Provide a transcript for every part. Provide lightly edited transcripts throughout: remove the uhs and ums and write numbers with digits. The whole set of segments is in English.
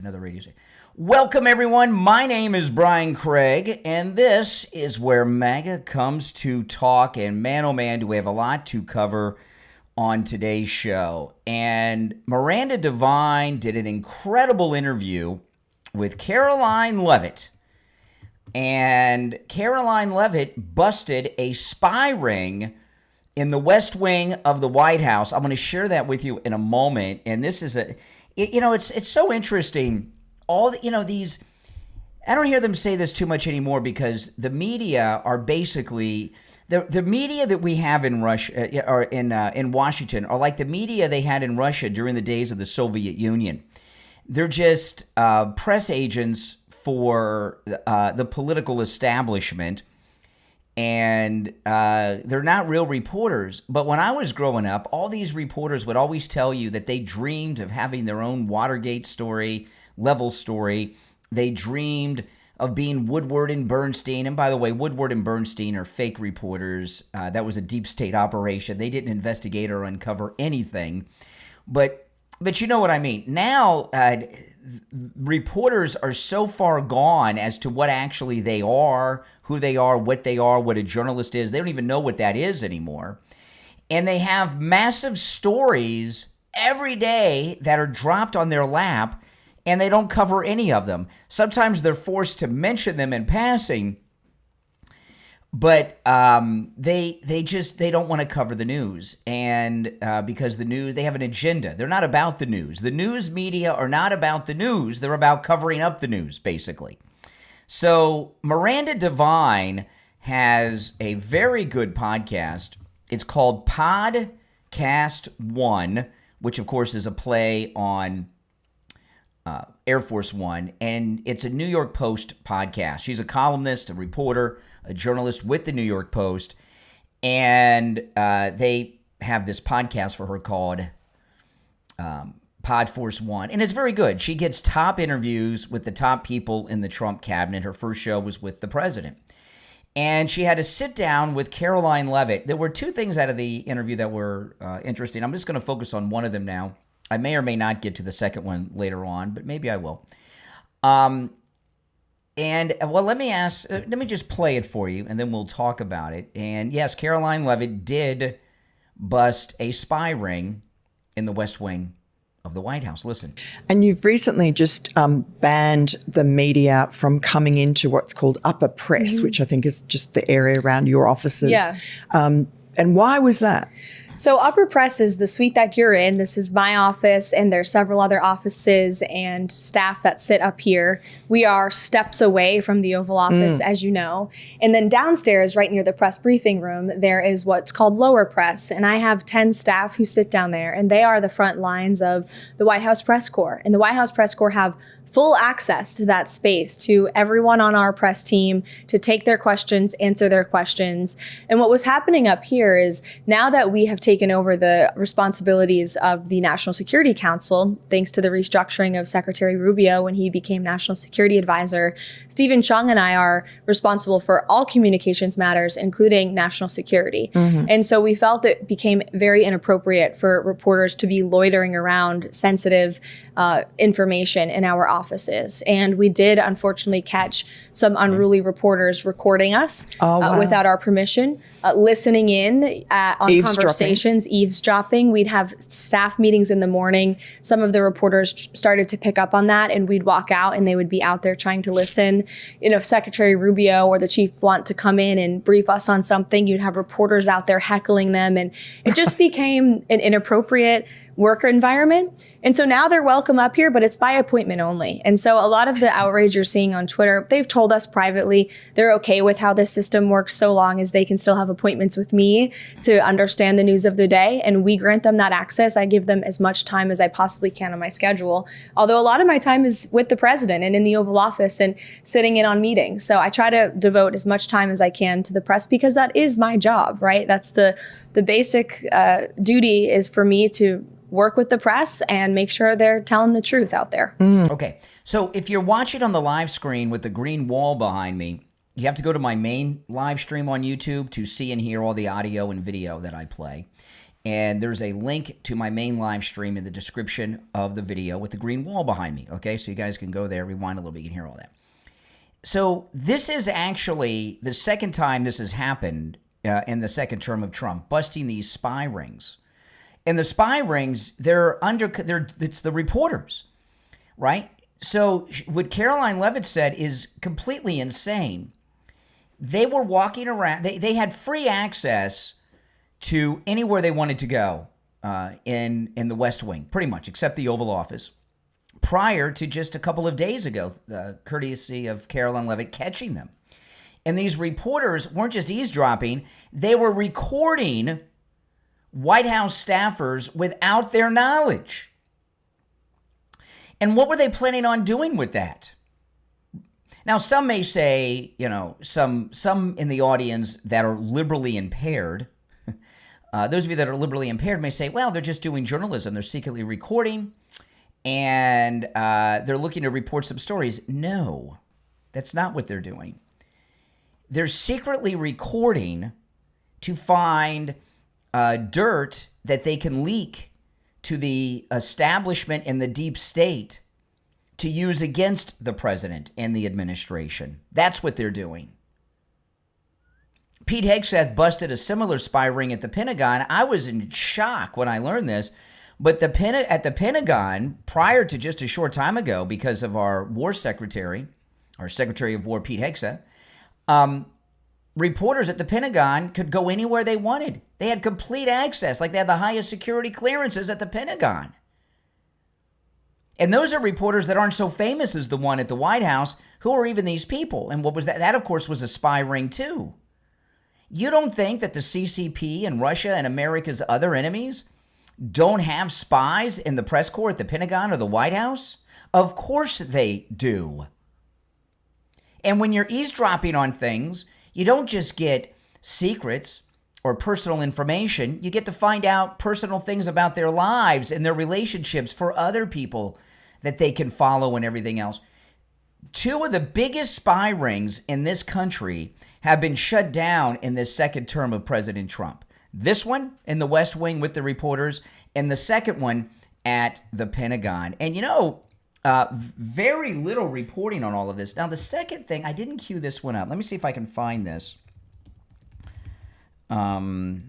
Another radio station. Welcome, everyone. My name is Brian Craig, and this is where MAGA comes to talk. And man, oh man, do we have a lot to cover on today's show. And Miranda Devine did an incredible interview with Karoline Leavitt. And Karoline Leavitt busted a spy ring in the West Wing of the White House. I'm going to share that with you in a moment. And this is it's so interesting. These, I don't hear them say this too much anymore because the media are basically the media that we have in Russia or in Washington are like the media they had in Russia during the days of the Soviet Union. They're just press agents for the political establishment. And they're not real reporters. But when I was growing up, all these reporters would always tell you that they dreamed of having their own Watergate story, level story. They dreamed of being Woodward and Bernstein. And by the way, Woodward and Bernstein are fake reporters. That was a deep state operation. They didn't investigate or uncover anything. But you know what I mean. Now, reporters are so far gone as to what actually they are, who they are, what a journalist is. They don't even know what that is anymore. And they have massive stories every day that are dropped on their lap, and they don't cover any of them. Sometimes they're forced to mention them in passing, but they don't want to cover the news, and because the news, they have an agenda. They're not about the news. The news media are not about the news. They're about covering up the news, basically. So Miranda Devine has a very good podcast. It's called Podcast One, which of course is a play on Air Force One, and it's a New York Post podcast. She's a columnist, a reporter, a journalist with the New York Post, and they have this podcast for her called Podforce One, and it's very good. She gets top interviews with the top people in the Trump cabinet. Her first show was with the president, and she had to sit down with Karoline Leavitt. There were two things out of the interview that were interesting. I'm just going to focus on one of them now. I may or may not get to the second one later on, but maybe I will. Let me just play it for you, and then we'll talk about it. And yes, Karoline Leavitt did bust a spy ring in the West Wing of the White House. Listen. And you've recently just banned the media from coming into what's called upper press, which I think is just the area around your offices. Yeah. And why was that? So upper press is the suite that you're in. This is my office, and there's several other offices and staff that sit up here. We are steps away from the Oval Office, as you know. And then downstairs, right near the press briefing room, there is what's called lower press. And I have 10 staff who sit down there, and they are the front lines of the White House Press Corps. And the White House Press Corps have full access to that space, to everyone on our press team, to take their questions, answer their questions. And what was happening up here is now that we have taken over the responsibilities of the National Security Council, thanks to the restructuring of Secretary Rubio when he became National Security Advisor, Stephen Chung and I are responsible for all communications matters, including national security. And so we felt it became very inappropriate for reporters to be loitering around sensitive information in our offices. And we did unfortunately catch some unruly reporters recording us without our permission, listening in on conversations, eavesdropping. We'd have staff meetings in the morning. Some of the reporters started to pick up on that, and we'd walk out and they would be out there trying to listen. If Secretary Rubio or the chief want to come in and brief us on something, you'd have reporters out there heckling them. And it just became an inappropriate work environment. And so now they're welcome up here, but it's by appointment only. And so a lot of the outrage you're seeing on Twitter, they've told us privately they're okay with how this system works so long as they can still have appointments with me to understand the news of the day. And we grant them that access. I give them as much time as I possibly can on my schedule. Although a lot of my time is with the president and in the Oval Office and sitting in on meetings. So I try to devote as much time as I can to the press because that is my job, right? That's the basic duty is for me to work with the press and make sure they're telling the truth out there. Okay, so if you're watching on the live screen with the green wall behind me, you have to go to my main live stream on YouTube to see and hear all the audio and video that I play. And there's a link to my main live stream in the description of the video with the green wall behind me. Okay, so you guys can go there, rewind a little bit, you can hear all that. So this is actually the second time this has happened in the second term of Trump, busting these spy rings. And the spy rings, it's the reporters, right? So what Karoline Leavitt said is completely insane. They were walking around, they had free access to anywhere they wanted to go in the West Wing, pretty much, except the Oval Office, prior to just a couple of days ago, courtesy of Karoline Leavitt catching them. And these reporters weren't just eavesdropping, they were recording White House staffers without their knowledge. And what were they planning on doing with that? Now, some may say, some in the audience that are liberally impaired, those of you that are liberally impaired may say, well, they're just doing journalism. They're secretly recording, and they're looking to report some stories. No, that's not what they're doing. They're secretly recording to find dirt that they can leak to the establishment and the deep state to use against the president and the administration. That's what they're doing. Pete Hegseth busted a similar spy ring at the Pentagon. I was in shock when I learned this. But at the Pentagon, prior to just a short time ago, because of our War Secretary, our Secretary of War, Pete Hegseth, reporters at the Pentagon could go anywhere they wanted. They had complete access, like they had the highest security clearances at the Pentagon. And those are reporters that aren't so famous as the one at the White House. Who are even these people? And what was that? That, of course, was a spy ring, too. You don't think that the CCP and Russia and America's other enemies don't have spies in the press corps at the Pentagon or the White House? Of course they do. And when you're eavesdropping on things, you don't just get secrets or personal information. You get to find out personal things about their lives and their relationships for other people that they can follow and everything else. Two of the biggest spy rings in this country have been shut down in this second term of President Trump. This one in the West Wing with the reporters, and the second one at the Pentagon. And very little reporting on all of this. Now, the second thing, I didn't cue this one up. Let me see if I can find this. Let me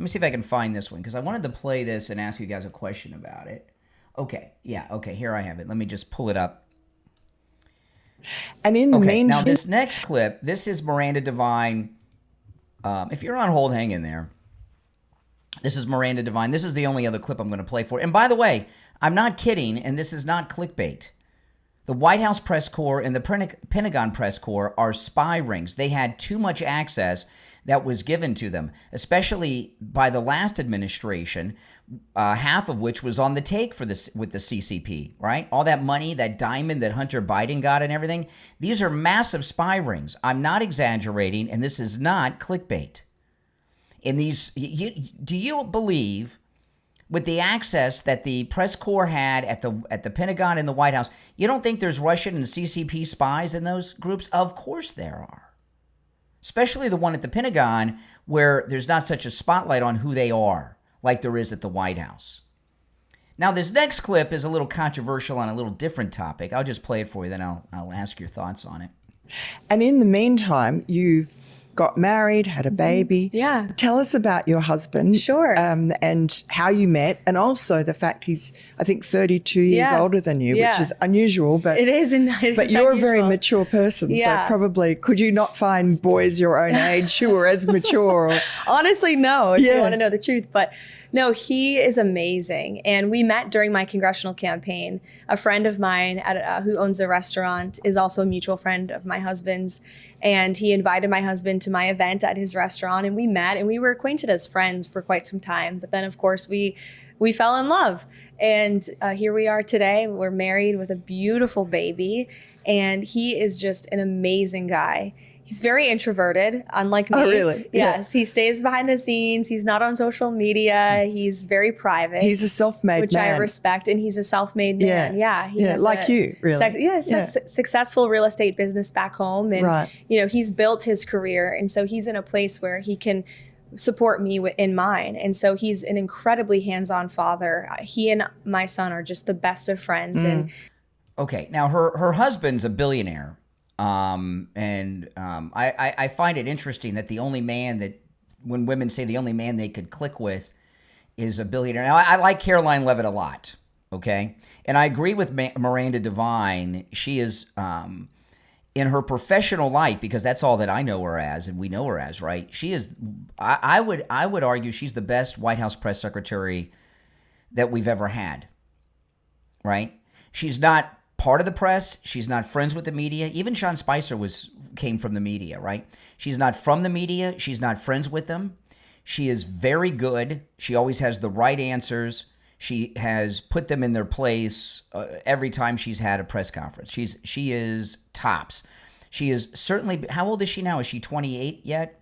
see if I can find this one, because I wanted to play this and ask you guys a question about it. Okay, here I have it. Let me just pull it up. And in the meantime, now this next clip, this is Miranda Devine. If you're on hold, hang in there. This is Miranda Devine. This is the only other clip I'm going to play for. And by the way, I'm not kidding, and this is not clickbait. The White House press corps and the Pentagon press corps are spy rings. They had too much access that was given to them, especially by the last administration, half of which was on the take for this with the CCP, right? All that money, that diamond that Hunter Biden got and everything. These are massive spy rings. I'm not exaggerating, and this is not clickbait. In these, do you believe, with the access that the press corps had at the Pentagon and the White House, you don't think there's Russian and CCP spies in those groups? Of course there are. Especially the one at the Pentagon, where there's not such a spotlight on who they are like there is at the White House. Now, this next clip is a little controversial on a little different topic. I'll just play it for you, then I'll ask your thoughts on it. And in the meantime, you've got married, had a baby. Yeah. Tell us about your husband. Sure. And how you met, and also the fact he's, I think, 32 years older than you, which is unusual. But it is. But you're a very mature person, Yeah. so probably could you not find boys your own age who are as mature? Or, Honestly, no, if you want to know the truth. But no, he is amazing. And we met during my congressional campaign. A friend of mine who owns a restaurant is also a mutual friend of my husband's. And he invited my husband to my event at his restaurant, and we met, and we were acquainted as friends for quite some time. But then, of course, we fell in love. And here we are today. We're married with a beautiful baby. And he is just an amazing guy. He's very introverted, unlike me. Oh, really? Yes. He stays behind the scenes. He's not on social media. He's very private. he's a self-made which man. I respect, and he's a self-made man. Yeah, he has like you, really. Successful real estate business back home, and Right. he's built his career, and so he's in a place where he can support me in mine. And so he's an incredibly hands-on father. He and my son are just the best of friends. And Okay, now her husband's a billionaire, I find it interesting that the only man that, when women say the only man they could click with is a billionaire. Now I like Karoline Leavitt a lot, okay, and I agree with Miranda Devine. She is in her professional life, because that's all that I know her as, and we know her as, right? She is. I would argue she's the best White House press secretary that we've ever had, right? She's not part of the press. She's not friends with the media. Even Sean Spicer came from the media, right? She's not from the media. She's not friends with them. She is very good. She always has the right answers. She has put them in their place every time she's had a press conference. She is tops. She is certainly. How old is she now? Is she 28 yet?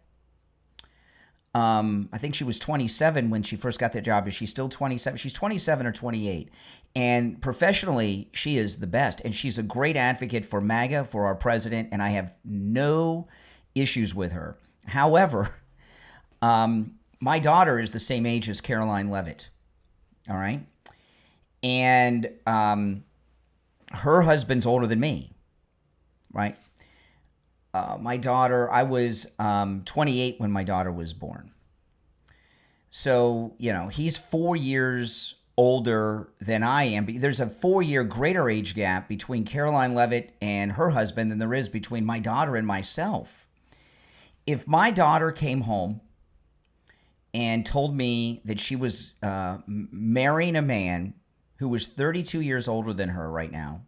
I think she was 27 when she first got that job. Is she still 27? She's 27 or 28. And professionally, she is the best. And she's a great advocate for MAGA, for our president, and I have no issues with her. However, my daughter is the same age as Karoline Leavitt, all right? And her husband's older than me, right? My daughter, I was 28 when my daughter was born. So, he's 4 years older than I am. But there's a 4-year greater age gap between Karoline Leavitt and her husband than there is between my daughter and myself. If my daughter came home and told me that she was marrying a man who was 32 years older than her right now,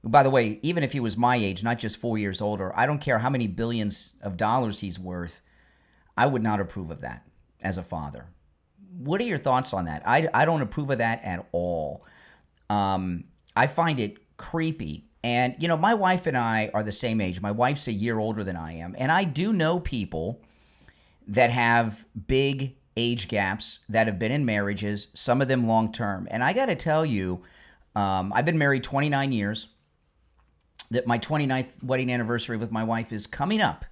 by the way, even if he was my age, not just 4 years older, I don't care how many billions of dollars he's worth, I would not approve of that as a father. What are your thoughts on that? I don't approve of that at all. I find it creepy. And, my wife and I are the same age. My wife's a year older than I am. And I do know people that have big age gaps that have been in marriages, some of them long term. And I got to tell you, I've been married 29 years. That my 29th wedding anniversary with my wife is coming up.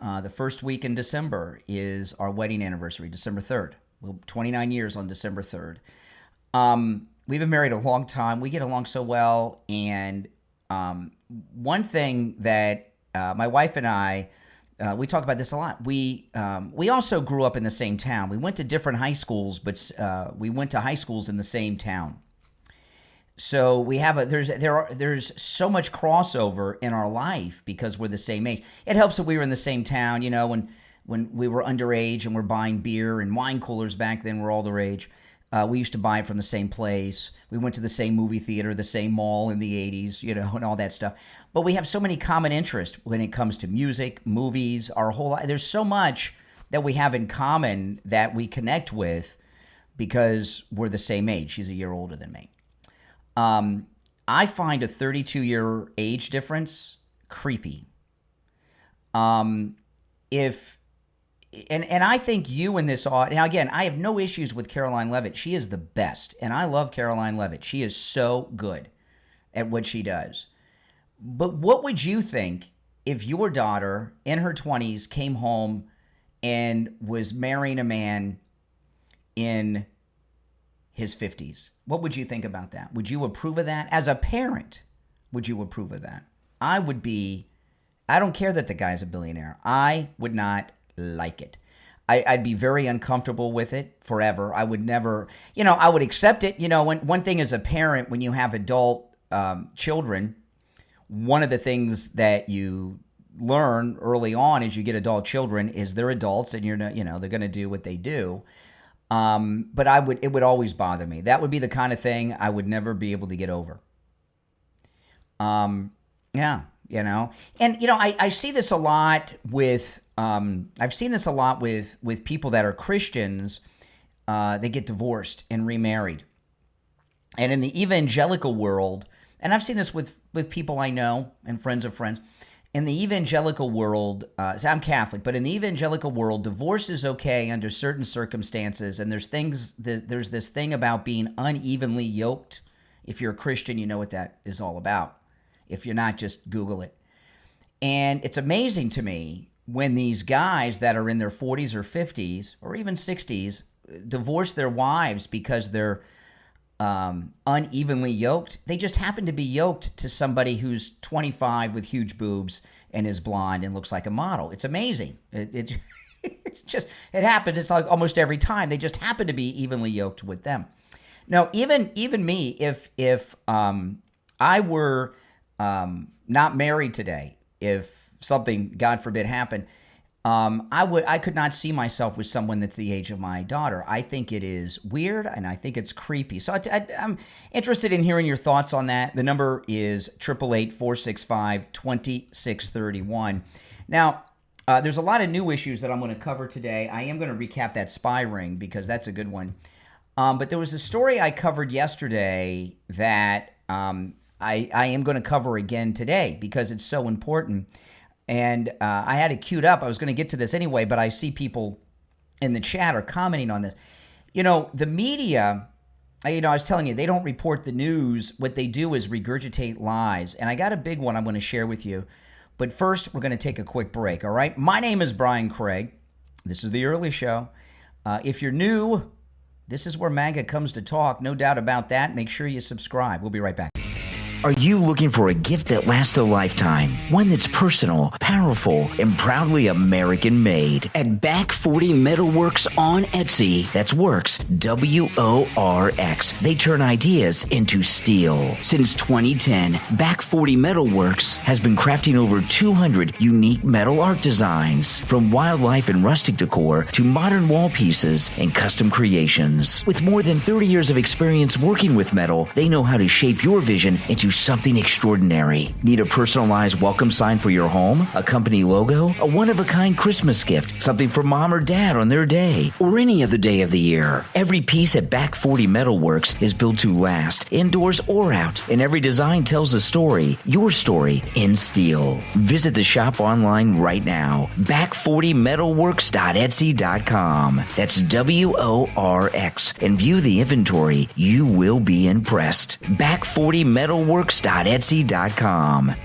The first week in December is our wedding anniversary, December 3rd. We'll 29 years on December 3rd. We've been married a long time. We get along so well. And one thing that my wife and I, we talk about this a lot. We also grew up in the same town. We went to different high schools, but we went to high schools in the same town. So we have there's so much crossover in our life because we're the same age. It helps that we were in the same town, when we were underage and we're buying beer and wine coolers back then, we're all the rage. We used to buy it from the same place. We went to the same movie theater, the same mall in the 80s, and all that stuff. But we have so many common interests when it comes to music, movies, our whole life. There's so much that we have in common that we connect with because we're the same age. She's a year older than me. I find a 32-year age difference creepy. And I think you in this audience, now again, I have no issues with Karoline Leavitt. She is the best, and I love Karoline Leavitt. She is so good at what she does. But what would you think if your daughter in her 20s came home and was marrying a man in his 50s? What would you think about that? Would you approve of that? As a parent, would you approve of that? I don't care that the guy's a billionaire. I would not like it. I'd be very uncomfortable with it forever. I would never, I would accept it. One thing as a parent, when you have adult children, one of the things that you learn early on as you get adult children is they're adults and they're going to do what they do. But it would always bother me. That would be the kind of thing I would never be able to get over. And I see this a lot with, I've seen this a lot with people that are Christians. They get divorced and remarried. And in the evangelical world, and I've seen this with people I know and friends of friends, in the evangelical world, so I'm Catholic, but in the evangelical world, divorce is okay under certain circumstances, and there's this thing about being unevenly yoked. If you're a Christian, you know what that is all about. If you're not, just Google it. And it's amazing to me when these guys that are in their 40s or 50s or even 60s divorce their wives because they're unevenly yoked. They just happen to be yoked to somebody who's 25 with huge boobs and is blonde and looks like a model. It's amazing. It's just, it happens. It's like almost every time. They just happen to be evenly yoked with them. Now, even me, if I were not married today, if something, God forbid, happened, I could not see myself with someone that's the age of my daughter. I think it is weird, and I think it's creepy. So I'm interested in hearing your thoughts on that. The number is 888-465-2631. Now, there's a lot of new issues that I'm going to cover today. I am going to recap that spy ring because that's a good one. But there was a story I covered yesterday that I am going to cover again today because it's so important. And I had it queued up. I was going to get to this anyway, but I see people in the chat are commenting on this. You know, the media, I was telling you, they don't report the news. What they do is regurgitate lies. And I got a big one I'm going to share with you. But first, we're going to take a quick break, all right? My name is Brian Craig. This is The Early Show. If you're new, this is where MAGA comes to talk. No doubt about that. Make sure you subscribe. We'll be right back. Are you looking for a gift that lasts a lifetime? One that's personal, powerful, and proudly American-made. At Back 40 Metalworks on Etsy, that's Works, W-O-R-X. They turn ideas into steel. Since 2010, Back 40 Metalworks has been crafting over 200 unique metal art designs, from wildlife and rustic decor to modern wall pieces and custom creations. With more than 30 years of experience working with metal, they know how to shape your vision into something extraordinary. Need a personalized welcome sign for your home? A company logo? A one-of-a-kind Christmas gift? Something for mom or dad on their day? Or any other day of the year? Every piece at Back 40 Metalworks is built to last, indoors or out, and every design tells a story, your story, in steel. Visit the shop online right now, back40metalworks.etsy.com. That's W-O-R-X, and view the inventory. You will be impressed. Back 40 Metalworks.etsy.com.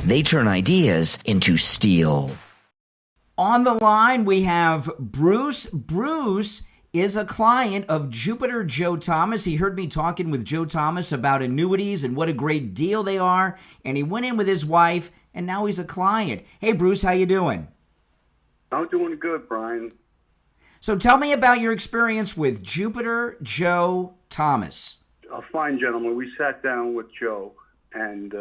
They turn ideas into steel. On the line, we have Bruce. Bruce is a client of Jupiter Joe Thomas. He heard me talking with Joe Thomas about annuities and what a great deal they are, and he went in with his wife, and now he's a client. Hey, Bruce, how you doing? I'm doing good, Brian. So tell me about your experience with Jupiter Joe Thomas. A fine gentleman. We sat down with Joe, and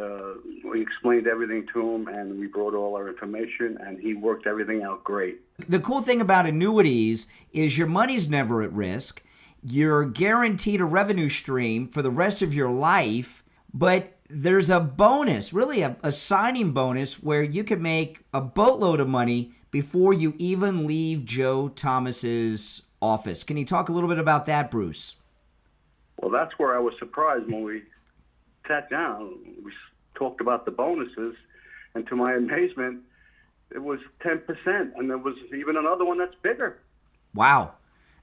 we explained everything to him, and we brought all our information, and he worked everything out great. The cool thing about annuities is your money's never at risk. You're guaranteed a revenue stream for the rest of your life, but there's a bonus, really a signing bonus, where you can make a boatload of money before you even leave Joe Thomas's office. Can you talk a little bit about that, Bruce? Well, that's where I was surprised when we sat down. We talked about the bonuses, and to my amazement, it was 10%, and there was even another one that's bigger. Wow,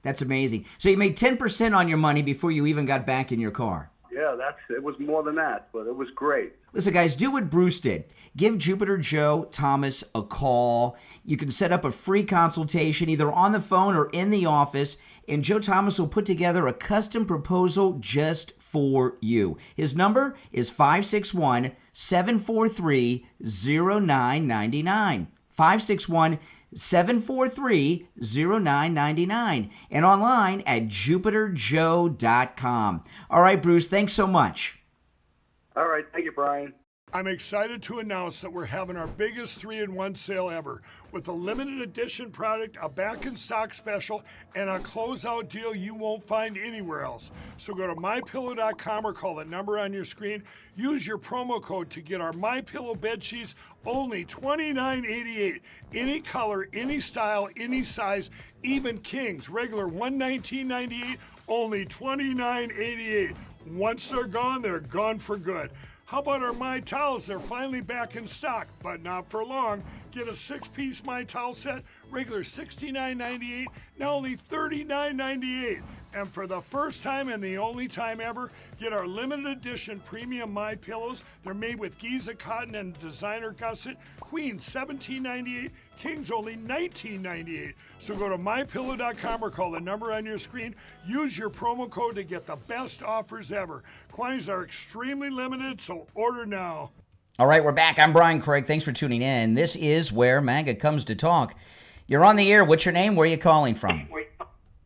that's amazing. So you made 10% on your money before you even got back in your car. Yeah, it was more than that, but it was great. Listen, guys, do what Bruce did. Give Jupiter Joe Thomas a call. You can set up a free consultation either on the phone or in the office, and Joe Thomas will put together a custom proposal just for you. His number is 561-743-0999. 561-743-0999, and online at jupiterjoe.com. All right, Bruce, thanks so much. All right, thank you, Brian. I'm excited to announce that we're having our biggest 3-in-1 sale ever with a limited edition product, a back-in-stock special, and a closeout deal you won't find anywhere else. So go to MyPillow.com or call the number on your screen. Use your promo code to get our MyPillow bed sheets, only $29.88. Any color, any style, any size, even kings, regular $119.98, only $29.88. Once they're gone for good. How about our My Towels? They're finally back in stock, but not for long. Get a 6-piece My Towel set, regular $69.98, now only $39.98. And for the first time and the only time ever, get our limited edition premium My Pillows. They're made with Giza cotton and designer gusset. Queen $17.98, Kings only $19.98. So go to mypillow.com or call the number on your screen. Use your promo code to get the best offers ever. Quantities are extremely limited, so order now. All right, we're back. I'm Brian Craig. Thanks for tuning in. This is where MAGA comes to talk. You're on the air. What's your name? Where are you calling from?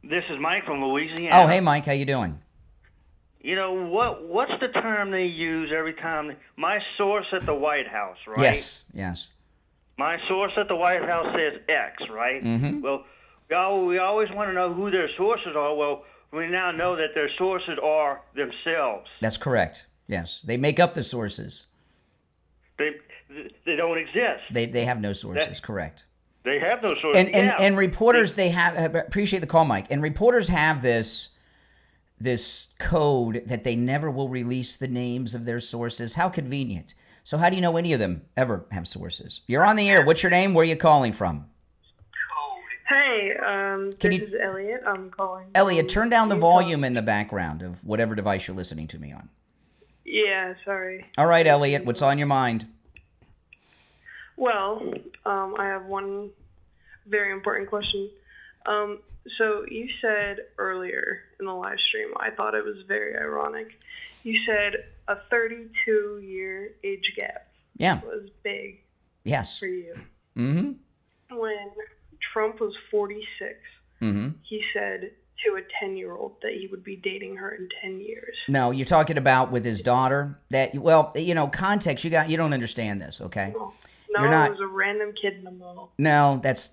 This is Mike from Louisiana. Oh, hey, Mike. How you doing? You know, what's the term they use every time? My source at the White House, right? Yes. My source at the White House says X, right? Mm-hmm. Well, we always want to know who their sources are. Well, we now know that their sources are themselves. That's correct. Yes. They make up the sources. They don't exist. They have no sources, correct. They have no sources. And reporters, they have, appreciate the call, Mike, and reporters have this code that they never will release the names of their sources. How convenient. So how do you know any of them ever have sources? You're on the air. What's your name? Where are you calling from? Hey, this is Elliot. I'm calling. Elliot, turn down the volume in the background of whatever device you're listening to me on. Yeah, sorry. All right, Elliot, what's on your mind? Well, I have one very important question. So you said earlier in the live stream, I thought it was very ironic. You said a 32-year age gap was big for you. Mm-hmm. When Trump was 46, he said to a 10-year-old that he would be dating her in 10 years. No, you're talking about with his daughter. That, well, you know, context. You don't understand this, okay? No, it was a random kid in the mall. No, that's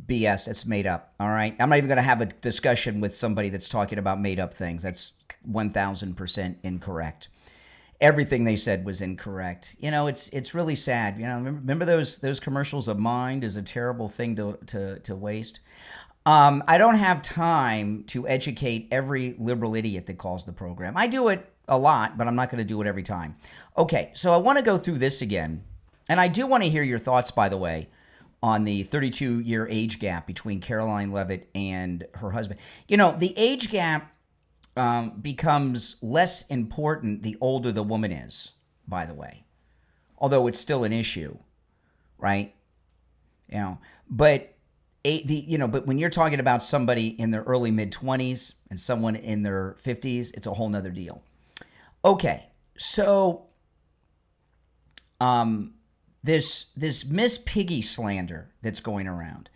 BS. That's made up. All right, I'm not even going to have a discussion with somebody that's talking about made up things. That's 1,000% incorrect. Everything they said was incorrect. You know, it's really sad. You know, remember those commercials of Mind is a terrible thing to waste. I don't have time to educate every liberal idiot that calls the program. I do it a lot, but I'm not going to do it every time. Okay, so I want to go through this again. And I do want to hear your thoughts, by the way, on the 32-year age gap between Karoline Leavitt and her husband. You know, the age gap becomes less important the older the woman is, by the way. Although it's still an issue, right? You know, but when you're talking about somebody in their early mid-20s and someone in their 50s, it's a whole nother deal. Okay, so this Miss Piggy slander that's going around.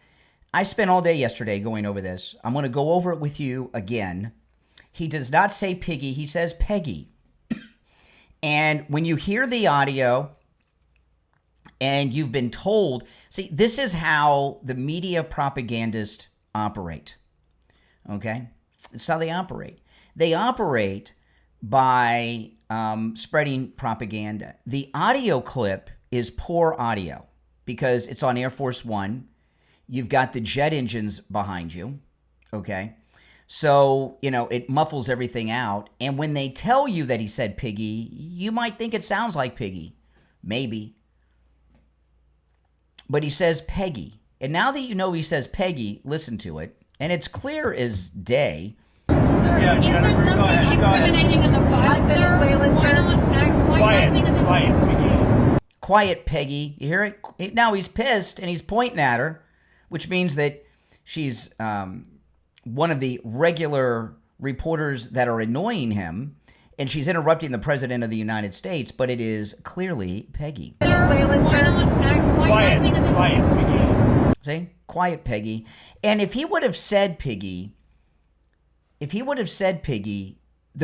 I spent all day yesterday going over this. I'm going to go over it with you again. He does not say Piggy. He says Peggy. And when you hear the audio and you've been told, see, this is how the media propagandists operate. Okay? It's how they operate. They operate by spreading propaganda. The audio clip is poor audio because it's on Air Force One. You've got the jet engines behind you, okay? So, you know, it muffles everything out. And when they tell you that he said Piggy, you might think it sounds like Piggy. Maybe. But he says Peggy. And now that you know he says Peggy, listen to it. And it's clear as day. Sir, is there something incriminating in the file, sir? Quiet, Peggy. You hear it? Now he's pissed and he's pointing at her, which means that she's one of the regular reporters that are annoying him, and she's interrupting the President of the United States, but it is clearly Peggy. See? Quiet, Peggy. And if he would have said Piggy, there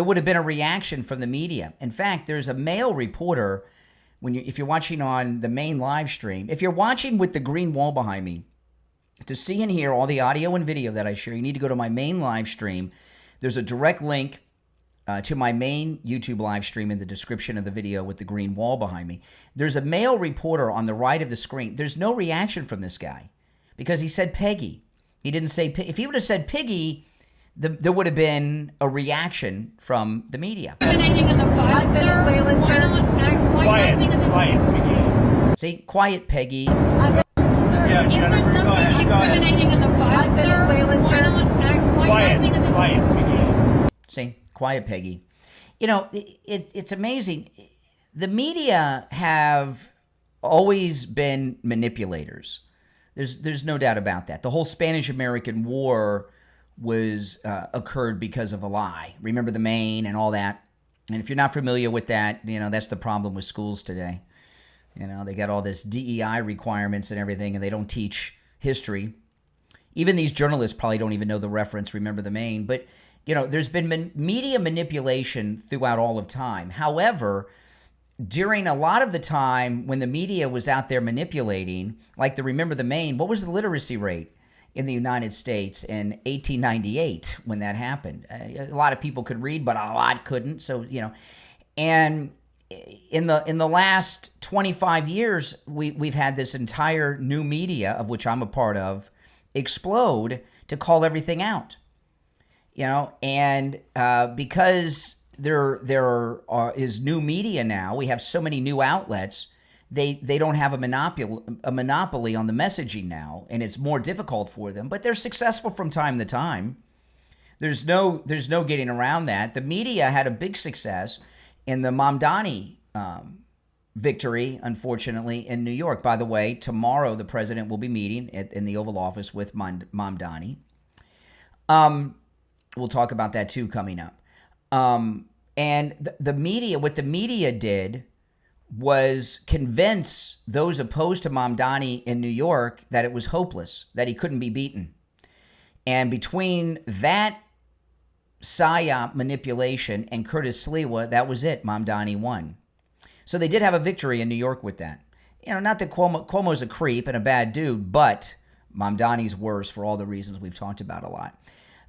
would have been a reaction from the media. In fact, there's a male reporter. If you're watching on the main live stream, if you're watching with the green wall behind me, to see and hear all the audio and video that I share, you need to go to my main live stream. There's a direct link to my main YouTube live stream in the description of the video with the green wall behind me. There's a male reporter on the right of the screen. There's no reaction from this guy because he said Peggy. He didn't say If he would have said Piggy, there would have been a reaction from the media. See? Quiet, Peggy. Sir, If there's nothing incriminating in the file, sir, why not acting as a... See, quiet, Peggy. You know, it's amazing. The media have always been manipulators. There's no doubt about that. The whole Spanish-American War was occurred because of a lie. Remember the Maine and all that. And if you're not familiar with that, you know, that's the problem with schools today. You know, they got all this DEI requirements and everything, and they don't teach history. Even these journalists probably don't even know the reference, Remember the Maine. But, you know, there's been media manipulation throughout all of time. However, during a lot of the time when the media was out there manipulating, like the Remember the Maine, what was the literacy rate in the United States in 1898 when that happened? A lot of people could read, but a lot couldn't. So, you know, and in the last 25 years, we've had this entire new media, of which I'm a part of, explode to call everything out. You know, and because there is new media now, we have so many new outlets. They don't have a monopoly on the messaging now, and it's more difficult for them. But they're successful from time to time. There's no getting around that. The media had a big success in the Mamdani victory, unfortunately, in New York. By the way, tomorrow the president will be meeting in the Oval Office with Mamdani. We'll talk about that too coming up. And the media, what the media did was convince those opposed to Mamdani in New York that it was hopeless, that he couldn't be beaten. And between that PSYOP manipulation and Curtis Sliwa, that was it. Mamdani won. So they did have a victory in New York with that. You know, not that Cuomo's a creep and a bad dude, but Mamdani's worse for all the reasons we've talked about a lot.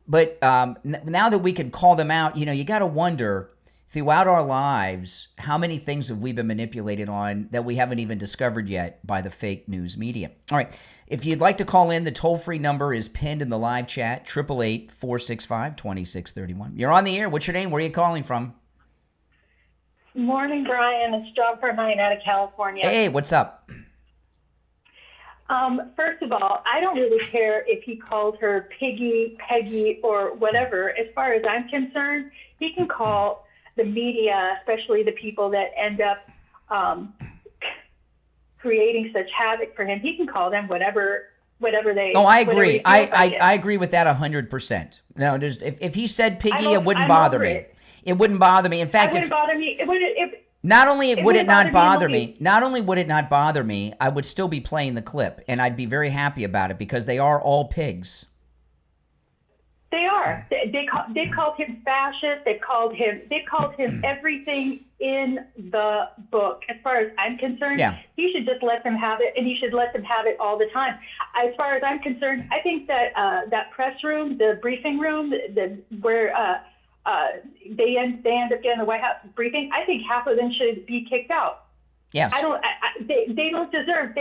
But now that we can call them out, you know, you got to wonder throughout our lives, how many things have we been manipulated on that we haven't even discovered yet by the fake news media? All right. If you'd like to call in, the toll-free number is pinned in the live chat, 888-465-2631. You're on the air. What's your name? Where are you calling from? Morning, Brian. It's John Permine out of California. Hey, what's up? First of all, I don't really care if he called her Piggy, Peggy, or whatever. As far as I'm concerned, he can call the media, especially the people that end up creating such havoc for him. He can call them whatever they. Oh, I agree. I agree with that 100%. No, if he said Piggy, it wouldn't bother me. It wouldn't bother me. In fact, it wouldn't bother me. Not only would it not bother me, I would still be playing the clip, and I'd be very happy about it because they are all pigs. They are. They called him fascist. They called him everything in the book. As far as I'm concerned, he should just let them have it, and he should let them have it all the time. As far as I'm concerned, I think that that press room, the briefing room, where they end up getting the White House briefing, I think half of them should be kicked out. Yes. They don't deserve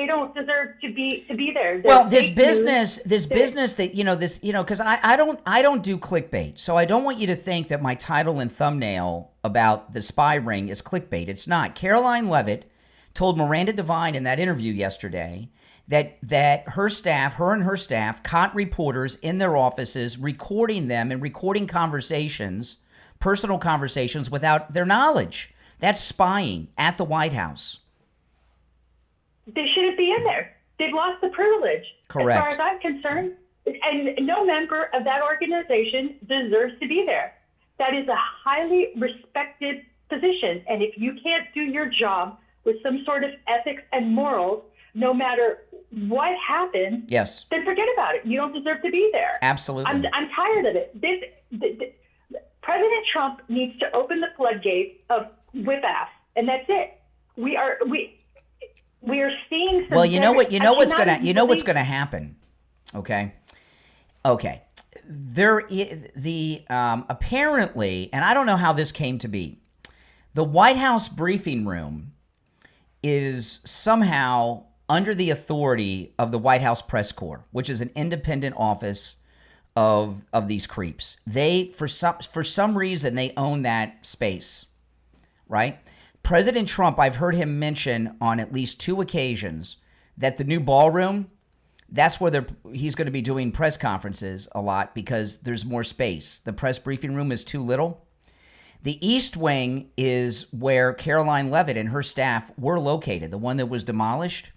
to be there. Well, this business that because I don't do clickbait, so I don't want you to think that my title and thumbnail about the spy ring is clickbait. It's not. Karoline Leavitt told Miranda Devine in that interview yesterday that her and her staff caught reporters in their offices recording them and recording conversations, personal conversations, without their knowledge. That's spying at the White House. They shouldn't be in there. They've lost the privilege. Correct. As far as I'm concerned, and no member of that organization deserves to be there. That is a highly respected position. And if you can't do your job with some sort of ethics and morals, no matter what happens, yes, then forget about it. You don't deserve to be there. Absolutely. I'm tired of it. President Trump needs to open the floodgates of whip ass, and that's it. We are seeing some. Well, what's gonna happen. Okay. There is apparently, and I don't know how this came to be. The White House briefing room is somehow under the authority of the White House Press Corps, which is an independent office of these creeps. They, for some reason, they own that space, right? President Trump, I've heard him mention on at least 2 occasions that the new ballroom That's where he's going to be doing press conferences a lot because there's more space. The press briefing room is too little. The East Wing is where Karoline Leavitt and her staff were located, the one that was demolished.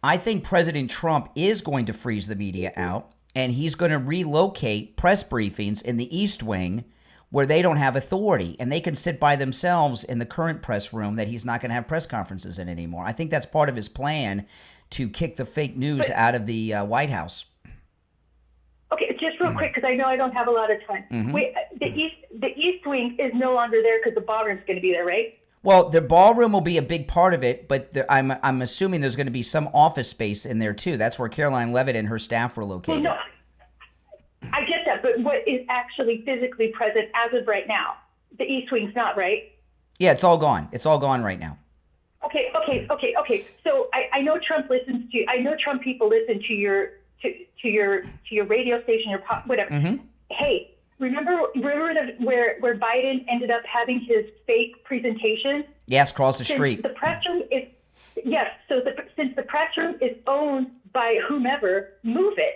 I think President Trump is going to freeze the media out, and he's going to relocate press briefings in the East Wing where they don't have authority, and they can sit by themselves in the current press room that he's not going to have press conferences in anymore. I think that's part of his plan to kick the fake news out of the White House. Okay, just real quick, because I know I don't have a lot of time. The East Wing is no longer there because the ballroom's going to be there, right? Well, the ballroom will be a big part of it, but I'm assuming there's going to be some office space in there too. That's where Karoline Leavitt and her staff were located. Well, no, I get that, but what is actually physically present as of right now? The East Wing's not, right? Yeah, it's all gone. It's all gone right now. Okay. So I know Trump listens to. I know Trump people listen to your radio station, your whatever. Hey, remember where Biden ended up having his fake presentation? Yes, across the street. The press room is since the press room is owned by whomever, move it.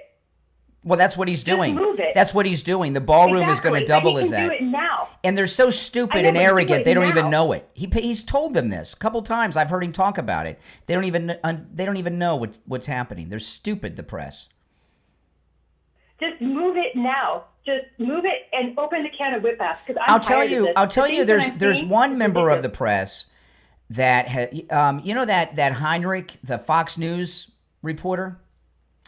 Well, that's what he's doing. Move it. That's what he's doing. The ballroom is going to double as that. Do it now. And they're so stupid and arrogant, they don't even know it. He's told them this a couple times. I've heard him talk about it. They don't even know what's happening. They're stupid, the press. Just move it now. Just move it and open the can of whip ass. I'll tell you. There's one member of the press that that Heinrich, the Fox News reporter.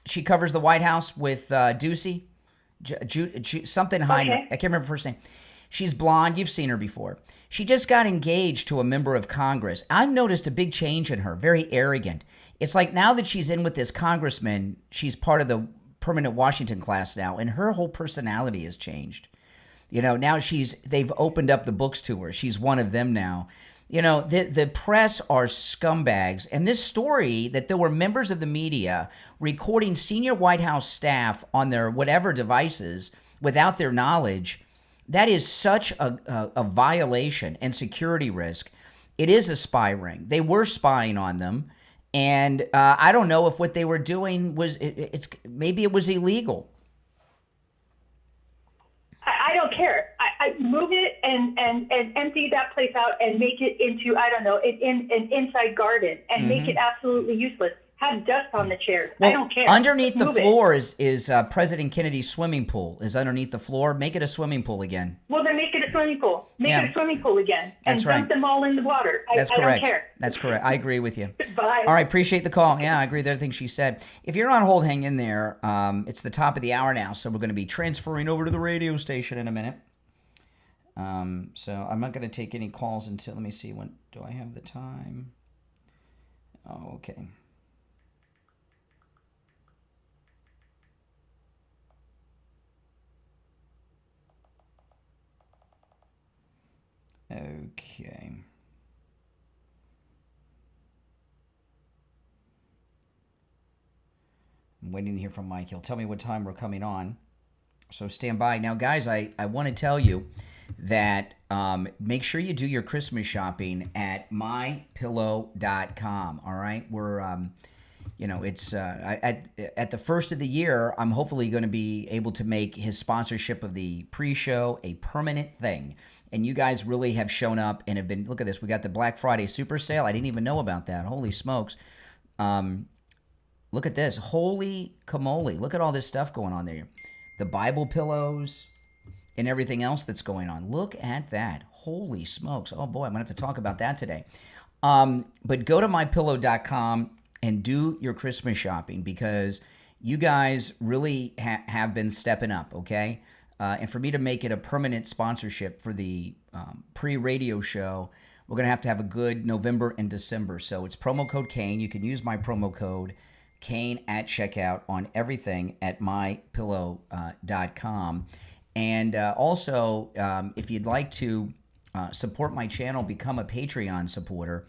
She covers the White House with Ducey, something Heinrich. I can't remember her first name. She's blonde. You've seen her before. She just got engaged to a member of Congress. I've noticed a big change in her. Very arrogant. It's like now that she's in with this congressman, she's part of the permanent Washington class now, and her whole personality has changed. Now they've opened up the books to her. She's one of them now. The press are scumbags. And this story that there were members of the media recording senior White House staff on their whatever devices without their knowledge, that is such a violation and security risk. It is a spy ring. They were spying on them. And I don't know if what they were doing was, maybe it was illegal. I don't care. I move it and empty that place out and make it into, I don't know, an inside garden and make it absolutely useless. Have dust on the chairs. Well, I don't care. Underneath the floor is President Kennedy's swimming pool. Is underneath the floor. Make it a swimming pool again. Well, then make it a swimming pool. Make it a swimming pool again. And That's right. dump them all in the water. That's I correct. don't care. That's correct. I agree with you. Bye. All right, appreciate the call. Yeah, I agree with everything she said. If you're on hold, hang in there. It's the top of the hour now, so we're going to be transferring over to the radio station in a minute. So I'm not going to take any calls until, let me see, when do I have the time? Oh, okay. Okay. I'm waiting to hear from Mike. He'll tell me what time we're coming on. So stand by. Now, guys, I want to tell you that make sure you do your Christmas shopping at mypillow.com. All right? We're, it's at the first of the year, I'm hopefully going to be able to make his sponsorship of the pre-show a permanent thing. And you guys really have shown up and have been, look at this. We got the Black Friday super sale. I didn't even know about that. Holy smokes. Look at this. Holy camole. Look at all this stuff going on there. The Bible pillows and everything else that's going on. Look at that. Holy smokes. Oh, boy, I'm going to have to talk about that today. But go to mypillow.com and do your Christmas shopping because you guys really have been stepping up, okay? And for me to make it a permanent sponsorship for the pre-radio show, we're going to have a good November and December. So it's promo code Kane. You can use my promo code Kane at checkout on everything at mypillow.com. And also, if you'd like to support my channel, become a Patreon supporter.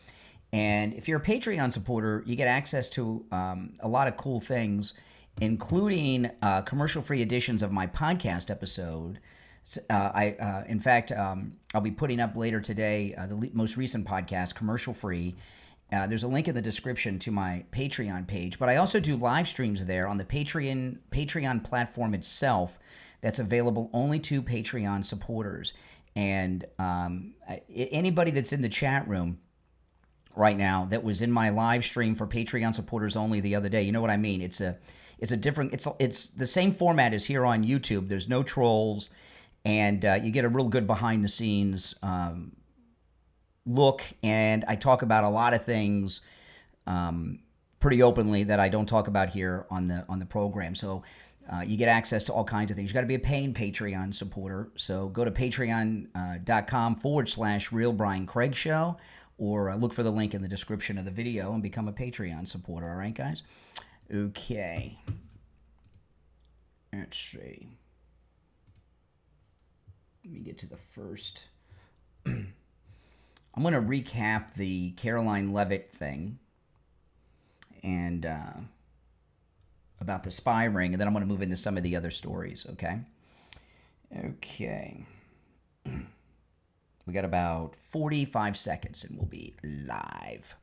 And if you're a Patreon supporter, you get access to a lot of cool things, including commercial-free editions of my podcast episode. In fact, I'll be putting up later today the most recent podcast, commercial-free. There's a link in the description to my Patreon page, but I also do live streams there on the Patreon platform itself that's available only to Patreon supporters. And anybody that's in the chat room right now that was in my live stream for Patreon supporters only the other day, you know what I mean? It's a different, it's the same format as here on YouTube. There's no trolls, and you get a real good behind the scenes look, and I talk about a lot of things pretty openly that I don't talk about here on the program. So you get access to all kinds of things. You got to be a paying Patreon supporter. So go to patreon.com/Real Brian Craig Show, or look for the link in the description of the video and become a Patreon supporter. All right, guys? Okay. Let's see. Let me get to the first. I'm going to recap the Karoline Leavitt thing and about the spy ring, and then I'm going to move into some of the other stories, okay? Okay. We got about 45 seconds, and we'll be live.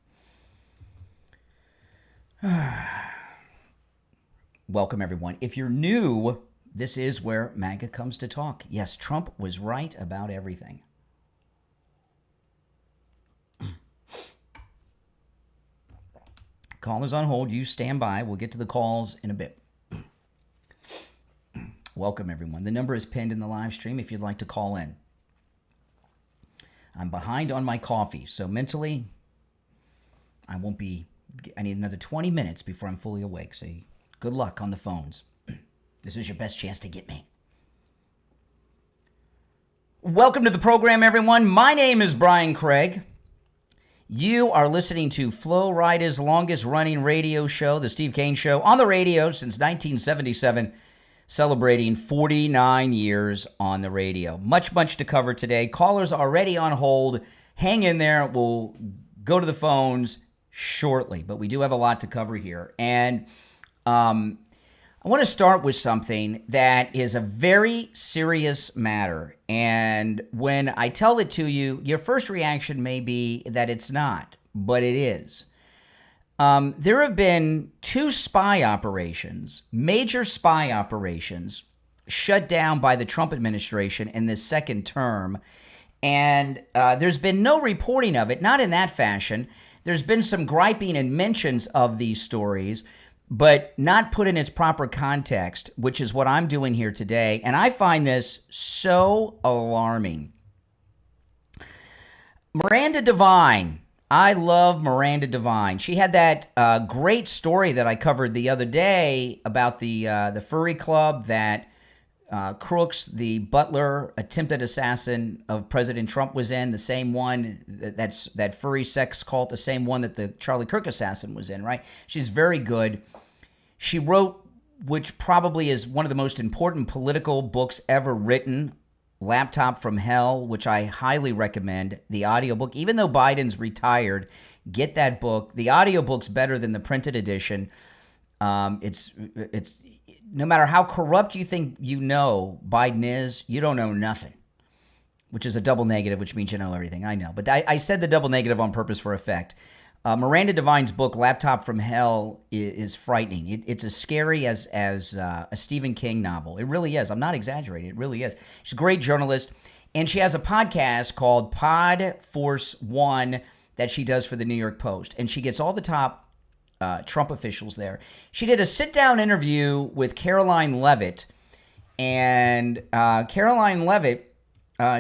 Welcome, everyone. If you're new, this is where MAGA comes to talk. Yes, Trump was right about everything. Callers on hold. You stand by. We'll get to the calls in a bit. Welcome, everyone. The number is pinned in the live stream if you'd like to call in. I'm behind on my coffee, so mentally, I need another 20 minutes before I'm fully awake. So good luck on the phones. This is your best chance to get me. Welcome to the program, everyone. My name is Brian Craig. You are listening to Flo Rida's longest-running radio show, The Steve Kane Show, on the radio since 1977, celebrating 49 years on the radio. Much to cover today. Callers already on hold. Hang in there. We'll go to the phones shortly, but we do have a lot to cover here. And I want to start with something that is a very serious matter. And when I tell it to you, your first reaction may be that it's not, but it is. There have been two spy operations, major spy operations, shut down by the Trump administration in this second term. And there's been no reporting of it, not in that fashion. There's been some griping and mentions of these stories, but not put in its proper context, which is what I'm doing here today. And I find this so alarming. Miranda Devine. I love Miranda Devine. She had that great story that I covered the other day about the furry club that Crooks, the butler, attempted assassin of President Trump, was in. The same one, that furry sex cult, the same one that the Charlie Kirk assassin was in, right? She's very good. She wrote, which probably is one of the most important political books ever written, Laptop from Hell, which I highly recommend, the audiobook. Even though Biden's retired, get that book. The audiobook's better than the printed edition. It's no matter how corrupt you think you know Biden is, you don't know nothing, which is a double negative, which means you know everything. I know, but I said the double negative on purpose for effect. Miranda Devine's book, Laptop from Hell, is frightening. It's as scary as a Stephen King novel. It really is. I'm not exaggerating. It really is. She's a great journalist, and she has a podcast called Pod Force One that she does for the New York Post, and she gets all the top Trump officials there. She did a sit-down interview with Karoline Leavitt, and Karoline Leavitt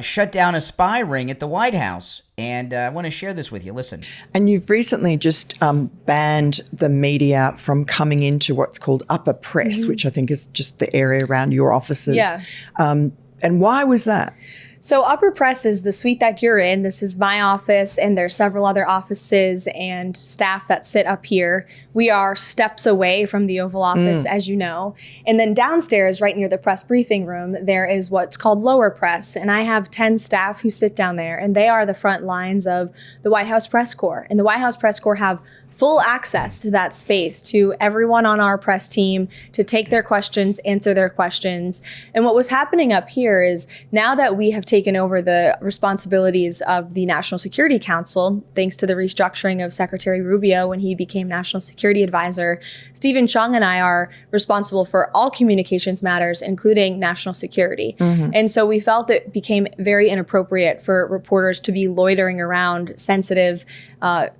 shut down a spy ring at the White House. And I want to share this with you. Listen. And you've recently just banned the media from coming into what's called upper press, which I think is just the area around your offices. Yeah. And why was that? So upper press is the suite that you're in. This is my office, and there's several other offices and staff that sit up here. We are steps away from the Oval Office, as you know. And then downstairs, right near the press briefing room, there is what's called lower press. And I have 10 staff who sit down there, and they are the front lines of the White House Press Corps. And the White House Press Corps have full access to that space, to everyone on our press team to take their questions, answer their questions. And what was happening up here is now that we have taken over the responsibilities of the National Security Council, thanks to the restructuring of Secretary Rubio when he became National Security Advisor, Stephen Chung and I are responsible for all communications matters, including national security. And so we felt it became very inappropriate for reporters to be loitering around sensitive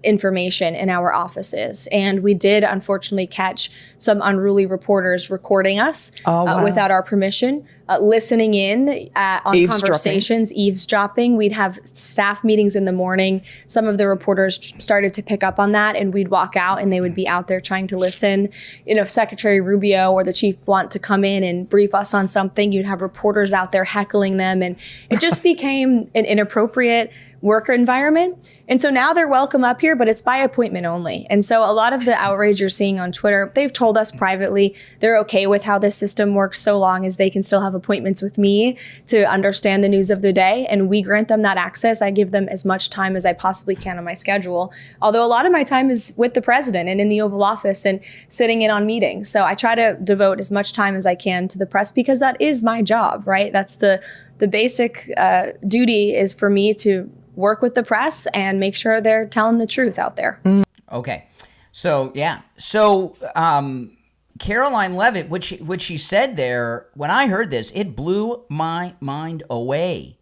information in our offices. And we did unfortunately catch some unruly reporters recording us without our permission, listening in on conversations, eavesdropping. We'd have staff meetings in the morning. Some of the reporters started to pick up on that, and we'd walk out and they would be out there trying to listen. You know, if Secretary Rubio or the chief want to come in and brief us on something, you'd have reporters out there heckling them. And it just became an inappropriate work environment. And so now they're welcome up here, but it's by appointment only. And so a lot of the outrage you're seeing on Twitter, they've told us privately they're okay with how this system works so long as they can still have appointments with me to understand the news of the day. And we grant them that access. I give them as much time as I possibly can on my schedule. Although a lot of my time is with the president and in the Oval Office and sitting in on meetings. So I try to devote as much time as I can to the press because that is my job, right? That's the basic duty is for me to work with the press and make sure they're telling the truth out there. Okay. So, yeah. So, Karoline Leavitt, what she said there, when I heard this, it blew my mind away.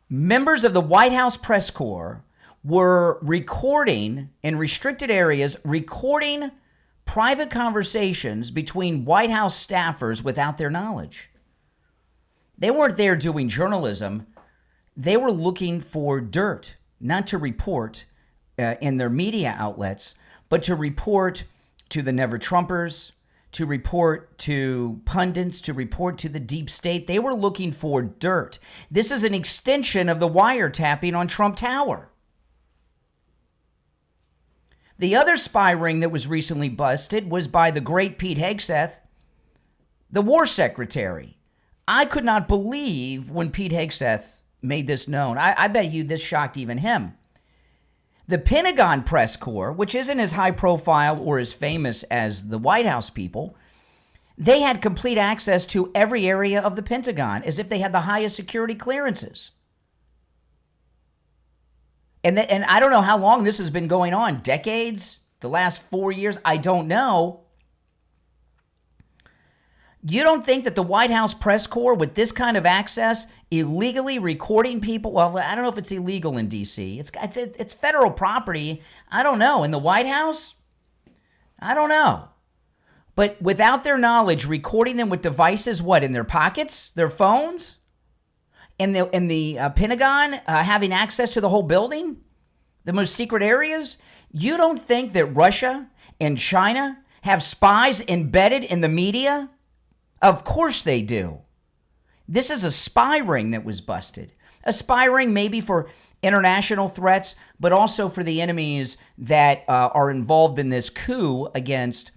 Members of the White House press corps were recording in restricted areas, recording private conversations between White House staffers without their knowledge. They weren't there doing journalism. They were looking for dirt, not to report in their media outlets, but to report to the Never Trumpers, to report to pundits, to report to the deep state. They were looking for dirt. This is an extension of the wiretapping on Trump Tower. The other spy ring that was recently busted was by the great Pete Hegseth, the war secretary. I could not believe when Pete Hegseth made this known. I bet you this shocked even him. The Pentagon press corps, which isn't as high profile or as famous as the White House people, they had complete access to every area of the Pentagon as if they had the highest security clearances. And I don't know how long this has been going on, decades, the last 4 years, I don't know. You don't think that the White House press corps, with this kind of access, illegally recording people? Well, I don't know if it's illegal in D.C. It's federal property. I don't know. In the White House? I don't know. But without their knowledge, recording them with devices, what, in their pockets, their phones? And the Pentagon having access to the whole building? The most secret areas? You don't think that Russia and China have spies embedded in the media? Of course they do. This is a spy ring that was busted. A spy ring maybe for international threats, but also for the enemies that are involved in this coup against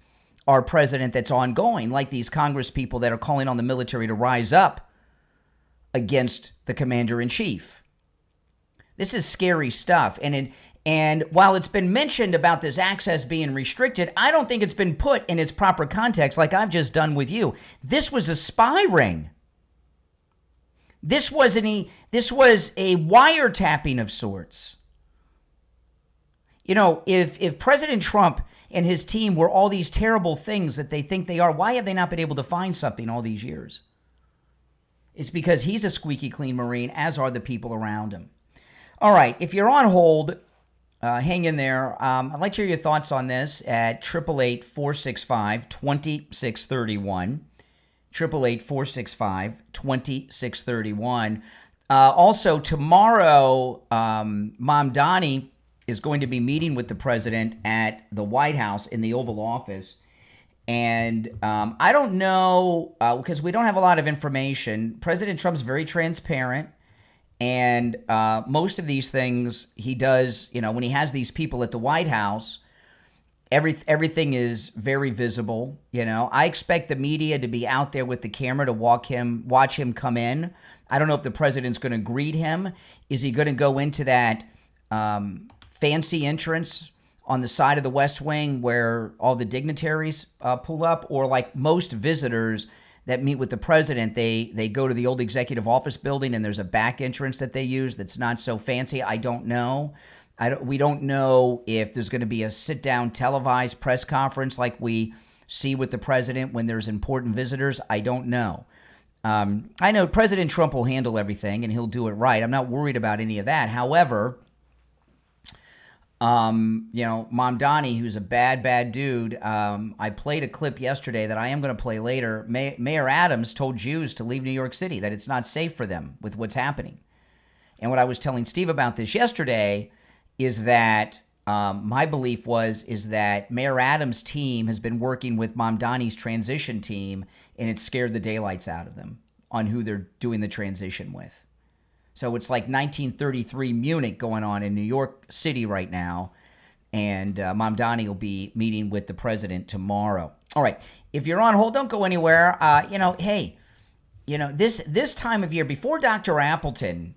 our president that's ongoing, like these Congress people that are calling on the military to rise up against the commander-in-chief. This is scary stuff. And while it's been mentioned about this access being restricted, I don't think it's been put in its proper context like I've just done with you. This was a spy ring. This was a wiretapping of sorts. You know, if President Trump and his team were all these terrible things that they think they are, why have they not been able to find something all these years? It's because he's a squeaky clean Marine, as are the people around him. All right, if you're on hold, hang in there. I'd like to hear your thoughts on this at 888-465-2631. 888-465-2631. Also, tomorrow, Mom Donnie is going to be meeting with the president at the White House in the Oval Office. And I don't know, because we don't have a lot of information. President Trump's very transparent. And most of these things he does, you know, when he has these people at the White House, everything is very visible. You know, I expect the media to be out there with the camera to watch him come in. I don't know if the president's going to greet him. Is he going to go into that fancy entrance on the side of the West Wing where all the dignitaries pull up, or like most visitors that meet with the president, they go to the old executive office building and there's a back entrance that they use that's not so fancy. I don't know. We don't know if there's going to be a sit-down televised press conference like we see with the president when there's important visitors. I don't know. I know President Trump will handle everything and he'll do it right. I'm not worried about any of that. However, Mamdani, who's a bad dude, I played a clip yesterday that I am going to play later. Mayor Adams told Jews to leave New York City, that it's not safe for them with what's happening. And what I was telling Steve about this yesterday is that my belief is that Mayor Adams' team has been working with Mamdani's transition team, and it scared the daylights out of them on who they're doing the transition with. So it's like 1933 Munich going on in New York City right now, and Mamdani will be meeting with the president tomorrow. All right, if you're on hold, don't go anywhere. This time of year, before Dr. Appleton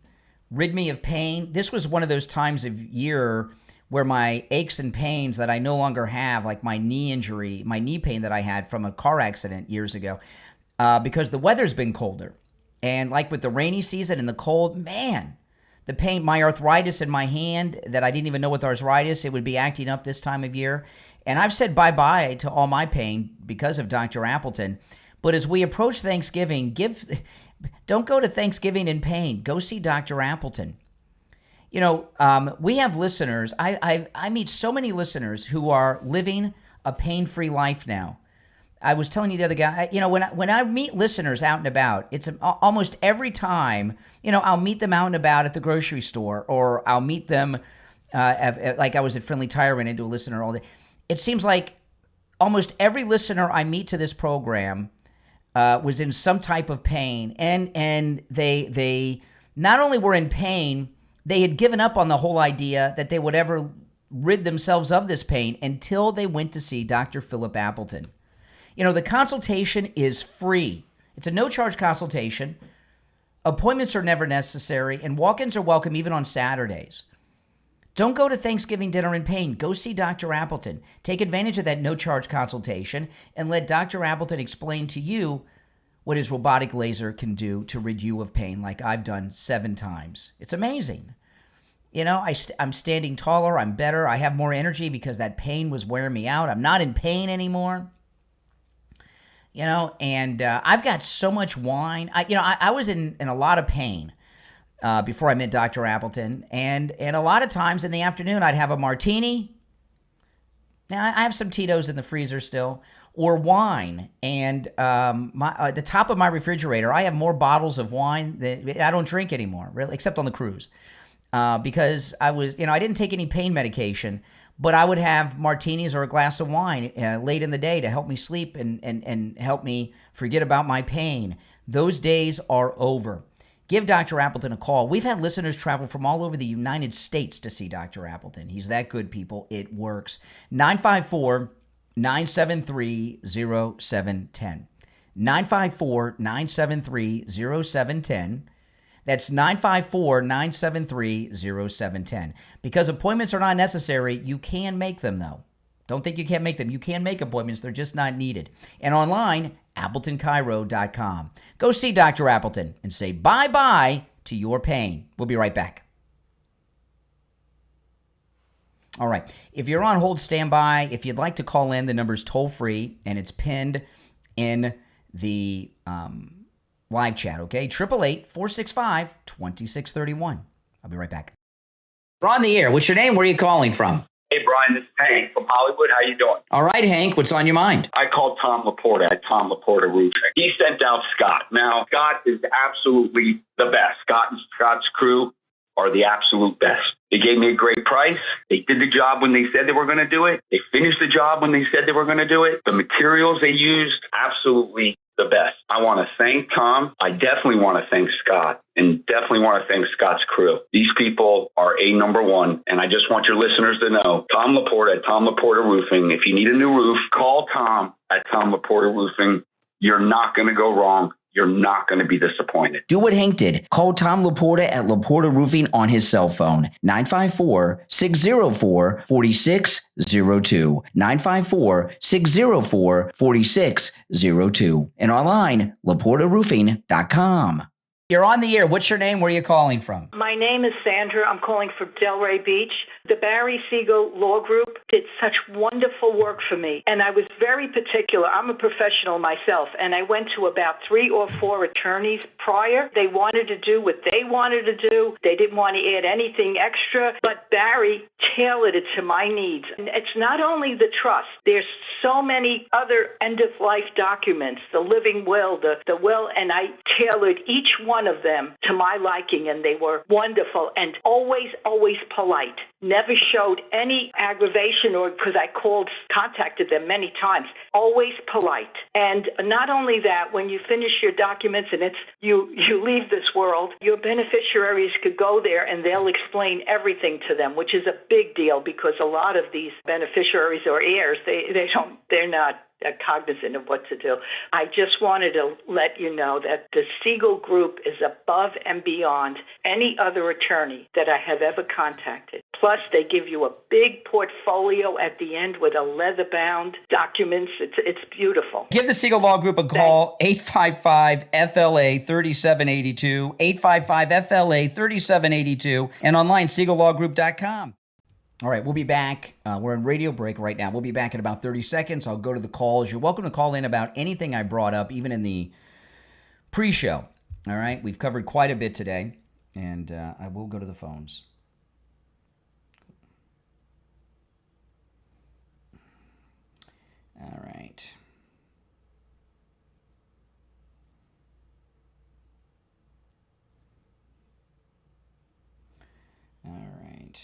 rid me of pain, this was one of those times of year where my aches and pains that I no longer have, like my knee injury, my knee pain that I had from a car accident years ago, because the weather's been colder. And like with the rainy season and the cold, man, the pain, my arthritis in my hand that I didn't even know with arthritis, it would be acting up this time of year. And I've said bye-bye to all my pain because of Dr. Appleton. But as we approach Thanksgiving, don't go to Thanksgiving in pain. Go see Dr. Appleton. We have listeners. I meet so many listeners who are living a pain-free life now. I was telling you the other guy, when I meet listeners out and about, it's almost every time, I'll meet them out and about at the grocery store, or I'll meet them, like I was at Friendly Tire, ran into a listener all day. It seems like almost every listener I meet to this program was in some type of pain, and they not only were in pain, they had given up on the whole idea that they would ever rid themselves of this pain until they went to see Dr. Philip Appleton. The consultation is free. It's a no-charge consultation. Appointments are never necessary, and walk-ins are welcome even on Saturdays. Don't go to Thanksgiving dinner in pain. Go see Dr. Appleton. Take advantage of that no-charge consultation and let Dr. Appleton explain to you what his robotic laser can do to rid you of pain, like I've done 7 times. It's amazing. I'm standing taller. I'm better. I have more energy because that pain was wearing me out. I'm not in pain anymore. I've got so much wine. I was in a lot of pain before I met Dr. Appleton. And a lot of times in the afternoon, I'd have a martini. Now, I have some Tito's in the freezer still, or wine. And at the top of my refrigerator, I have more bottles of wine that I don't drink anymore, really, except on the cruise. Because I didn't take any pain medication, but I would have martinis or a glass of wine late in the day to help me sleep and help me forget about my pain. Those days are over. Give Dr. Appleton a call. We've had listeners travel from all over the United States to see Dr. Appleton. He's that good, people. It works. 954-973-0710. 954-973-0710. That's 954-973-0710. Because appointments are not necessary, you can make them, though. Don't think you can't make them. You can make appointments. They're just not needed. And online, AppletonCairo.com. Go see Dr. Appleton and say bye-bye to your pain. We'll be right back. All right. If you're on hold, stand by. If you'd like to call in, the number's toll-free, and it's pinned in the live chat, okay? 888-465-2631. I'll be right back. We're on the air. What's your name? Where are you calling from? Hey, Brian, this is Hank from Hollywood. How you doing? All right, Hank. What's on your mind? I called Tom Laporta at Tom Laporta Roofing. He sent out Scott. Now, Scott is absolutely the best. Scott and Scott's crew are the absolute best. They gave me a great price. They did the job when they said they were going to do it. They finished the job when they said they were going to do it. The materials they used, absolutely the best. I want to thank Tom. I definitely want to thank Scott, and definitely want to thank Scott's crew. These people are number one, and I just want your listeners to know, Tom Laporta at Tom Laporta Roofing. If you need a new roof, call Tom at Tom Laporta Roofing. You're not going to go wrong. You're not going to be disappointed. Do what Hank did. Call Tom Laporta at Laporta Roofing on his cell phone, 954-604-4602, 954-604-4602, and online, laportaroofing.com. You're on the air. What's your name? Where are you calling from? My name is Sandra. I'm calling from Delray Beach. The Barry Siegel Law Group did such wonderful work for me, and I was very particular. I'm a professional myself, and I went to about 3 or 4 attorneys prior. They wanted to do what they wanted to do. They didn't want to add anything extra, but Barry tailored it to my needs. And it's not only the trust. There's so many other end-of-life documents, the living will, the will, and I tailored each one of them to my liking, and they were wonderful and always, always polite. Never showed any aggravation or because I contacted them many times. Always polite. And not only that, when you finish your documents and you leave this world, your beneficiaries could go there and they'll explain everything to them, which is a big deal because a lot of these beneficiaries or heirs, they're not cognizant of what to do. I just wanted to let you know that the Siegel Group is above and beyond any other attorney that I have ever contacted. Plus, they give you a big portfolio at the end with a leather-bound documents. It's beautiful. Give the Siegel Law Group a call, 855-FLA-3782, 855-FLA-3782, and online, siegellawgroup.com. All right, we'll be back. We're in radio break right now. We'll be back in about 30 seconds. I'll go to the calls. You're welcome to call in about anything I brought up, even in the pre-show. All right, we've covered quite a bit today, and I will go to the phones. All right. All right.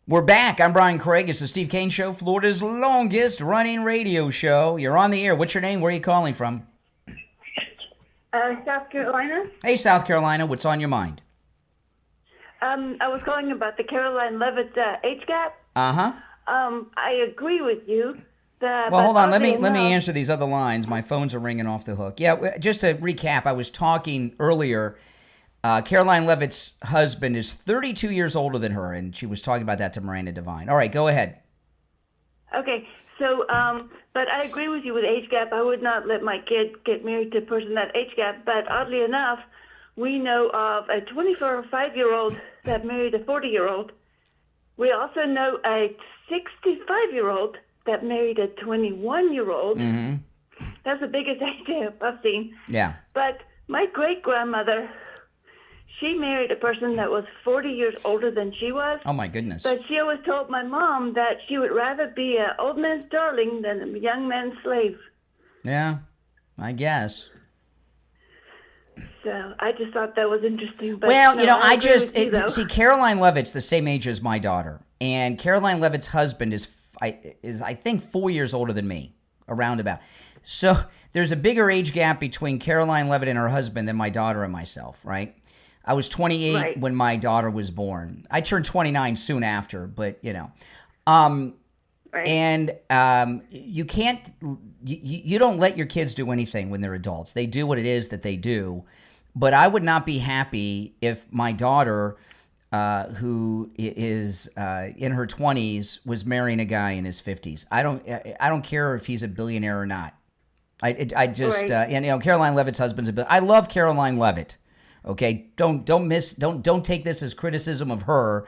We're back. I'm Brian Craig. It's the Steve Kane Show, Florida's longest running radio show. You're on the air. What's your name? Where are you calling from? South Carolina. Hey, South Carolina. What's on your mind? I was calling about the Karoline Leavitt age gap. Uh-huh. I agree with you. Well, hold on. Let me answer these other lines. My phones are ringing off the hook. Yeah, just to recap, I was talking earlier. Karoline Leavitt's husband is 32 years older than her, and she was talking about that to Miranda Devine. All right, go ahead. Okay, so, but I agree with you with age gap. I would not let my kid get married to a person that age gap, but oddly enough, we know of a 25-year-old that married a 40-year-old. We also know a 65-year-old that married a 21-year-old. Mm-hmm. That's the biggest age gap I've seen. Yeah. But my great-grandmother, she married a person that was 40 years older than she was. Oh, my goodness. But she always told my mom that she would rather be an old man's darling than a young man's slave. Yeah, I guess. So I just thought that was interesting. But well, no, you know, I see, Karoline Leavitt's the same age as my daughter. And Karoline Leavitt's husband is I think 4 years older than me, around about. So there's a bigger age gap between Karoline Leavitt and her husband than my daughter and myself, right? I was 28 when my daughter was born. I turned 29 soon after, but, you know. And you can't, you don't let your kids do anything when they're adults. They do what it is that they do. But I would not be happy if my daughter, who is in her 20s, was marrying a guy in his 50s. I don't care if he's a billionaire or not. I just, and, you know, Karoline Leavitt's husband's a I love Karoline Leavitt. Okay, don't take this as criticism of her.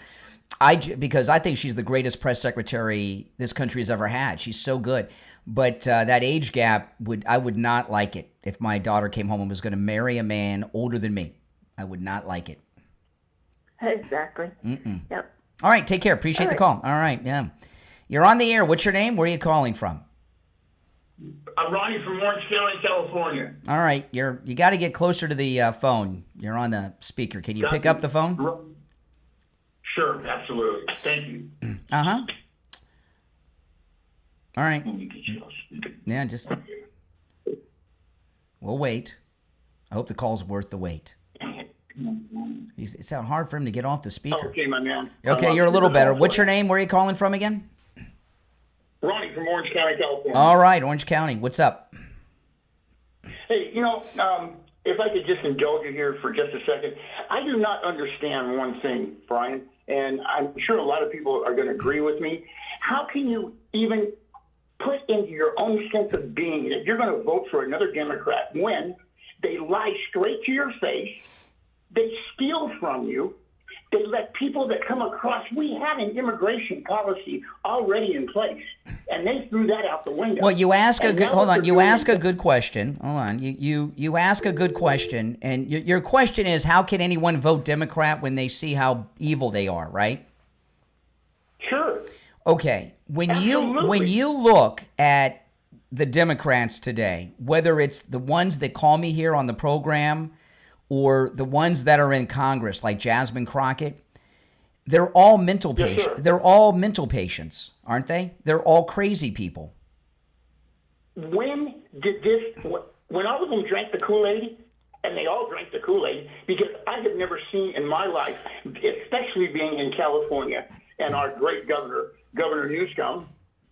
Because I think she's the greatest press secretary this country has ever had. She's so good. But that age gap, I would not like it if my daughter came home and was going to marry a man older than me. I would not like it. Exactly. Mm-mm. Yep. All right, take care. Appreciate the call. All right, yeah. You're on the air. What's your name? Where are you calling from? I'm Ronnie from Orange County, California. All right, you got to get closer to the phone. You're on the speaker. Can you pick up the phone? Sure, absolutely. Thank you. Uh-huh. All right. Yeah, just... We'll wait. I hope the call's worth the wait. It's hard for him to get off the speaker. Okay, my man. Okay, you're a little better. What's your name? Where are you calling from again? Ronnie from Orange County, California. All right, Orange County. What's up? Hey, if I could just indulge you here for just a second, I do not understand one thing, Brian, and I'm sure a lot of people are going to agree with me. How can you even put into your own sense of being that you're going to vote for another Democrat when they lie straight to your face, they steal from you, they let people that come across, we had an immigration policy already in place, and they threw that out the window. Well, you ask a good, hold on, you ask a good question. Hold on, you ask a good question, and your question is, how can anyone vote Democrat when they see how evil they are, right? Sure. Okay, when you look at the Democrats today, whether it's the ones that call me here on the program or the ones that are in Congress, like Jasmine Crockett, they're all mental patients. They're all mental patients, aren't they? They're all crazy people. When did this? When all of them drank the Kool-Aid, and they all drank the Kool-Aid, because I have never seen in my life, especially being in California, and our great Governor Newsom,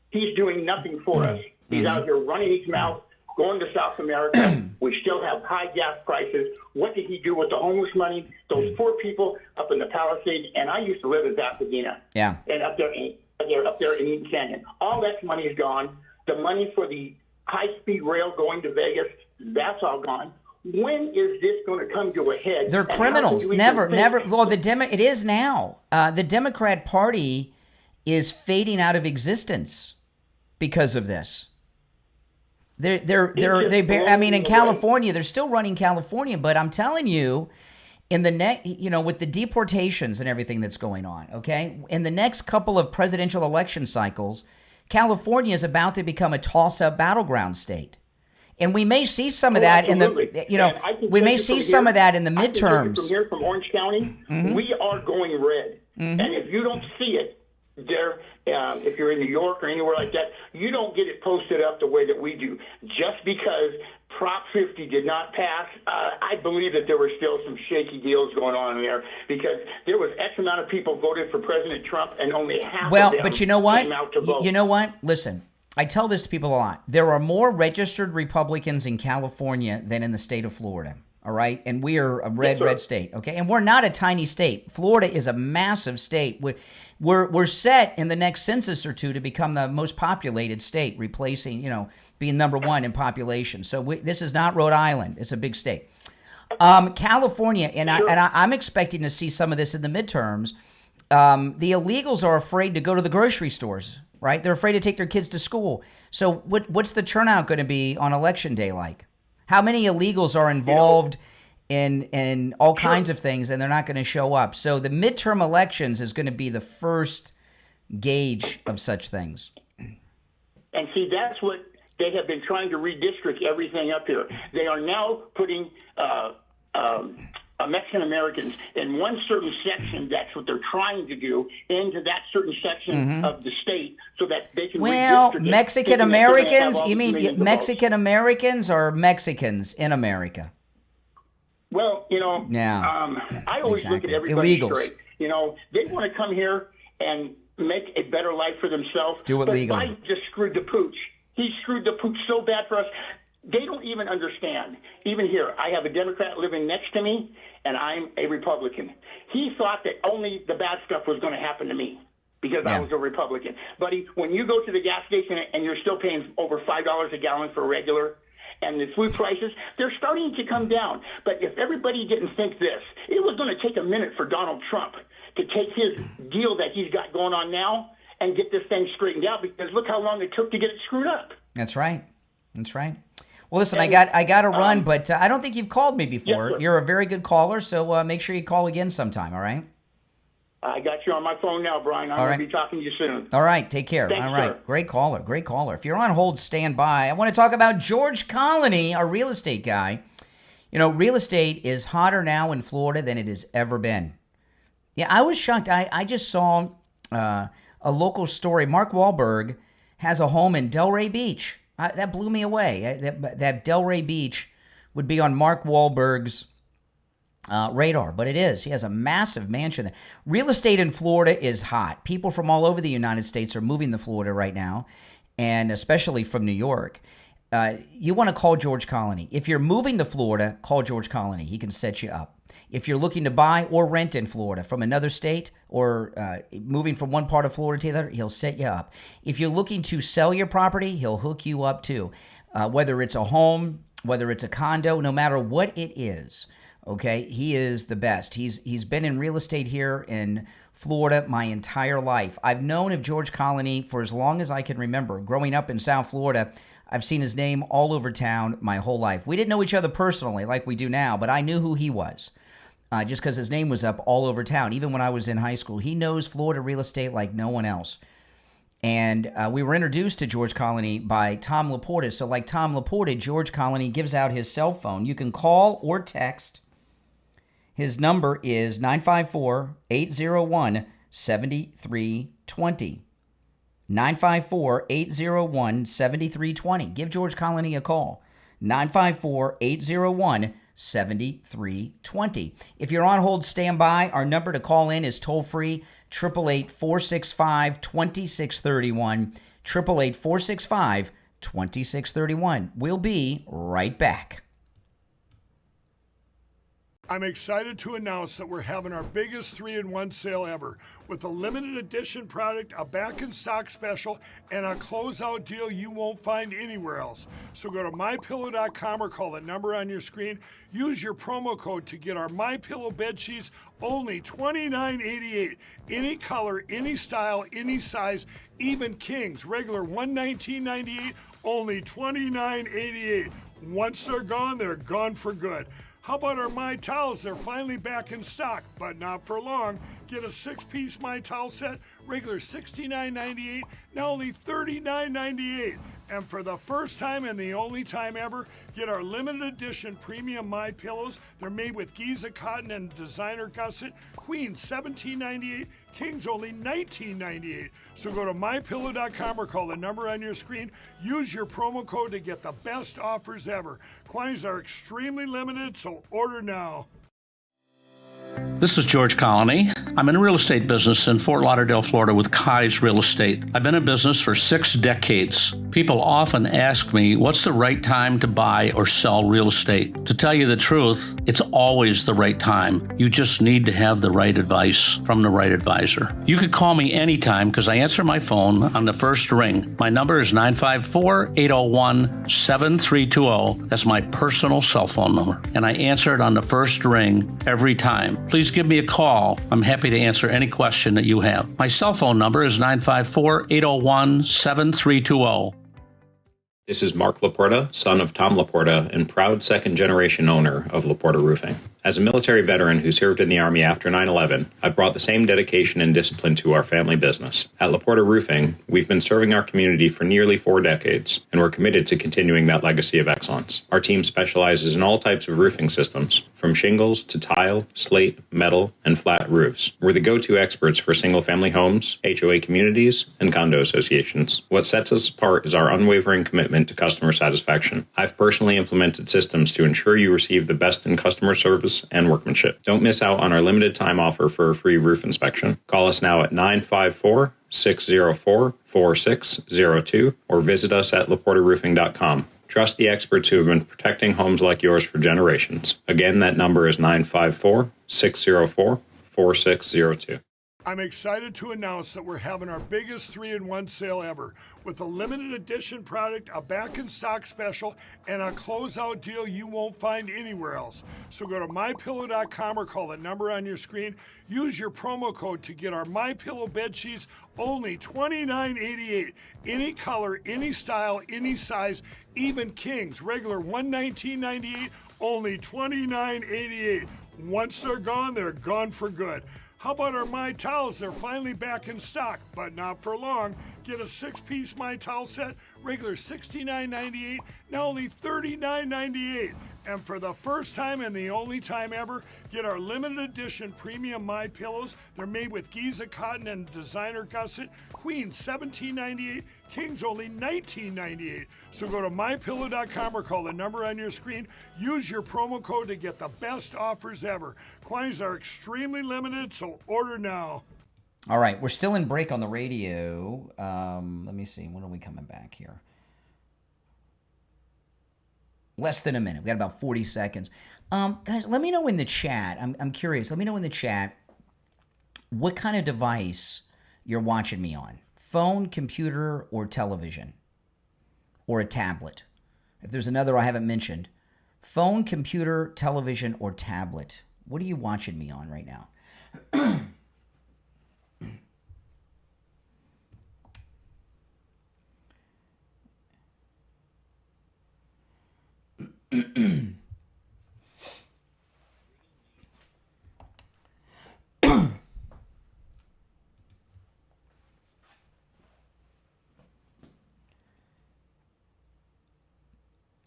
he's doing nothing for us. He's out here running his mouth, going to South America. We still have high gas prices. What did he do with the homeless money? Those poor people up in the Palisades, and I used to live in Pasadena. Yeah. And up there in Eaton Canyon. All that money is gone. The money for the high-speed rail going to Vegas, that's all gone. When is this going to come to a head? They're criminals. Never. Well, it is now. The Democrat Party is fading out of existence because of this. I mean, in California, they're still running California, but I'm telling you, in the with the deportations and everything that's going on, okay, in the next couple of presidential election cycles, California is about to become a toss-up battleground state. And we may see some of that in the, we may see some of that in the midterms. From here, from Orange County, we are going red. And if you don't see it there, if you're in New York or anywhere like that, you don't get it posted up the way that we do. Just because Prop 50 did not pass, I believe that there were still some shaky deals going on there, because there was X amount of people voted for President Trump and only half of them but you know what? came out to vote. You know what? Listen. I tell this to people a lot. There are more registered Republicans in California than in the state of Florida, all right? And we are a red state, okay? And we're not a tiny state. Florida is a massive state. We're set in the next census or two to become the most populated state, replacing, being number one in population. So this is not Rhode Island. It's a big state. California, I'm expecting to see some of this in the midterms. The illegals are afraid to go to the grocery stores. Right? They're afraid to take their kids to school. So what's the turnout going to be on Election Day like? How many illegals are involved in all kinds of things, and they're not going to show up? So the midterm elections is going to be the first gauge of such things. And see, that's what they have been trying to redistrict everything up here. They are now putting Mexican Americans in one certain section. That's what they're trying to do, into that certain section of the state, so that they can redistrict Mexican Americans? You mean Mexican Americans or Mexicans in America? Well, I always look at everybody straight. They want to come here and make a better life for themselves. Do it legally. Biden just screwed the pooch. He screwed the pooch so bad for us. They don't even understand. Even here, I have a Democrat living next to me, and I'm a Republican. He thought that only the bad stuff was going to happen to me because I was a Republican. Buddy, when you go to the gas station and you're still paying over $5 a gallon for regular, and the food prices, they're starting to come down. But if everybody didn't think this, it was going to take a minute for Donald Trump to take his deal that he's got going on now and get this thing straightened out, because look how long it took to get it screwed up. That's right. That's right. Well, listen, I got to run, but I don't think you've called me before. Yes, you're a very good caller, so make sure you call again sometime, all right? I got you on my phone now, Brian. I'm going to be talking to you soon. All right, take care. Thanks, all right, sir. Great caller, great caller. If you're on hold, stand by. I want to talk about George Colony, our real estate guy. Real estate is hotter now in Florida than it has ever been. Yeah, I was shocked. I just saw a local story. Mark Wahlberg has a home in Delray Beach. That blew me away. That Delray Beach would be on Mark Wahlberg's radar, but it is. He has a massive mansion there. Real estate in Florida is hot. People from all over the United States are moving to Florida right now. and especially from New York, you want to call George Colony. If you're moving to Florida, call George Colony. He can set you up. If you're looking to buy or rent in Florida from another state or moving from one part of Florida to the other, he'll set you up. If you're looking to sell your property, he'll hook you up too. Whether it's a home, whether it's a condo, no matter what it is, okay, he is the best. He's been in real estate here in Florida my entire life. I've known of George Colony for as long as I can remember. Growing up in South Florida, I've seen his name all over town my whole life. We didn't know each other personally like we do now, but I knew who he was. Just because his name was up all over town. Even when I was in high school, he knows Florida real estate like no one else. And we were introduced to George Colony by Tom Laporta. So like Tom Laporta, George Colony gives out his cell phone. You can call or text. His number is 954-801-7320. 954-801-7320. Give George Colony a call. 954-801-7320. If you're on hold, stand by. Our number to call in is toll-free, 888-465-2631, 888-465-2631. We'll be right back. I'm excited to announce that we're having our biggest 3-in-1 sale ever with a limited edition product, a back-in-stock special, and a closeout deal you won't find anywhere else. So go to MyPillow.com or call the number on your screen. Use your promo code to get our MyPillow bed sheets, only $29.88. Any color, any style, any size, even kings. Regular $119.98, only $29.88. Once they're gone for good. How about our My Towels? They're finally back in stock, but not for long. Get a 6-piece My Towel set, regular $69.98, now only $39.98. And for the first time and the only time ever, get our limited edition premium My Pillows. They're made with Giza cotton and designer gusset. Queen $17.98, Kings only $19.98. So go to mypillow.com or call the number on your screen. Use your promo code to get the best offers ever. Quantities are extremely limited, so order now. This is George Colony. I'm in the real estate business in Fort Lauderdale, Florida with Kai's Real Estate. I've been in business for 6 decades. People often ask me, what's the right time to buy or sell real estate? To tell you the truth, it's always the right time. You just need to have the right advice from the right advisor. You could call me anytime because I answer my phone on the first ring. My number is 954-801-7320. That's my personal cell phone number. And I answer it on the first ring every time. Please give me a call. I'm happy to answer any question that you have. My cell phone number is 954-801-7320. This is Mark Laporta, son of Tom Laporta and proud second-generation owner of Laporta Roofing. As a military veteran who served in the Army after 9/11, I've brought the same dedication and discipline to our family business. At Laporta Roofing, we've been serving our community for nearly 4 decades, and we're committed to continuing that legacy of excellence. Our team specializes in all types of roofing systems, from shingles to tile, slate, metal, and flat roofs. We're the go-to experts for single-family homes, HOA communities, and condo associations. What sets us apart is our unwavering commitment to customer satisfaction. I've personally implemented systems to ensure you receive the best in customer service and workmanship. Don't miss out on our limited time offer for a free roof inspection. Call us now at 954-604-4602 or visit us at laportaroofing.com. Trust the experts who have been protecting homes like yours for generations. Again, that number is 954-604-4602. I'm excited to announce that we're having our biggest 3-in-1 sale ever with a limited edition product, a back-in-stock special, and a closeout deal you won't find anywhere else. So go to MyPillow.com or call the number on your screen. Use your promo code to get our MyPillow bed sheets, only $29.88. Any color, any style, any size, even kings. Regular $119.98, only $29.88. Once they're gone for good. How about our My Towels? They're finally back in stock, but not for long. Get a 6-piece My Towel set, regular $69.98, now only $39.98. And for the first time and the only time ever, get our limited edition premium My Pillows. They're made with Giza cotton and designer gusset. Queen $17.98, Kings only $19.98. So go to mypillow.com or call the number on your screen. Use your promo code to get the best offers ever. Quantities are extremely limited, so order now. All right, we're still in break on the radio. Let me see. When are we coming back here? Less than a minute. We got about 40 seconds. Guys, let me know in the chat. I'm curious. Let me know in the chat what kind of device you're watching me on. Phone, computer, or television? Or a tablet? If there's another I haven't mentioned. Phone, computer, television, or tablet? What are you watching me on right now?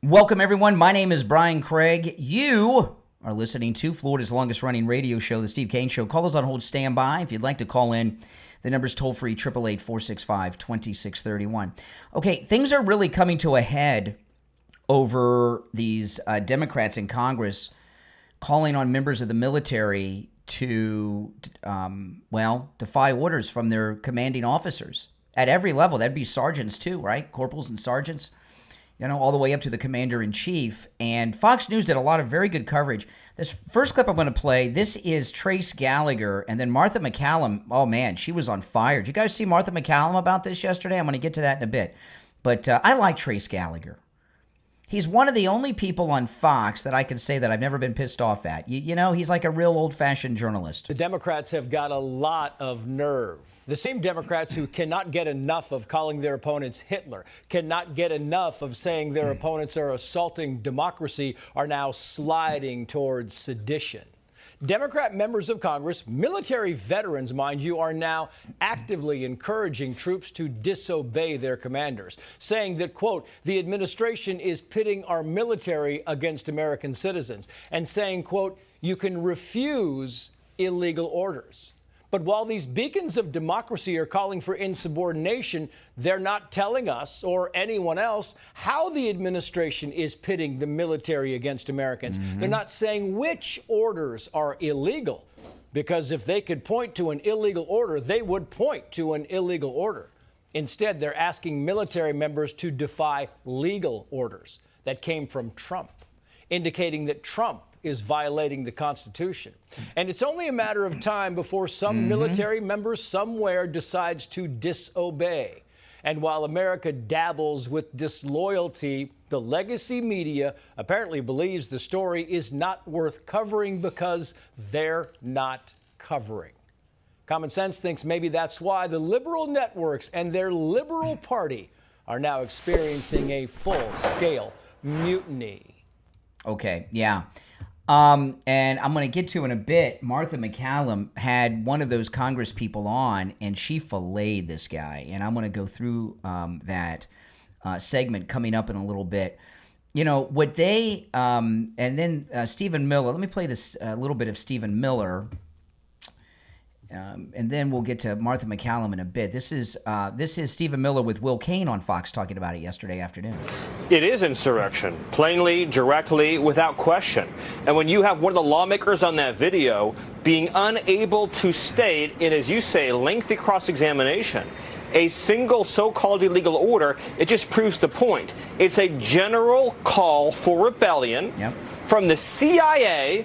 Welcome, everyone. My name is Brian Craig. You are listening to Florida's longest-running radio show, The Steve Kane Show. Call us on hold, stand by. If you'd like to call in, the number's toll-free, 888-465-2631. Okay, things are really coming to a head over these Democrats in Congress calling on members of the military to, defy orders from their commanding officers at every level. That'd be sergeants too, right? Corporals and sergeants, all the way up to the commander-in-chief. And Fox News did a lot of very good coverage. This first clip I'm going to play, this is Trace Gallagher, and then Martha McCallum. Oh, man, she was on fire. Did you guys see Martha McCallum about this yesterday? I'm going to get to that in a bit. But I like Trace Gallagher. He's one of the only people on Fox that I can say that I've never been pissed off at. He's like a real old-fashioned journalist. The Democrats have got a lot of nerve. The same Democrats who cannot get enough of calling their opponents Hitler, cannot get enough of saying their opponents are assaulting democracy, are now sliding towards sedition. Democrat members of Congress, military veterans, mind you, are now actively encouraging troops to disobey their commanders, saying that, quote, the administration is pitting our military against American citizens, and saying, quote, you can refuse illegal orders. But while these beacons of democracy are calling for insubordination, they're not telling us or anyone else how the administration is pitting the military against Americans. They're not saying which orders are illegal, because if they could point to an illegal order, they would point to an illegal order. Instead, they're asking military members to defy legal orders that came from Trump, indicating that Trump is violating the Constitution. And it's only a matter of time before some military member somewhere decides to disobey. And while America dabbles with disloyalty, the legacy media apparently believes the story is not worth covering because they're not covering. Common sense thinks maybe that's why the liberal networks and their liberal party are now experiencing a full-scale mutiny. Okay, yeah. And I'm going to get to in a bit, Martha McCallum had one of those Congress people on, and she filleted this guy. And I'm going to go through that segment coming up in a little bit. What they, and then Stephen Miller, let me play this a little bit of Stephen Miller. And then we'll get to Martha McCallum in a bit. This is Stephen Miller with Will Cain on Fox talking about it yesterday afternoon. It is insurrection, plainly, directly, without question. And when you have one of the lawmakers on that video being unable to state in, as you say, lengthy cross-examination, a single so-called illegal order, it just proves the point. It's a general call for rebellion from the CIA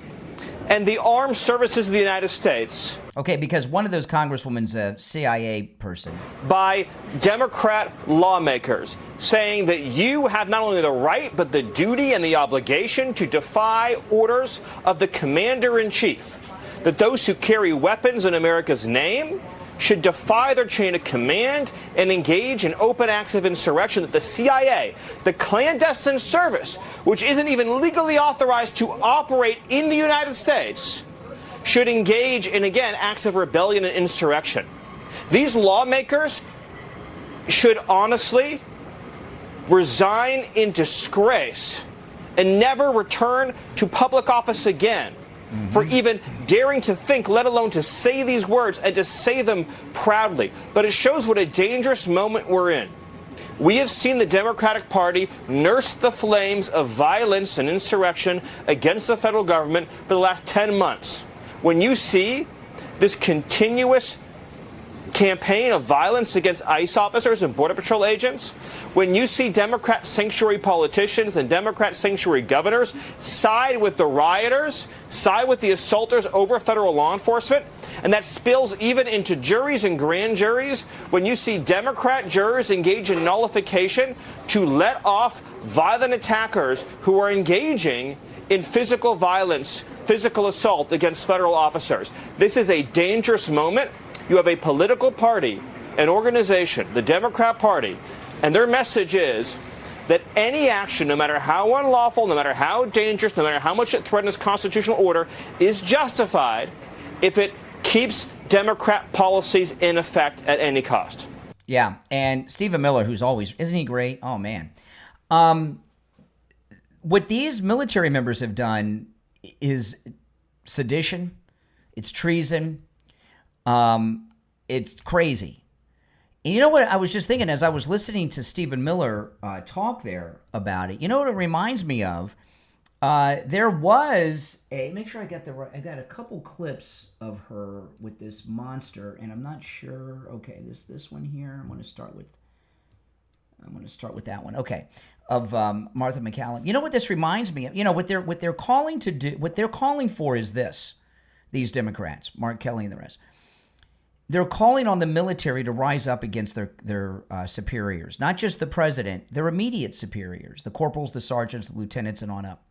and the armed services of the United States. Okay, because one of those congresswomen's a CIA person. By Democrat lawmakers saying that you have not only the right, but the duty and the obligation to defy orders of the commander-in-chief. That those who carry weapons in America's name should defy their chain of command and engage in open acts of insurrection, that the CIA, the clandestine service, which isn't even legally authorized to operate in the United States, should engage in, again, acts of rebellion and insurrection. These lawmakers should honestly resign in disgrace and never return to public office again for even daring to think, let alone to say these words and to say them proudly. But it shows what a dangerous moment we're in. We have seen the Democratic Party nurse the flames of violence and insurrection against the federal government for the last 10 months. When you see this continuous campaign of violence against ICE officers and Border Patrol agents, when you see Democrat sanctuary politicians and Democrat sanctuary governors side with the rioters, side with the assaulters over federal law enforcement, and that spills even into juries and grand juries, when you see Democrat jurors engage in nullification to let off violent attackers who are engaging in physical violence, physical assault against federal officers. This is a dangerous moment. You have a political party, an organization, the Democrat Party, and their message is that any action, no matter how unlawful, no matter how dangerous, no matter how much it threatens constitutional order, is justified if it keeps Democrat policies in effect at any cost. Yeah, and Stephen Miller, who's always, isn't he great? Oh, man. What these military members have done is sedition, it's treason, it's crazy. And you know what I was just thinking as I was listening to Stephen Miller talk there about it? You know what it reminds me of? There was make sure I got the right, I got a couple clips of her with this monster, and I'm not sure. Okay, this one here. I'm going to start with that one. Okay, of Martha McCallum. You know what this reminds me of? You know what they're calling to do. What they're calling for is this. These Democrats, Mark Kelly and the rest, they're calling on the military to rise up against their superiors, not just the president, their immediate superiors, the corporals, the sergeants, the lieutenants, and on up.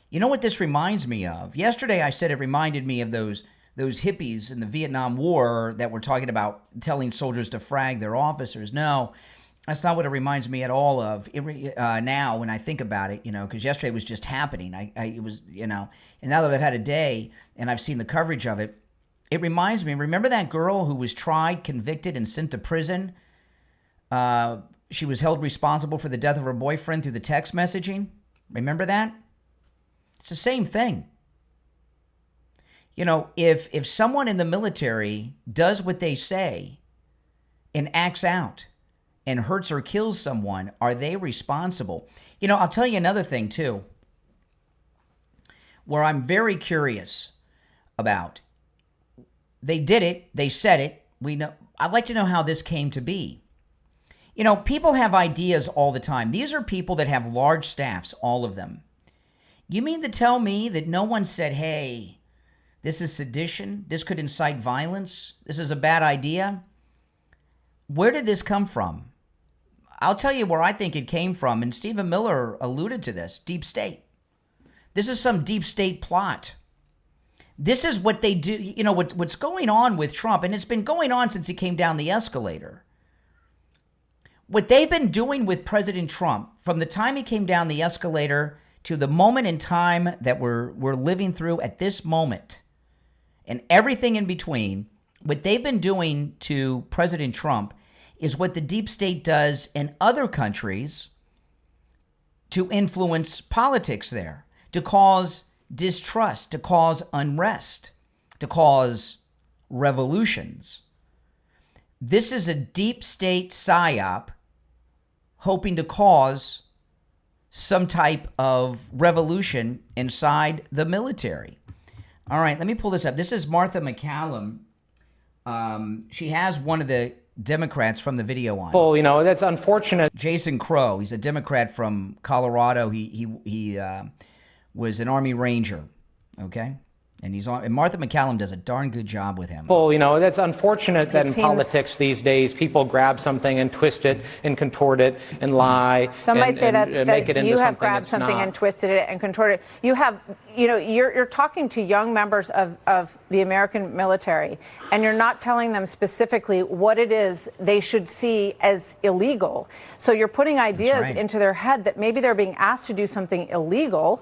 You know what this reminds me of? Yesterday I said it reminded me of those hippies in the Vietnam War that were talking about telling soldiers to frag their officers. No, that's not what it reminds me at all of. Now when I think about it, because yesterday was just happening. It was, and now that I've had a day and I've seen the coverage of it, it reminds me. Remember that girl who was tried, convicted, and sent to prison? She was held responsible for the death of her boyfriend through the text messaging. Remember that? It's the same thing. If someone in the military does what they say and acts out and hurts or kills someone, are they responsible? I'll tell you another thing, too, where I'm very curious about. They did it. They said it. We know. I'd like to know how this came to be. People have ideas all the time. These are people that have large staffs, all of them. You mean to tell me that no one said, hey, this is sedition, this could incite violence, this is a bad idea? Where did this come from? I'll tell you where I think it came from, and Stephen Miller alluded to this, deep state. This is some deep state plot. This is what they do. What's going on with Trump, and it's been going on since he came down the escalator. What they've been doing with President Trump from the time he came down the escalator to the moment in time that we're living through at this moment, and everything in between, what they've been doing to President Trump is what the deep state does in other countries to influence politics there, to cause distrust, to cause unrest, to cause revolutions. This is a deep state psyop hoping to cause some type of revolution inside the military. All right, let me pull this up. This is Martha McCallum. She has one of the Democrats from the video on. Well, that's unfortunate. Jason Crow. He's a Democrat from Colorado. He was an Army Ranger. Okay. And he's on. And Martha McCallum does a darn good job with him. Well, that's unfortunate that in politics these days people grab something and twist it and contort it and lie. Some might say that make it into you have something grabbed it's something not. and twisted it and contorted it. You have, you're talking to young members of the American military, and you're not telling them specifically what it is they should see as illegal. So you're putting ideas into their head that maybe they're being asked to do something illegal,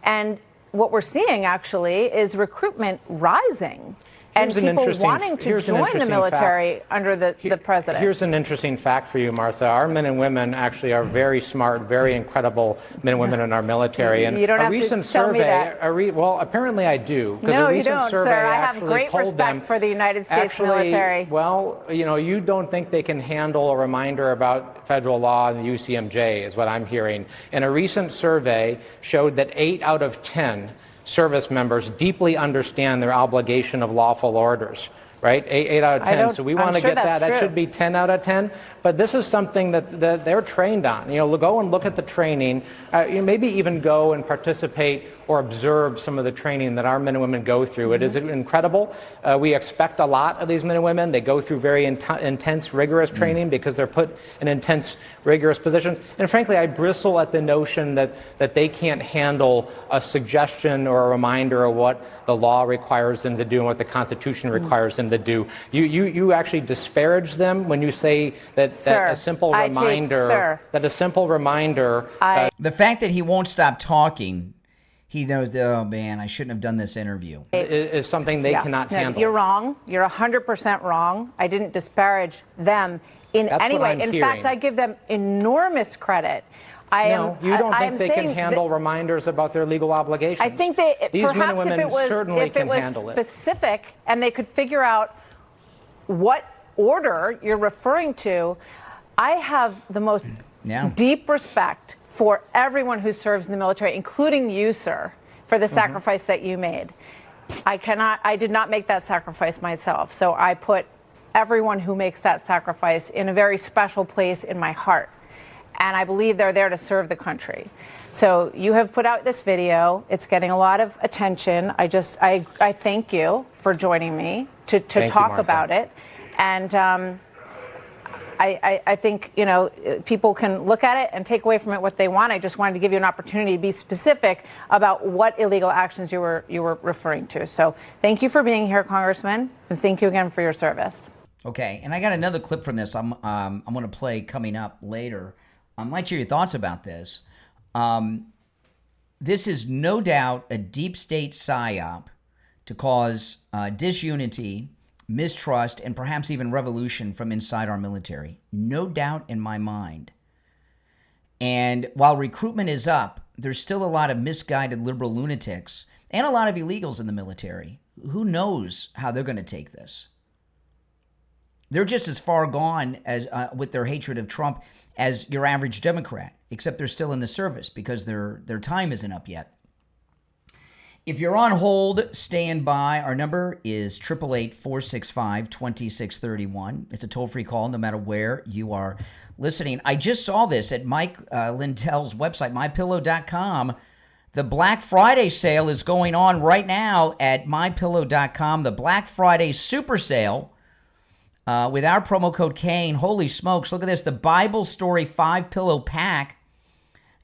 and what we're seeing actually is recruitment rising and people wanting to join the military under the president. Here's an interesting fact for you, Martha. Our men and women actually are very smart, very incredible men and women in our military. And you don't a have recent to tell me survey, that. well, apparently I do. No, a you recent don't, survey sir. I have actually great polled them, respect for the United States military. Well, you don't think they can handle a reminder about federal law and the UCMJ, is what I'm hearing. And a recent survey showed that 8 out of 10 service members deeply understand their obligation of lawful orders. right? 8 out of 10. So we want to sure get that. that's That true. should be 10 out of 10. But this is something that they're trained on. Go and look at the training. Maybe even go and participate or observe some of the training that our men and women go through. It is incredible. We expect a lot of these men and women. They go through very intense, rigorous training because they're put in intense, rigorous positions. And frankly, I bristle at the notion that they can't handle a suggestion or a reminder of what the law requires them to do and what the Constitution requires them to do. You actually disparage them when you say that a simple reminder. The fact that he won't stop talking, he knows, oh man, I shouldn't have done this interview. Is something they cannot handle. You're wrong. You're 100% wrong. I didn't disparage them in any way. In fact, I give them enormous credit. You don't think they can handle reminders about their legal obligations? I think These men and perhaps women certainly if it can was handle it. specific and they could figure out what order you're referring to, I have the most deep respect for everyone who serves in the military, including you, sir, for the sacrifice that you made. I did not make that sacrifice myself, so I put everyone who makes that sacrifice in a very special place in my heart. And I believe they're there to serve the country. So you have put out this video. It's getting a lot of attention. I thank you for joining me to talk about it. And I think, people can look at it and take away from it what they want. I just wanted to give you an opportunity to be specific about what illegal actions you were referring to. So thank you for being here, Congressman, and thank you again for your service. Okay, and I got another clip from this I'm going to play coming up later. I'd like to hear your thoughts about this. This is no doubt a deep state psyop to cause disunity, mistrust, and perhaps even revolution from inside our military. No doubt in my mind. And while recruitment is up, there's still a lot of misguided liberal lunatics and a lot of illegals in the military. Who knows how they're going to take this? They're just as far gone as with their hatred of Trump as your average Democrat, except they're still in the service because their time isn't up yet. If you're on hold, stand by. Our number is 888-465-2631. It's a toll-free call no matter where you are listening. I just saw this at Mike Lindell's website, mypillow.com. The Black Friday sale is going on right now at mypillow.com. The Black Friday super sale. With our promo code Kane, holy smokes, look at this. The Bible Story 5-pillow pack,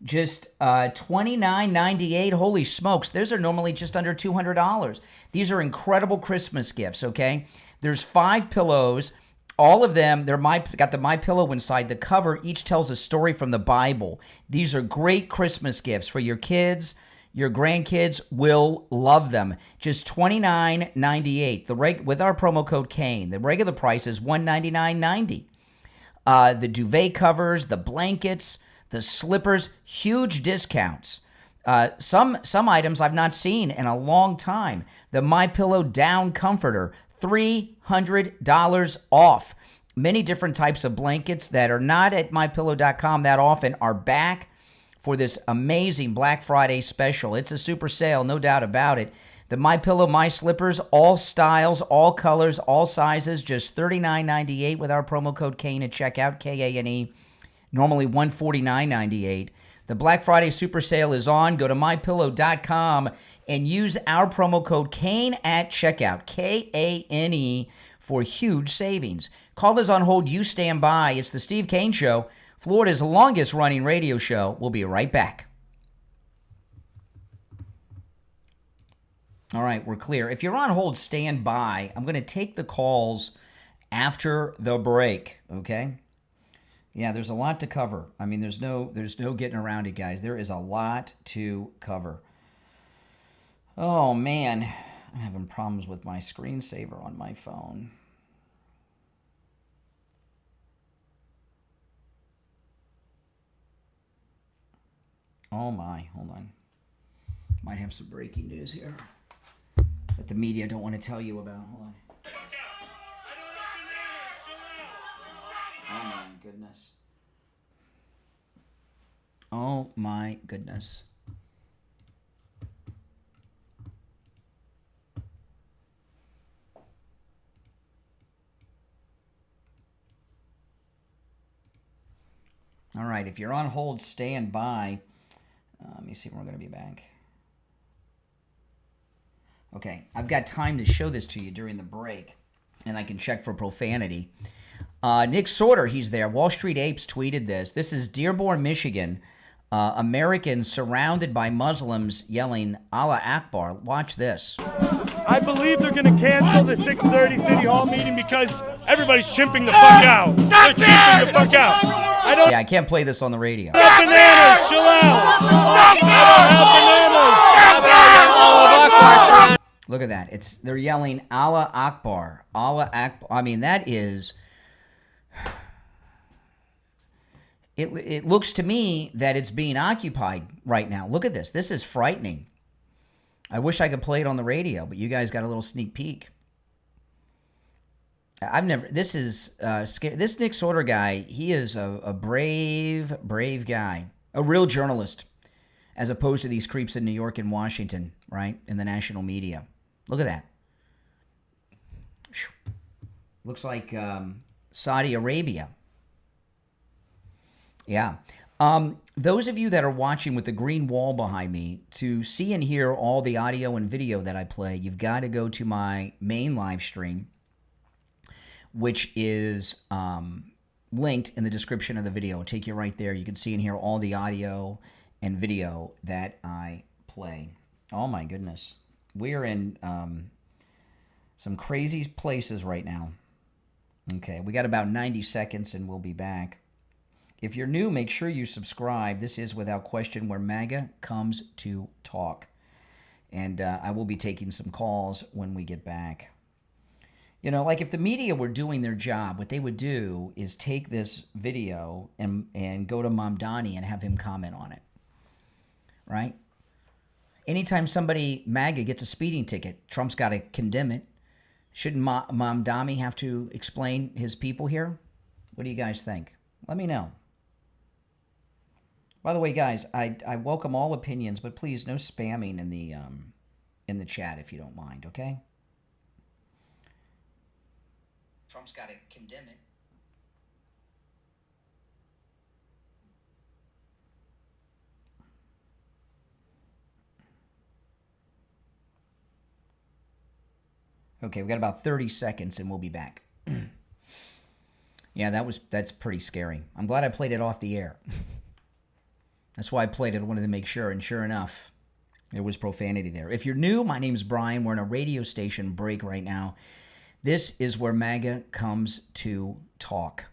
just $29.98. Holy smokes, those are normally just under $200. These are incredible Christmas gifts, okay? There's 5 pillows. All of them, got the My Pillow inside. The cover each tells a story from the Bible. These are great Christmas gifts for your kids. Your grandkids will love them. Just $29.98. With our promo code Kane, the regular price is $199.90. The duvet covers, the blankets, the slippers, huge discounts. Some items I've not seen in a long time. The MyPillow Down Comforter, $300 off. Many different types of blankets that are not at mypillow.com that often are back for this amazing Black Friday special. It's a super sale, no doubt about it. The MyPillow, My Slippers, all styles, all colors, all sizes, just $39.98 with our promo code Kane at checkout, K-A-N-E, normally $149.98. The Black Friday super sale is on. Go to mypillow.com and use our promo code Kane at checkout, K-A-N-E, for huge savings. Call us on hold. You stand by. It's the Steve Kane Show, Florida's longest-running radio show. We'll be right back. All right, we're clear. If you're on hold, stand by. I'm going to take the calls after the break, okay? Yeah, there's a lot to cover. I mean, there's no getting around it, guys. There is a lot to cover. Oh, man. I'm having problems with my screensaver on my phone. Oh my, hold on. Might have some breaking news here that the media don't want to tell you about. Hold on. Oh my goodness. Oh my goodness. All right, if you're on hold, stand by. Let me see when we're going to be back. Okay, I've got time to show this to you during the break, and I can check for profanity. Nick Sorter, he's there. Wall Street Apes tweeted this. This is Dearborn, Michigan. Americans surrounded by Muslims yelling, Allah Akbar. Watch this. I believe they're going to cancel the 6:30 City Hall meeting because everybody's chimping the fuck out. They're chimping the fuck out. Yeah, I can't play this on the radio. Bananas, chill out. I don't have bananas. Look at that. They're yelling Allah Akbar. Allah Akbar. I mean, that is... It looks to me that it's being occupied right now. Look at this. This is frightening. I wish I could play it on the radio, but you guys got a little sneak peek. This is scary. This Nick Sorter guy, he is a brave guy. A real journalist, as opposed to these creeps in New York and Washington, right? In the national media. Look at that. Looks like Saudi Arabia. Yeah. Those of you that are watching with the green wall behind me, to see and hear all the audio and video that I play, you've got to go to my main live stream, which is linked in the description of the video. It'll take you right there. You can see and hear all the audio and video that I play. Oh, my goodness. We're in some crazy places right now. Okay, we got about 90 seconds, and we'll be back. If you're new, make sure you subscribe. This is, without question, where MAGA comes to talk. And I will be taking some calls when we get back. You know, like if the media were doing their job, what they would do is take this video and go to Mamdani and have him comment on it. Right? Anytime somebody, MAGA, gets a speeding ticket, Trump's got to condemn it. Shouldn't Mamdani have to explain his people here? What do you guys think? Let me know. By the way, guys, I welcome all opinions, but please no spamming in the chat if you don't mind, okay? Trump's got to condemn it. Okay, we got about 30 seconds and we'll be back. Yeah, that's pretty scary. I'm glad I played it off the air. That's why I played it. I wanted to make sure, and sure enough, there was profanity there. If you're new, my name's Brian. We're in a radio station break right now. This is where MAGA comes to talk.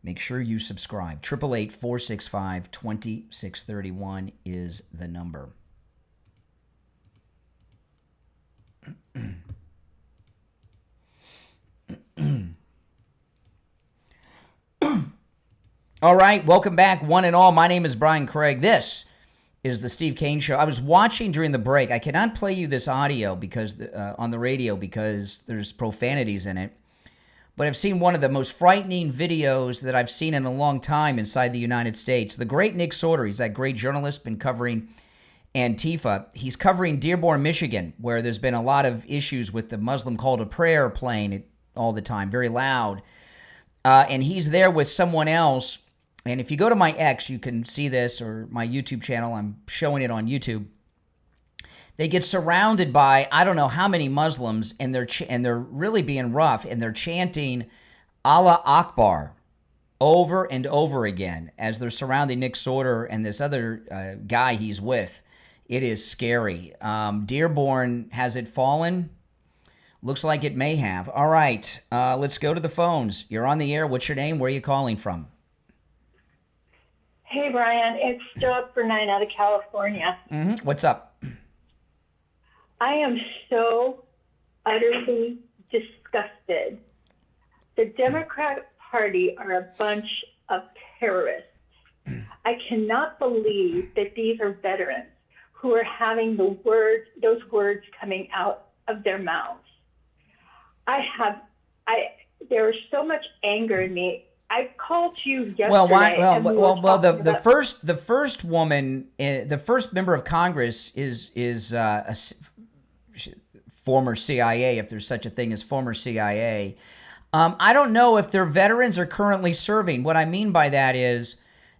Make sure you subscribe. 888-465-2631 is the number. All right, welcome back, one and all. My name is Brian Craig. This is the Steve Kane Show. I was watching during the break. I cannot play you this audio because on the radio because there's profanities in it. But I've seen one of the most frightening videos that I've seen in a long time inside the United States. The great Nick Sorter, he's that great journalist, been covering Antifa. He's covering Dearborn, Michigan, where there's been a lot of issues with the Muslim call to prayer playing it all the time, very loud. And he's there with someone else. And if you go to my X, you can see this, or my YouTube channel. I'm showing it on YouTube. They get surrounded by I don't know how many Muslims, and they're really being rough, and they're chanting Allah Akbar over and over again as they're surrounding Nick Sorter and this other guy he's with. It is scary. Dearborn, has it fallen? Looks like it may have. All right, let's go to the phones. You're on the air. What's your name? Where are you calling from? Hey, Brian. It's Joe Burnine out of California. Mm-hmm. What's up? I am so utterly disgusted. The Democrat Party are a bunch of terrorists. I cannot believe that these are veterans who are having those words coming out of their mouths. There is so much anger in me. I called you yesterday. The first woman, the first member of Congress is a former CIA, if there's such a thing as former CIA. I don't know if their veterans are currently serving. What I mean by that is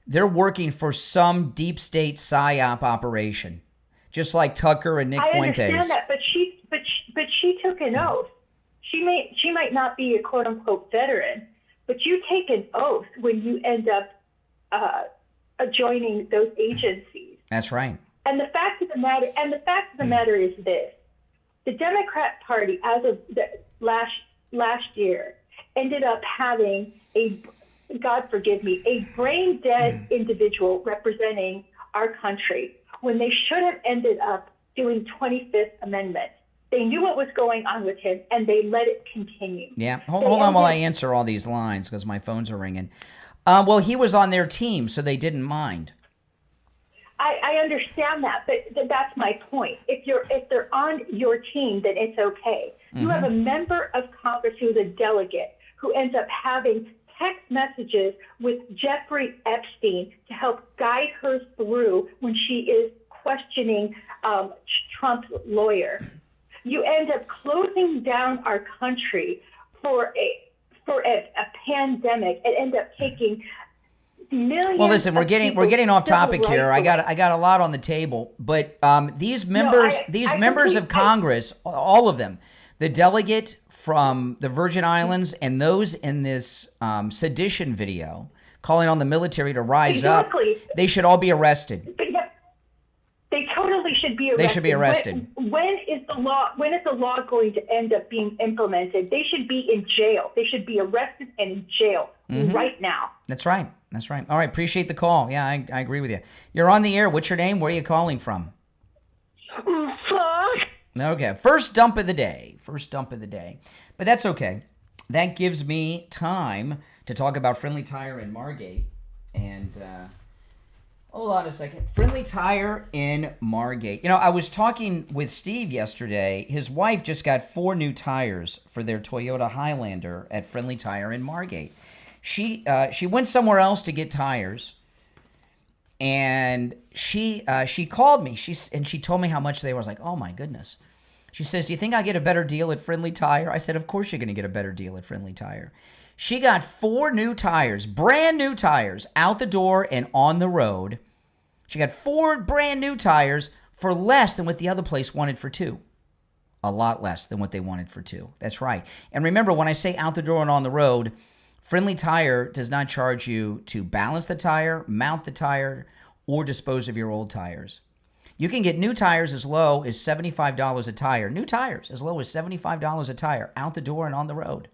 they're working for some deep state PSYOP operation, just like Tucker and Nick Fuentes. I understand that, but she took an oath. She might not be a quote unquote veteran, but you take an oath when you end up joining those agencies. That's right. And the fact of the matter is this: the Democrat Party, as of last year, ended up having God forgive me, a brain dead individual representing our country when they should have ended up doing 25th Amendment. They knew what was going on with him, and they let it continue. Yeah, hold on while I answer all these lines because my phones are ringing. Well, he was on their team, so they didn't mind. I understand that, but that's my point. If they're on your team, then it's okay. You have a member of Congress who's a delegate who ends up having text messages with Jeffrey Epstein to help guide her through when she is questioning Trump's lawyer. You end up closing down our country for a pandemic and end up taking millions. Well, listen, we're getting off topic here. I got a lot on the table, but these members of Congress, all of them, the delegate from the Virgin Islands and those in this sedition video calling on the military to rise up, they should all be arrested. They totally should be arrested. They should be arrested. When is the law going to end up being implemented? They should be in jail. They should be arrested and in jail right now. That's right. That's right. All right. Appreciate the call. Yeah, I agree with you. You're on the air. What's your name? Where are you calling from? Fuck. Okay. First dump of the day. But that's okay. That gives me time to talk about Friendly Tire in Margate. And hold on a second. Friendly Tire in Margate. You know, I was talking with Steve yesterday. His wife just got 4 new tires for their Toyota Highlander at Friendly Tire in Margate. She went somewhere else to get tires, and she called me. She told me how much they were. I was like, oh my goodness. She says, do you think I'll get a better deal at Friendly Tire? I said, of course you're going to get a better deal at Friendly Tire. She got 4 new tires, brand new tires, out the door and on the road. She got 4 brand new tires for less than what the other place wanted for 2. A lot less than what they wanted for 2. That's right. And remember, when I say out the door and on the road, Friendly Tire does not charge you to balance the tire, mount the tire, or dispose of your old tires. You can get new tires as low as $75 a tire. New tires as low as $75 a tire, out the door and on the road.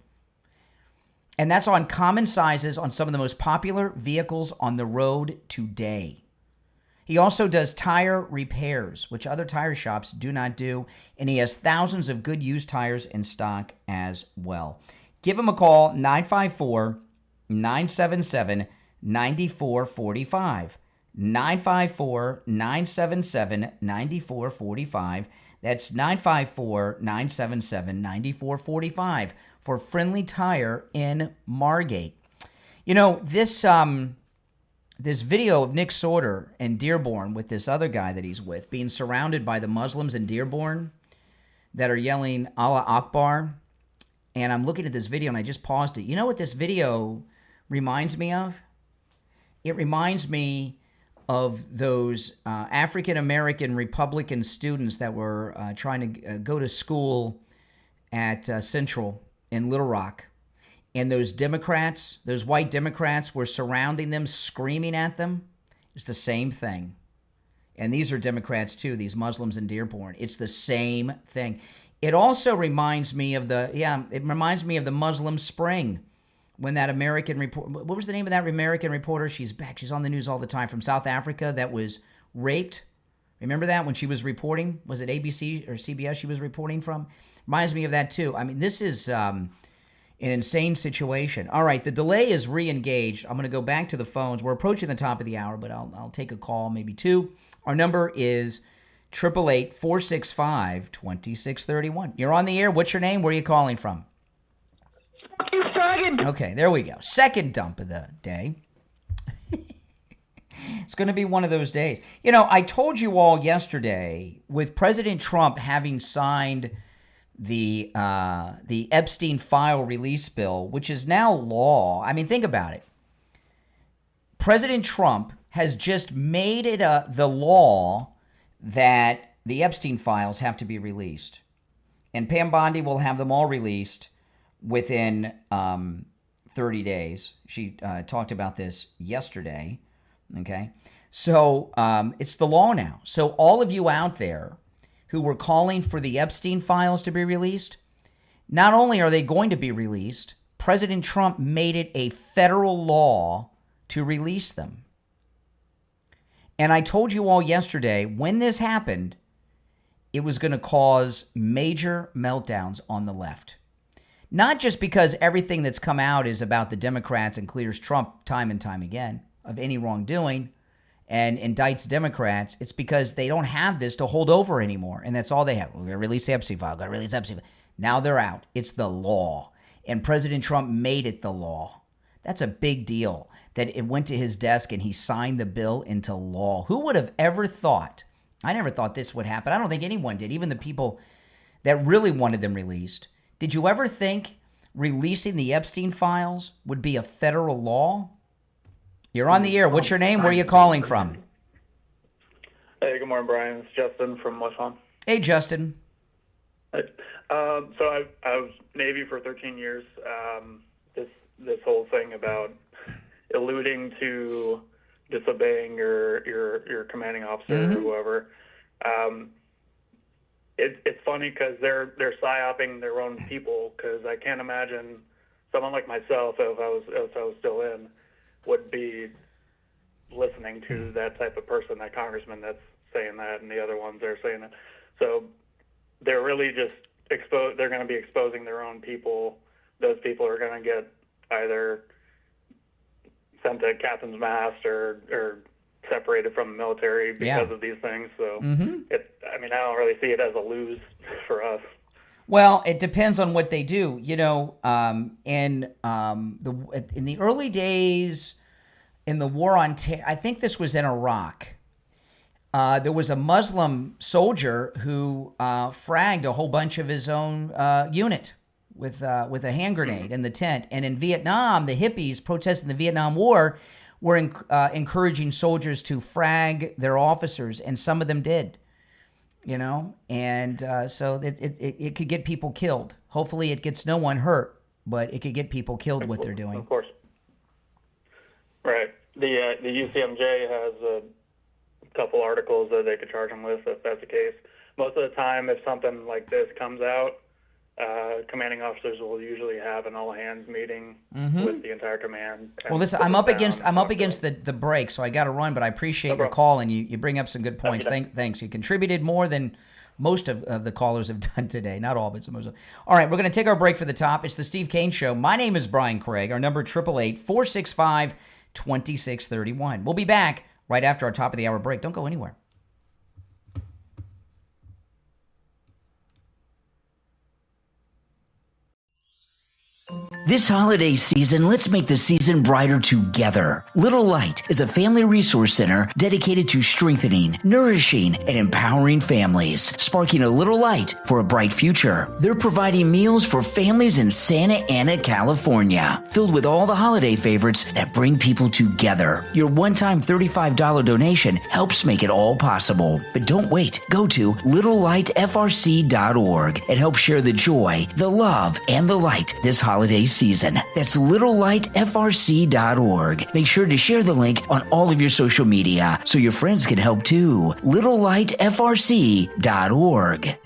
And that's on common sizes on some of the most popular vehicles on the road today. He also does tire repairs, which other tire shops do not do, and he has thousands of good used tires in stock as well. Give him a call, 954-977-9445. 954-977-9445. That's 954-977-9445 for Friendly Tire in Margate. You know, this video of Nick Sorter in Dearborn with this other guy that he's with, being surrounded by the Muslims in Dearborn that are yelling Allah Akbar. And I'm looking at this video and I just paused it. You know what this video reminds me of? It reminds me of those African-American Republican students that were trying to go to school at Central in Little Rock. And those Democrats, those white Democrats, were surrounding them, screaming at them. It's the same thing. And these are Democrats too, these Muslims in Dearborn. It's the same thing. It also reminds me of the Muslim Spring. When that American report, what was the name of that American reporter? She's back. She's on the news all the time, from South Africa, that was raped. Remember that when she was reporting? Was it ABC or CBS she was reporting from? Reminds me of that too. I mean, this is an insane situation. All right, the delay is re-engaged. I'm going to go back to the phones. We're approaching the top of the hour, but I'll take a call, maybe 2. Our number is 888-465-2631. You're on the air. What's your name? Where are you calling from? Okay, there we go. Second dump of the day. It's going to be one of those days. You know, I told you all yesterday, with President Trump having signed the Epstein file release bill, which is now law. I mean, think about it. President Trump has just made it the law that the Epstein files have to be released. And Pam Bondi will have them all released within 30 days. She talked about this yesterday. Okay. So it's the law now. So all of you out there who were calling for the Epstein files to be released, not only are they going to be released, President Trump made it a federal law to release them. And I told you all yesterday, when this happened, it was going to cause major meltdowns on the left. Not just because everything that's come out is about the Democrats and clears Trump time and time again of any wrongdoing and indicts Democrats. It's because they don't have this to hold over anymore. And that's all they have. We're going to release the Epstein file. Got to release Epstein file. Now they're out. It's the law. And President Trump made it the law. That's a big deal that it went to his desk and he signed the bill into law. Who would have ever thought? I never thought this would happen. I don't think anyone did, even the people that really wanted them released. Did you ever think releasing the Epstein files would be a federal law? You're on the air. What's your name? Where are you calling from? Hey, good morning, Brian. It's Justin from West Palm. Hey, Justin. So I was Navy for 13 years. This whole thing about alluding to disobeying your commanding officer or whoever. It's funny because they're psyoping their own people. Because I can't imagine someone like myself, if I was still in, would be listening to that type of person, that congressman that's saying that, and the other ones that are saying it. So they're really just they're going to be exposing their own people. Those people are going to get either sent to captain's mast or separated from the military because of these things. So I don't really see it as a lose for us. Well, it depends on what they do. You know, in the early days in the war on terror, I think this was in Iraq. There was a Muslim soldier who fragged a whole bunch of his own unit with a hand grenade in the tent. And in Vietnam, the hippies protesting the Vietnam War were encouraging soldiers to frag their officers, and some of them did. You know, and so it could get people killed. Hopefully, it gets no one hurt, but it could get people killed. What they're doing, of course. Right. The UCMJ has a couple articles that they could charge them with if that's the case. Most of the time, if something like this comes out, commanding officers will usually have an all-hands meeting with the entire command. Well, listen, I'm up against the break, so I got to run. But I appreciate your call, and you bring up some good points. Thanks. You contributed more than most of the callers have done today. Not all, but most of them. All right, we're going to take our break for the top. It's the Steve Kane Show. My name is Brian Craig. Our number 888-465-2631. We'll be back right after our top of the hour break. Don't go anywhere. This holiday season, let's make the season brighter together. Little Light is a family resource center dedicated to strengthening, nourishing, and empowering families, sparking a little light for a bright future. They're providing meals for families in Santa Ana, California, filled with all the holiday favorites that bring people together. Your one-time $35 donation helps make it all possible. But don't wait. Go to littlelightfrc.org and help share the joy, the love, and the light this holiday season. That's littlelightfrc.org. Make sure to share the link on all of your social media so your friends can help too. littlelightfrc.org.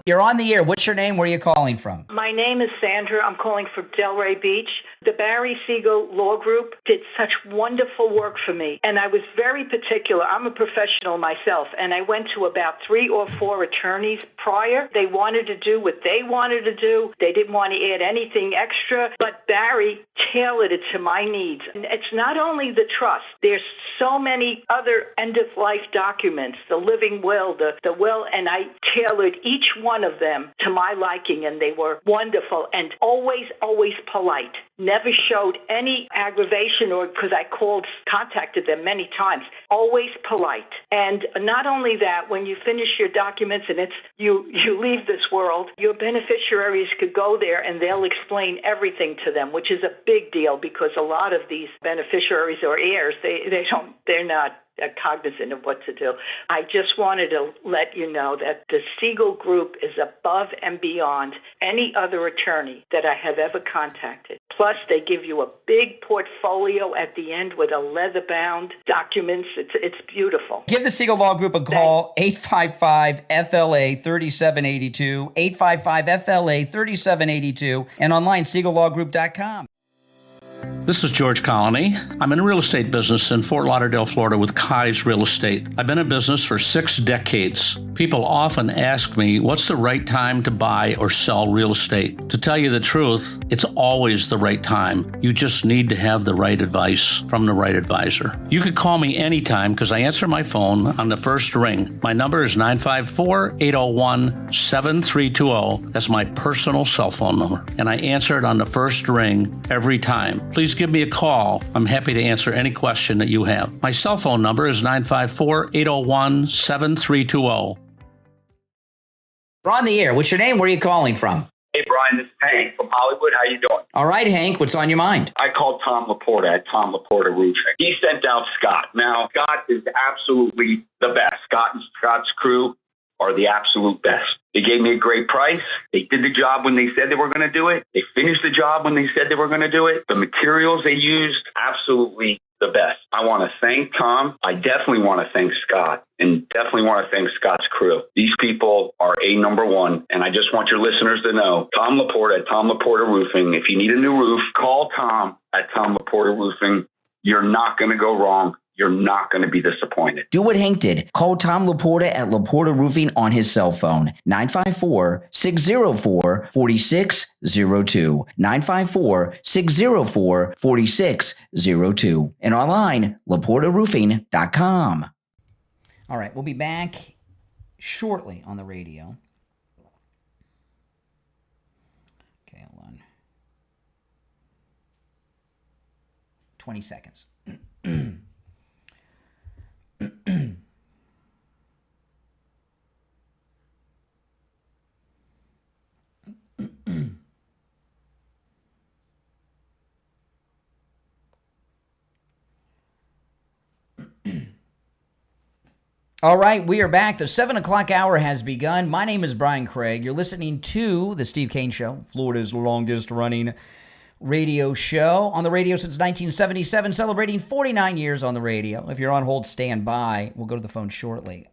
You're on the air. What's your name? Where are you calling from? My name is Sandra. I'm calling from Delray Beach. The Barry Siegel Law Group did such wonderful work for me, and I was very particular. I'm a professional myself, and I went to about 3 or 4 attorneys prior. They wanted to do what they wanted to do. They didn't want to add anything extra, but Barry tailored it to my needs. And it's not only the trust. There's so many other end-of-life documents, the living will, the will, and I tailored each one one of them to my liking, and they were wonderful and always, always polite. Never showed any aggravation, or because I contacted them many times. Always polite. And not only that, when you finish your documents and you leave this world, your beneficiaries could go there and they'll explain everything to them, which is a big deal because a lot of these beneficiaries or heirs, they're not cognizant of what to do. I just wanted to let you know that the Siegel Group is above and beyond any other attorney that I have ever contacted. Plus, they give you a big portfolio at the end with a leather-bound documents. It's beautiful. Give the Siegel Law Group a call, 855-FLA-3782, 855-FLA-3782, and online, siegellawgroup.com. This is George Colony. I'm in the real estate business in Fort Lauderdale, Florida with Kai's Real Estate. I've been in business for 6 decades. People often ask me, what's the right time to buy or sell real estate? To tell you the truth, it's always the right time. You just need to have the right advice from the right advisor. You can call me anytime because I answer my phone on the first ring. My number is 954-801-7320. That's my personal cell phone number. And I answer it on the first ring every time. Please give me a call. I'm happy to answer any question that you have. My cell phone number is 954-801-7320. We're on the air. What's your name? Where are you calling from? Hey, Brian, this is Hank from Hollywood. How you doing? All right, Hank. What's on your mind? I called Tom Laporta at Tom Laporta Roofing. He sent out Scott. Now, Scott is absolutely the best. Scott and Scott's crew are the absolute best. They gave me a great price. They did the job when they said they were going to do it. They finished the job when they said they were going to do it. The materials they used, absolutely the best. I want to thank Tom. I definitely want to thank Scott, and definitely want to thank Scott's crew. These people are number one, and I just want your listeners to know, Tom Laporta at Tom Laporta Roofing. If you need a new roof, call Tom at Tom Laporta Roofing. You're not going to go wrong. You're not going to be disappointed. Do what Hank did. Call Tom Laporta at Laporta Roofing on his cell phone, 954-604-4602, 954-604-4602, and online, laportaroofing.com. All right, we'll be back shortly on the radio. Okay, hold on. 20 seconds. All right, we are back. The 7 o'clock hour has begun. My name is Brian Craig. You're listening to The Steve Kane Show, Florida's longest running radio show. On the radio since 1977, celebrating 49 years on the radio. If you're on hold, stand by. We'll go to the phone shortly.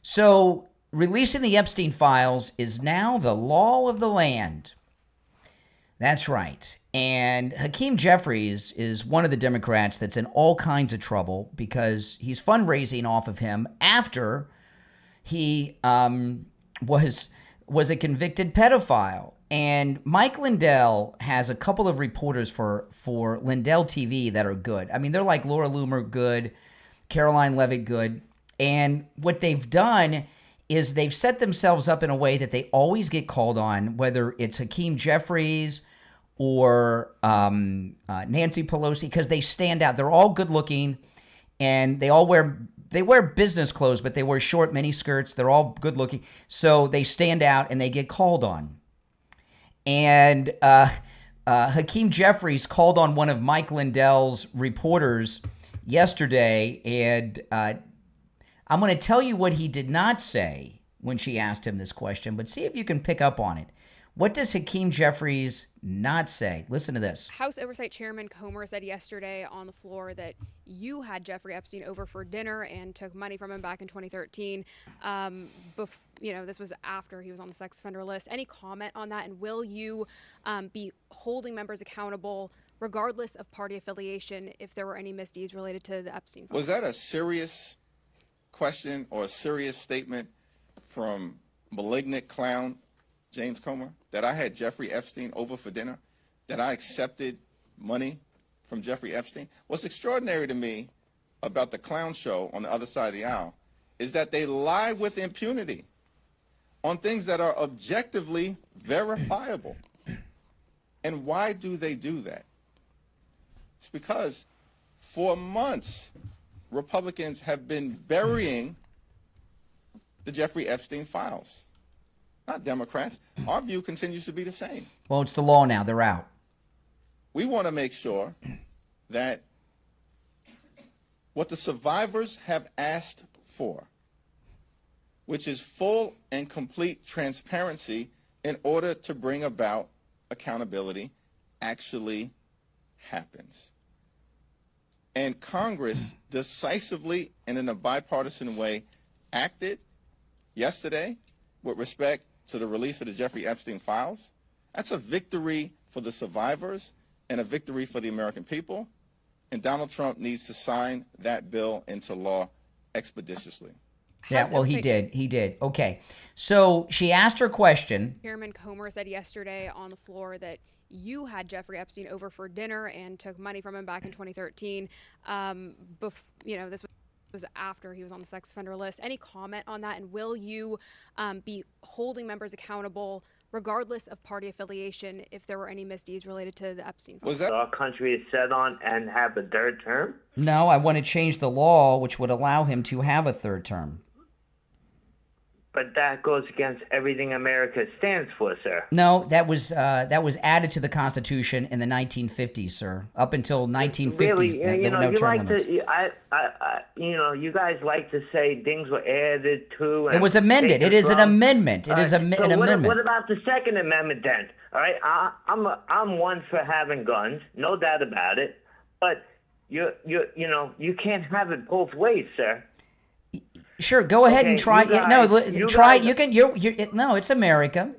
So releasing the Epstein files is now the law of the land. That's right. And Hakeem Jeffries is one of the Democrats that's in all kinds of trouble because he's fundraising off of him after he was a convicted pedophile. And Mike Lindell has a couple of reporters for Lindell TV that are good. I mean, they're like Laura Loomer good, Karoline Leavitt good. And what they've done is they've set themselves up in a way that they always get called on, whether it's Hakeem Jeffries or Nancy Pelosi, because they stand out. They're all good looking, and they wear business clothes, but they wear short mini skirts. They're all good looking, so they stand out and they get called on. And Hakeem Jeffries called on one of Mike Lindell's reporters yesterday, and I'm going to tell you what he did not say when she asked him this question, but see if you can pick up on it. What does Hakeem Jeffries not say? Listen to this. House Oversight Chairman Comer said yesterday on the floor that you had Jeffrey Epstein over for dinner and took money from him back in 2013. This was after he was on the sex offender list. Any comment on that? And will you be holding members accountable regardless of party affiliation if there were any misdeeds related to the Epstein files? Was that a serious question or a serious statement from malignant clown James Comer, that I had Jeffrey Epstein over for dinner, that I accepted money from Jeffrey Epstein? What's extraordinary to me about the clown show on the other side of the aisle is that they lie with impunity. on things that are objectively verifiable. And why do they do that? It's because for months, Republicans have been burying the Jeffrey Epstein files. Not Democrats. Our view continues to be the same. Well, it's the law now. They're out. We want to make sure that what the survivors have asked for, which is full and complete transparency in order to bring about accountability, actually happens. And Congress decisively and in a bipartisan way acted yesterday with respect to the release of the Jeffrey Epstein files. That's a victory for the survivors and a victory for the American people. And Donald Trump needs to sign that bill into law expeditiously. Yeah, well, he did. He did. Okay. So she asked her question. Chairman Comer said yesterday on the floor that you had Jeffrey Epstein over for dinner and took money from him back in 2013. This was after he was on the sex offender list. Any comment on that? And will you be holding members accountable regardless of party affiliation if there were any misdeeds related to the Epstein files? Was that our country is set on and have a third term? No, I want to change the law which would allow him to have a third term. But that goes against everything America stands for, sir. No, that was added to the Constitution in the 1950s, sir. Up until 1950s, really, there were no you term like limits. you guys like to say things were added to. It was amended. It is an amendment. It is an amendment. What about the Second Amendment then? All right, I'm one for having guns, no doubt about it. But you can't have it both ways, sir. Sure, go ahead and try. Guys, You can. No, it's America.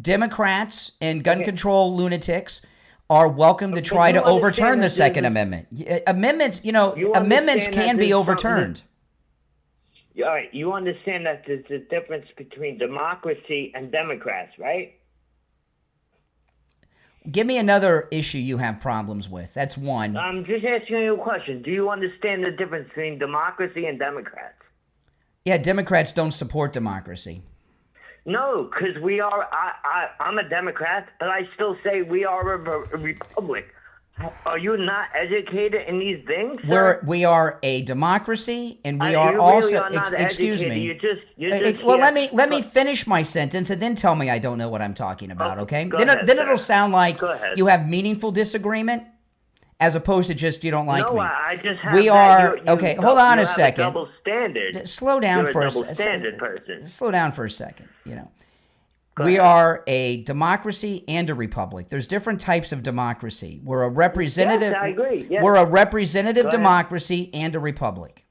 Democrats and gun control lunatics are welcome to try to overturn the Second Amendment. Amendments, amendments can be overturned. All right, you understand that there's a difference between democracy and Democrats, right? Give me another issue you have problems with. That's one. I'm just asking you a question. Do you understand the difference between democracy and Democrats? Yeah, Democrats don't support democracy. No, because I'm a Democrat, but I still say we are a republic. Are you not educated in these things, sir? We are a democracy, and we are you also. Really are not excuse educated. me. You're just Well, let me finish my sentence, and then tell me I don't know what I'm talking about. Okay? Then it'll sound like you have meaningful disagreement, as opposed to just you don't like me. No, I just have. We are okay. Hold on a second. Double standard. Slow down You're for a double standard person. Slow down for a second. We are a democracy and a republic. There's different types of democracy. We're a representative. Yes, I agree. Yes. We're a representative Go ahead. democracy and a republic.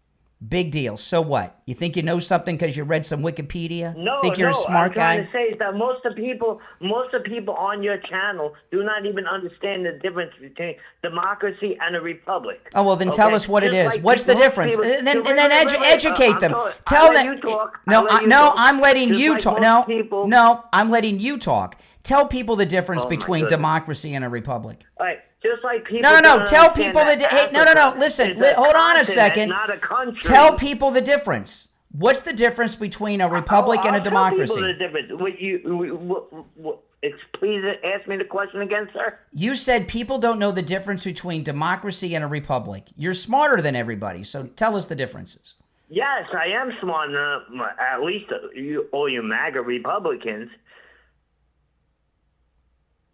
Big deal. So what? You think you know something because you read some Wikipedia? No, think you're a smart I'm guy? trying to say is that most of the people on your channel do not even understand the difference between democracy and a republic. Oh well, then tell us what it is. Like What's the most difference? people- and then wait, educate them. I'll Tell let them. you talk. No, I'll let you no, talk. I'm letting Just you like talk. most people- No, I'm letting you talk. Tell people the difference Oh, my between goodness. democracy and a republic. All right, just like people. No. don't Tell understand people the. that Hey, no. Africa Listen. is a Hold on a continent, second. Not a country. Tell people the difference. What's the difference between a republic and a democracy? Tell people the difference. Please ask me the question again, sir. You said people don't know the difference between democracy and a republic. You're smarter than everybody, so tell us the differences. Yes, I am smart enough. At least all you MAGA Republicans.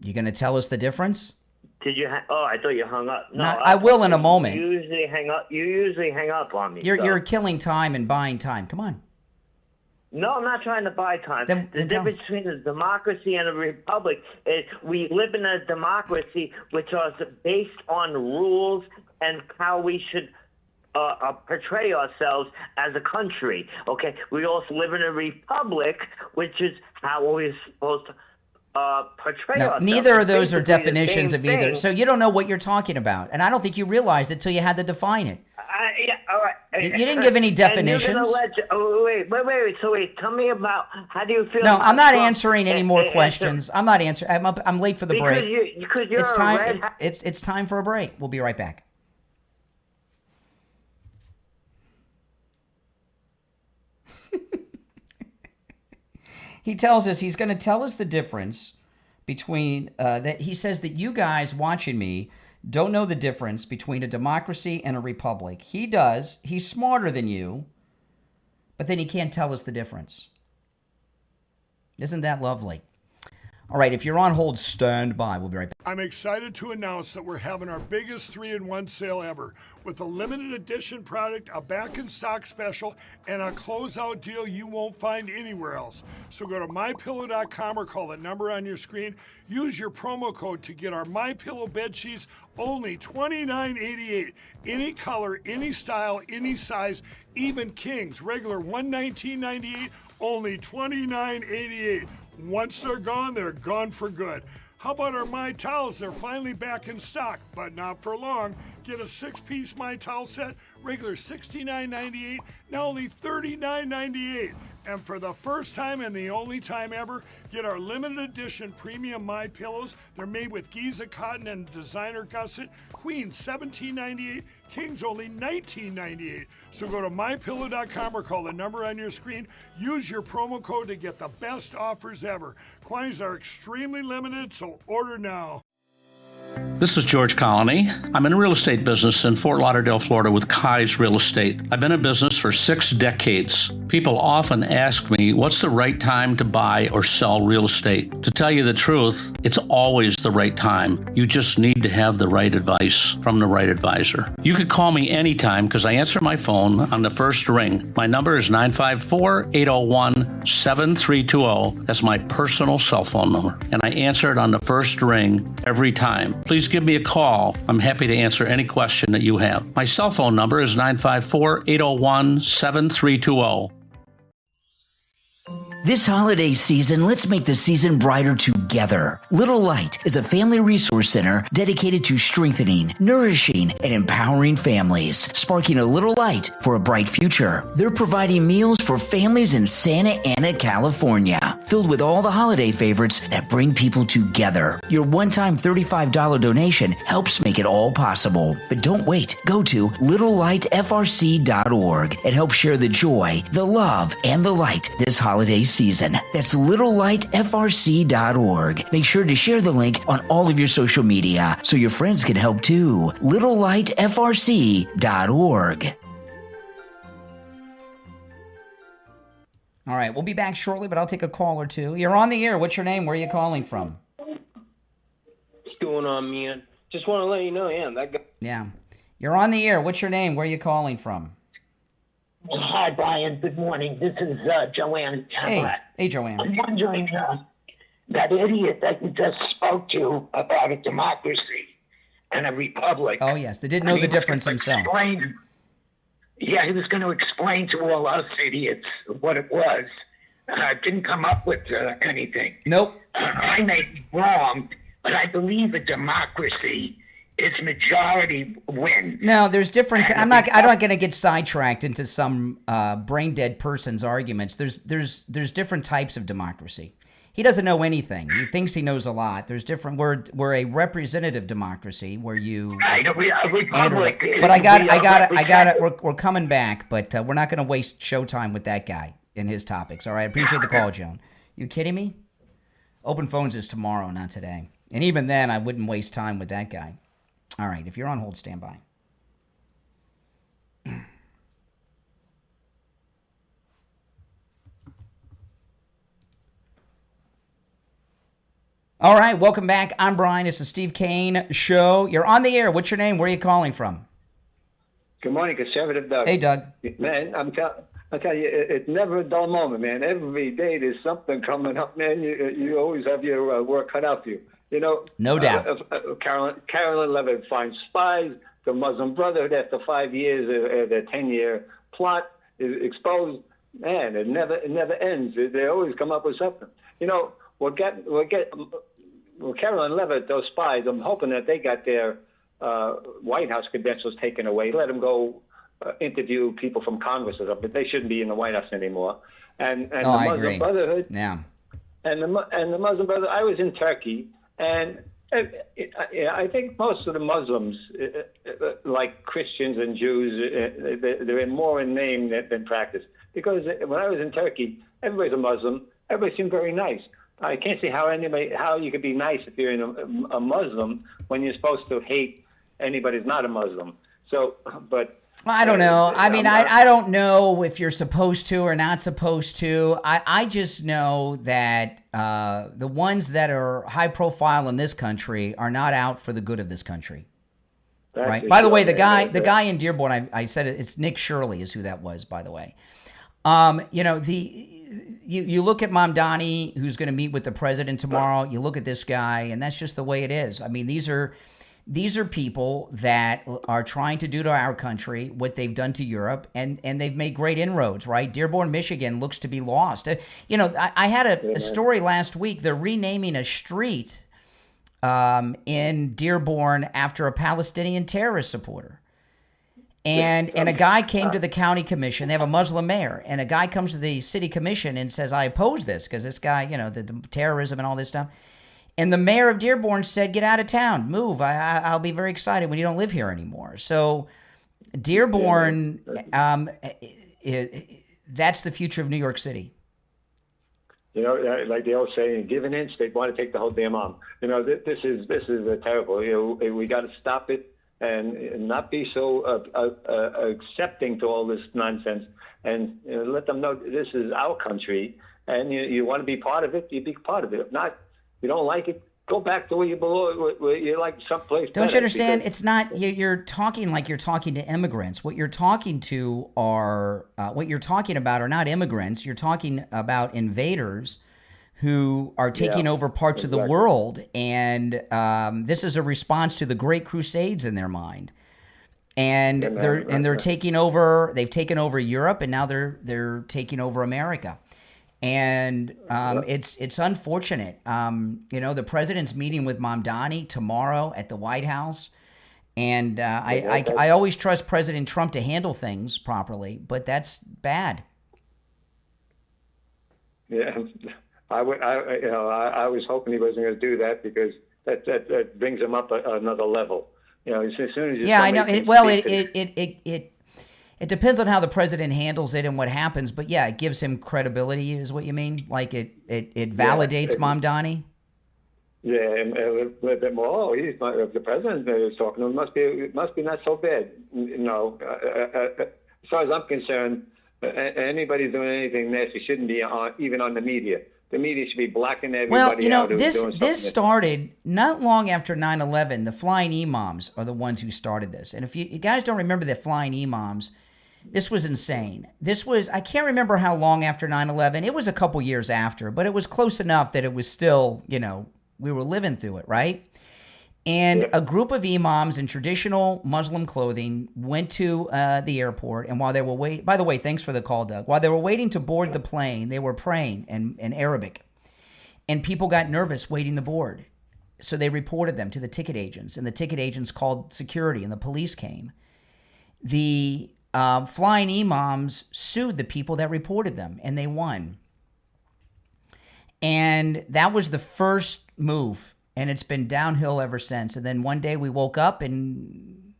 You going to tell us the difference? Did you? I thought you hung up. No, I will in a moment. You usually hang up. You usually hang up on me. You're killing time and buying time. Come on. No, I'm not trying to buy time. The difference between a democracy and a republic is we live in a democracy which is based on rules and how we should portray ourselves as a country. Okay, we also live in a republic, which is how we're supposed to portray ourselves. Neither of those are Basically the definitions same of either. thing. So you don't know what you're talking about, and I don't think you realized it till you had to define it. Yeah, all right. You didn't give any And you're definitions. gonna wait. So tell me about how do you feel? No, about I'm not Trump answering any more questions. I'm not answering. I'm late for the because break. because you're It's a time. red hat. It's time for a break. We'll be right back. He tells us he's going to tell us the difference between that. He says that you guys watching me don't know the difference between a democracy and a republic. He does. He's smarter than you, but then he can't tell us the difference. Isn't that lovely? All right, if you're on hold, stand by. We'll be right back. I'm excited to announce that we're having our biggest 3-in-1 sale ever with a limited edition product, a back-in-stock special, and a closeout deal you won't find anywhere else. So go to MyPillow.com or call the number on your screen. Use your promo code to get our MyPillow bed sheets, only $29.88. Any color, any style, any size, even kings, regular $119.98, only $29.88. Once they're gone for good. How about our My Towels? They're finally back in stock, but not for long. Get a 6-piece My Towel set, regular $69.98, now only $39.98. And for the first time and the only time ever, get our limited edition premium My Pillows. They're made with Giza cotton and designer gusset. Queen $17.98, Kings only $19.98. So go to mypillow.com or call the number on your screen. Use your promo code to get the best offers ever. Quantities are extremely limited, so order now. This is George Colony. I'm in the real estate business in Fort Lauderdale, Florida with Kai's Real Estate. I've been in business for 6 decades. People often ask me, what's the right time to buy or sell real estate? To tell you the truth, it's always the right time. You just need to have the right advice from the right advisor. You could call me anytime because I answer my phone on the first ring. My number is 954-801-7320. That's my personal cell phone number. And I answer it on the first ring every time. Please give me a call. I'm happy to answer any question that you have. My cell phone number is 954-801-7320. This holiday season, let's make the season brighter together. Little Light is a family resource center dedicated to strengthening, nourishing, and empowering families, sparking a little light for a bright future. They're providing meals for families in Santa Ana, California, filled with all the holiday favorites that bring people together. Your one-time $35 donation helps make it all possible. But don't wait. Go to littlelightfrc.org and help share the joy, the love, and the light this holiday season. That's littlelightfrc.org. Make sure to share the link on all of your social media so your friends can help too. littlelightfrc.org. All right, we'll be back shortly, but I'll take a call or two. You're on the air. What's your name? Where are you calling from? What's going on, man? Just want to let you know, that guy. Yeah. You're on the air. What's your name? Where are you calling from? Hi, Brian. Good morning. This is Joanne. Hey, Joanne. I'm wondering, that idiot that you just spoke to about a democracy and a republic. Oh, yes. They didn't know the difference himself. He was going to explain to all us idiots what it was. Didn't come up with anything. Nope. I may be wrong, but I believe a democracy is majority win. No, there's different. I'm not going to get sidetracked into some brain dead person's arguments. There's different types of democracy. He doesn't know anything. He thinks he knows a lot. There's different. We're a representative democracy where you. Right, a republic. But I got it. We're coming back, but we're not going to waste showtime with that guy and his topics. All right, I appreciate the call, Joan. You kidding me? Open phones is tomorrow, not today. And even then, I wouldn't waste time with that guy. All right, if you're on hold, stand by. All right, welcome back. I'm Brian. It's the Steve Kane Show. You're on the air. What's your name? Where are you calling from? Good morning, Conservative Doug. Hey, Doug. Man, I tell you, it's never a dull moment, man. Every day there's something coming up, man. You always have your work cut out for you. You know, no doubt. Karoline Leavitt finds spies. The Muslim Brotherhood, after 5 years, their 10-year plot is exposed. Man, it never ends. They always come up with something. You know, Karoline Leavitt, those spies. I'm hoping that they got their White House credentials taken away. Let them go interview people from Congress or something. But they shouldn't be in the White House anymore. And the Muslim Brotherhood. Yeah. And the Muslim Brotherhood. I was in Turkey. And I think most of the Muslims, like Christians and Jews, they're more in name than practice. Because when I was in Turkey, everybody's a Muslim. Everybody seemed very nice. I can't see how you could be nice if you're a Muslim when you're supposed to hate anybody who's not a Muslim. So, but well, I don't know. I mean, I don't know if you're supposed to or not supposed to. I just know that the ones that are high profile in this country are not out for the good of this country. Right. By the way, the guy in Dearborn, I said it's Nick Shirley is who that was, by the way. You look at Mamdani, who's going to meet with the president tomorrow. You look at this guy, and that's just the way it is. I mean, these are people that are trying to do to our country what they've done to Europe, and they've made great inroads, right? Dearborn, Michigan looks to be lost. I had a story last week. They're renaming a street in Dearborn after a Palestinian terrorist supporter. And a guy came to the county commission. They have a Muslim mayor. And a guy comes to the city commission and says, I oppose this because this guy, the terrorism and all this stuff. And the mayor of Dearborn said, get out of town, move. I'll be very excited when you don't live here anymore. So Dearborn, that's the future of New York City. Like the old saying, give an inch, they want to take the whole damn arm. This is terrible. We got to stop it. And not be so accepting to all this nonsense, and let them know this is our country, and you want to be part of it, you be part of it. If not, you don't like it, go back to where you belong, where you like someplace. Don't you understand? It's not you're talking like you're talking to immigrants. What you're talking to are what you're talking about are not immigrants. You're talking about invaders who are taking over parts of the world, and this is a response to the Great Crusades in their mind. And they're taking over. They've taken over Europe, and now they're taking over America. And it's unfortunate. The president's meeting with Mamdani tomorrow at the White House, and I always trust President Trump to handle things properly, but that's bad. Yeah. I was hoping he wasn't going to do that because that brings him up another level. As soon as I know. It depends on how the president handles it and what happens, but it gives him credibility, is what you mean? Like it validates Mamdani. Yeah, a little bit more. Oh, the president is talking to him. Must be not so bad. As far as I'm concerned, anybody doing anything nasty shouldn't be even on the media. The media should be blacking everybody out. Well, this started not long after 9/11. The flying imams are the ones who started this. And if you guys don't remember the flying imams, this was insane. I can't remember how long after 9/11. It was a couple years after, but it was close enough that it was still, we were living through it, right? And a group of imams in traditional Muslim clothing went to the airport, and while they were waiting, by the way, thanks for the call, Doug. While they were waiting to board the plane, they were praying in Arabic, and people got nervous waiting to board. So they reported them to the ticket agents, and the ticket agents called security, and the police came. The flying imams sued the people that reported them, and they won. And that was the first move. And it's been downhill ever since. And then one day we woke up and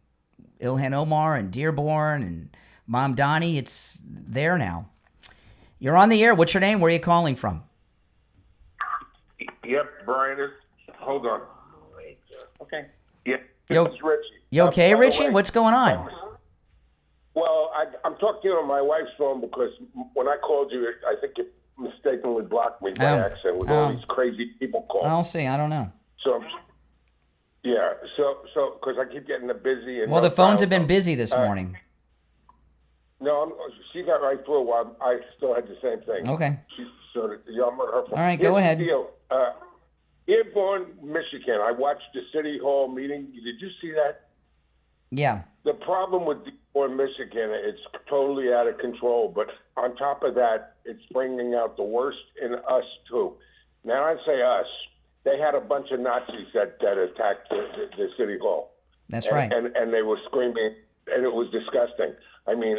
Ilhan Omar and Dearborn and Mamdani, it's there now. You're on the air. What's your name? Where are you calling from? Yep, Brian. Hold on. Okay. Yeah. This is Richie. You okay, Richie? What's going on? Well, I'm talking to you on my wife's phone because when I called you, I think you mistakenly blocked me by accident with all these crazy people calling. I'll see. I don't know. So because I keep getting busy. And the phones have been busy this morning. No, she got right through while I still had the same thing. Okay. I'm on her phone. All right, go ahead. Dearborn, Michigan. I watched the City Hall meeting. Did you see that? Yeah. The problem with Dearborn, Michigan, it's totally out of control. But on top of that, it's bringing out the worst in us, too. Now, I say us. They had a bunch of Nazis that attacked the City Hall. That's right. And they were screaming, and it was disgusting. I mean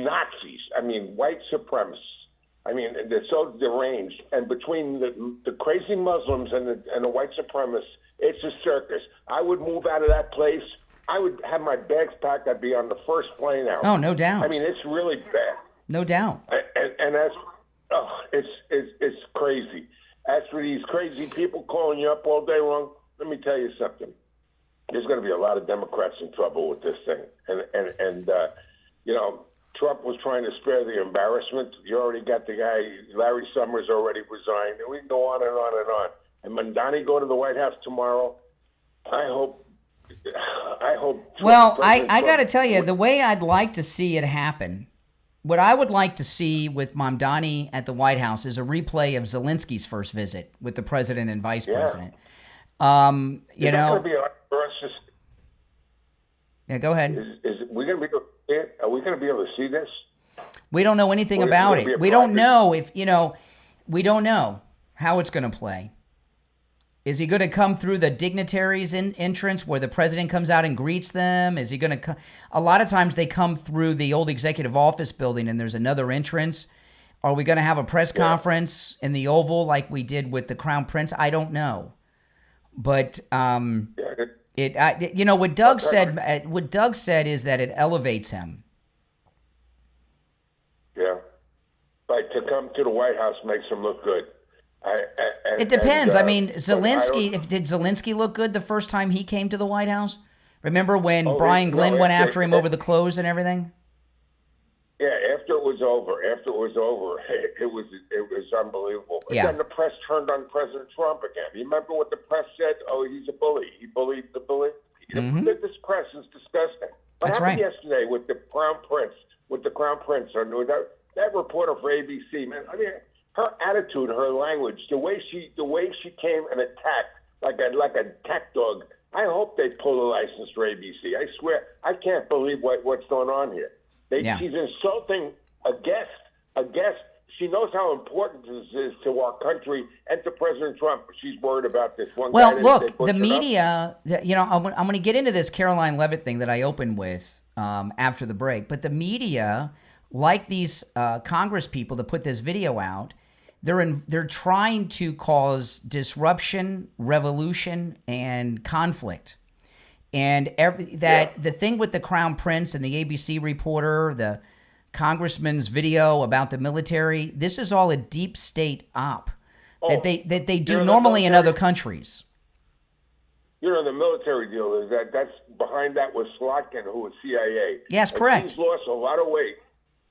Nazis. I mean white supremacists. I mean they're so deranged. And between the crazy Muslims and the white supremacists, it's a circus. I would move out of that place. I would have my bags packed. I'd be on the first plane out. Oh, no doubt. I mean it's really bad. No doubt. And that's it's crazy. As for these crazy people calling you up all day long, let me tell you something. There's going to be a lot of Democrats in trouble with this thing. And you know, Trump was trying to spare the embarrassment. You already got the guy, Larry Summers already resigned. And we can go on and on and on. And Mandani go to the White House tomorrow. I hope. Well, I got to tell you, the way I'd like to see it happen, what I would like to see with Mamdani at the White House is a replay of Zelensky's first visit with the president and vice president. You know. Yeah, go ahead. Are we going to be able to see this? We don't know anything about it. We don't know if, you know, we don't know how it's going to play. Is he going to come through the dignitaries' entrance where the president comes out and greets them? Is he going to come? A lot of times they come through the old executive office building and there's another entrance. Are we going to have a press conference in the Oval like we did with the Crown Prince? I don't know. But you know, what Doug said. What Doug said is that it elevates him. Yeah, like to come to the White House makes him look good. It depends. I mean, Zelensky. Did Zelensky look good the first time he came to the White House? Remember when Brian Glenn went after him over the clothes and everything? Yeah, after it was over, it was unbelievable. But yeah. Then the press turned on President Trump again. You remember what the press said? Oh, he's a bully. He bullied the bully. Mm-hmm. This press is disgusting. What happened yesterday with the Crown Prince? That reporter for ABC, man. I mean, her attitude, her language, the way she came and attacked like a attack dog. I hope they pull the license for ABC. I swear, I can't believe what's going on here. She's insulting a guest. She knows how important this is to our country and to President Trump. She's worried about this one. Well, look, the media. You know, I'm going to get into this Karoline Leavitt thing that I opened with after the break. But the media, like these Congress people that put this video out, they're trying to cause disruption, revolution, and conflict. And the thing with the Crown Prince and the ABC reporter, the congressman's video about the military, this is all a deep state op that they do normally in other countries. You know, the military deal is that's behind that was Slotkin, who was CIA. Yes, correct. She's lost a lot of weight.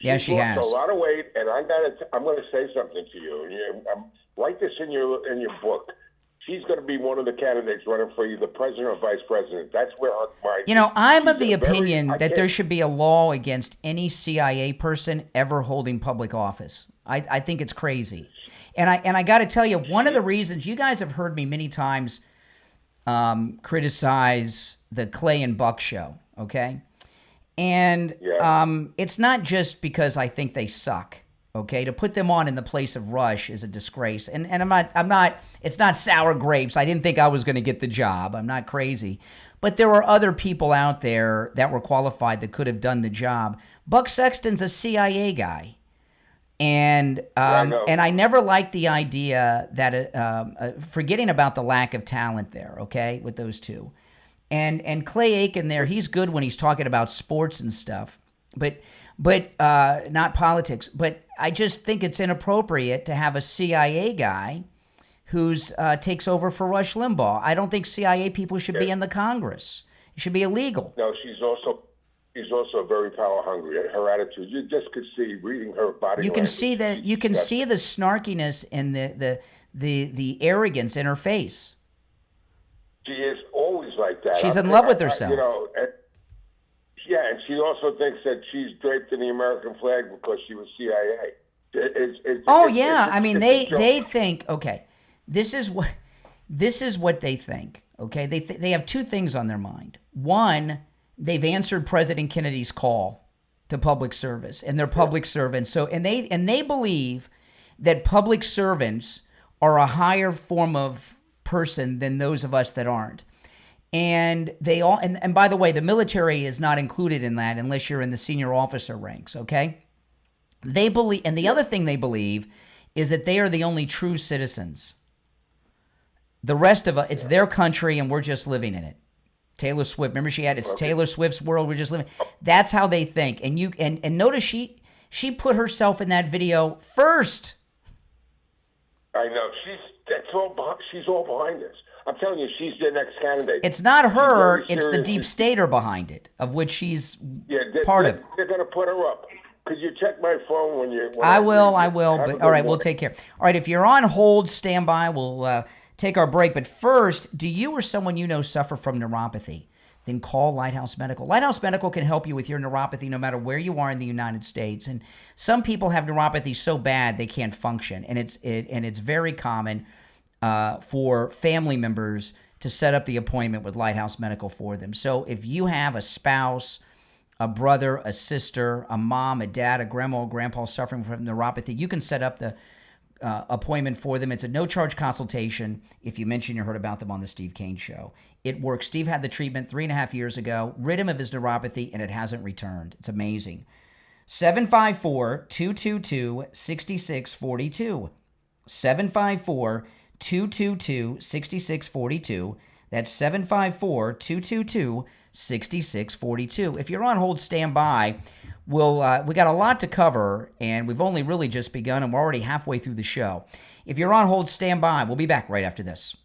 She has. A lot of weight, and I'm going to say something to you. Write this in your book. She's going to be one of the candidates running for either president or vice president. That's where I'm of the opinion that there should be a law against any CIA person ever holding public office. I think it's crazy. And I got to tell you, one of the reasons you guys have heard me many times criticize the Clay and Buck show, okay? And it's not just because I think they suck. Okay, to put them on in the place of Rush is a disgrace. And I'm not, it's not sour grapes. I didn't think I was going to get the job. I'm not crazy. But there were other people out there that were qualified that could have done the job. Buck Sexton's a CIA guy. And I never liked the idea that, forgetting about the lack of talent there, okay, with those two. And Clay Aiken there, he's good when he's talking about sports and stuff. But not politics. But I just think it's inappropriate to have a CIA guy who's takes over for Rush Limbaugh. I don't think CIA people should be in the Congress. It should be illegal. No, she's also very power hungry. Her attitude, you just could see reading her body. You can see that. You can see the snarkiness and the arrogance in her face. She is always like that. She's in love with herself. Yeah, and she also thinks that she's draped in the American flag because she was CIA. I mean, they think, okay, this is what they think. Okay, they have two things on their mind. One, they've answered President Kennedy's call to public service, and they're public servants. So, and they believe that public servants are a higher form of person than those of us that aren't. And they all, and by the way, the military is not included in that unless you're in the senior officer ranks, okay? They believe, and the other thing they believe is that they are the only true citizens. The rest of us, it's their country and we're just living in it. Taylor Swift, remember it's Taylor Swift's world, we're just living. That's how they think. And and notice she put herself in that video first. I know. She's all behind this. I'm telling you, she's the next candidate. It's not her, it's the serious. deep stater behind it, of which she's They're part of. They're going to put her up. Could you check my phone when you? I will, Have a but good all right, we'll morning. take care. All right, if you're on hold, stand by. We'll take our break. But first, do you or someone you know suffer from neuropathy? Then call Lighthouse Medical. Lighthouse Medical can help you with your neuropathy no matter where you are in the United States. And some people have neuropathy so bad they can't function, and it's very common for family members to set up the appointment with Lighthouse Medical for them. So if you have a spouse, a brother, a sister, a mom, a dad, a grandma, or grandpa suffering from neuropathy, you can set up the appointment for them. It's a no-charge consultation if you mention you heard about them on the Steve Kane Show. It works. Steve had the treatment 3.5 years ago, rid him of his neuropathy, and it hasn't returned. It's amazing. 754-222-6642. 754-222-6642. That's 754-222-6642. If you're on hold, stand by. We got a lot to cover, and we've only really just begun, and we're already halfway through the show. If you're on hold, stand by. We'll be back right after this.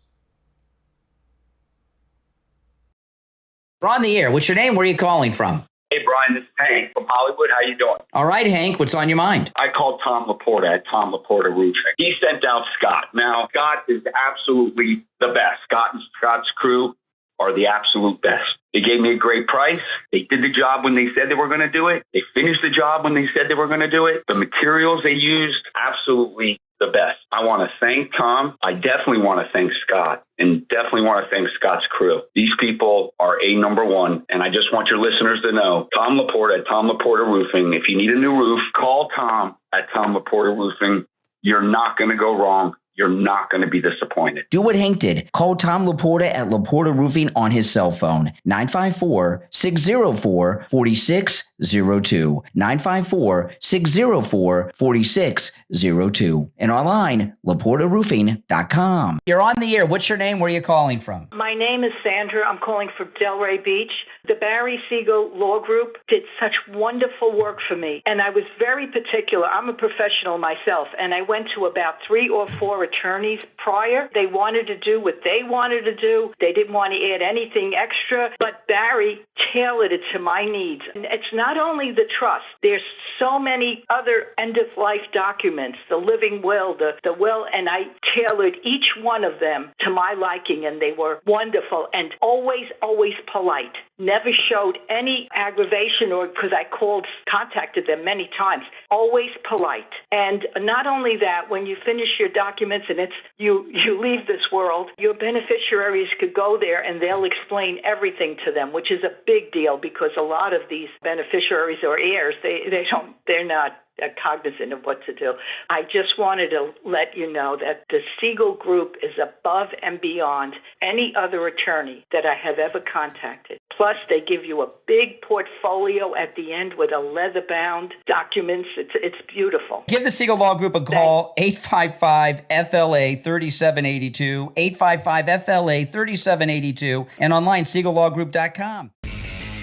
We're on the air. What's your name? Where are you calling from? Hey, Brian, this is Hank from Hollywood. How you doing? All right, Hank. What's on your mind? I called Tom Laporta at Tom Laporta Roofing. He sent out Scott. Now, Scott is absolutely the best. Scott and Scott's crew are the absolute best. They gave me a great price. They did the job when they said they were going to do it. They finished the job when they said they were going to do it. The materials they used, absolutely the best. I want to thank Tom. I definitely want to thank Scott, and definitely want to thank Scott's crew. These people are number one, and I just want your listeners to know, Tom Laporta at Tom Laporta Roofing. If you need a new roof, call Tom at Tom Laporta Roofing. You're not going to go wrong. You're not going to be disappointed. Do what Hank did. Call Tom Laporta at Laporta Roofing on his cell phone, 954-604-4602, 954-604-4602, and online, laportaroofing.com. You're on the air. What's your name? Where are you calling from? My name is Sandra. I'm calling from Delray Beach. The Barry Siegel Law Group did such wonderful work for me, and I was very particular. I'm a professional myself, and I went to about 3 or 4 attorneys prior. They wanted to do what they wanted to do. They didn't want to add anything extra, but Barry tailored it to my needs. And it's not only the trust. There's so many other end-of-life documents, the living will, the will, and I tailored each one of them to my liking, and they were wonderful and always, always polite. Never showed any aggravation, or because I contacted them many times. Always polite. And not only that, when you finish your documents and you leave this world, your beneficiaries could go there and they'll explain everything to them, which is a big deal because a lot of these beneficiaries or heirs, they're not cognizant of what to do. I just wanted to let you know that the Siegel Group is above and beyond any other attorney that I have ever contacted. Plus, they give you a big portfolio at the end with a leather-bound documents. It's beautiful. Give the Siegel Law Group a call, 855-FLA-3782, 855-FLA-3782, and online, SiegelLawGroup.com.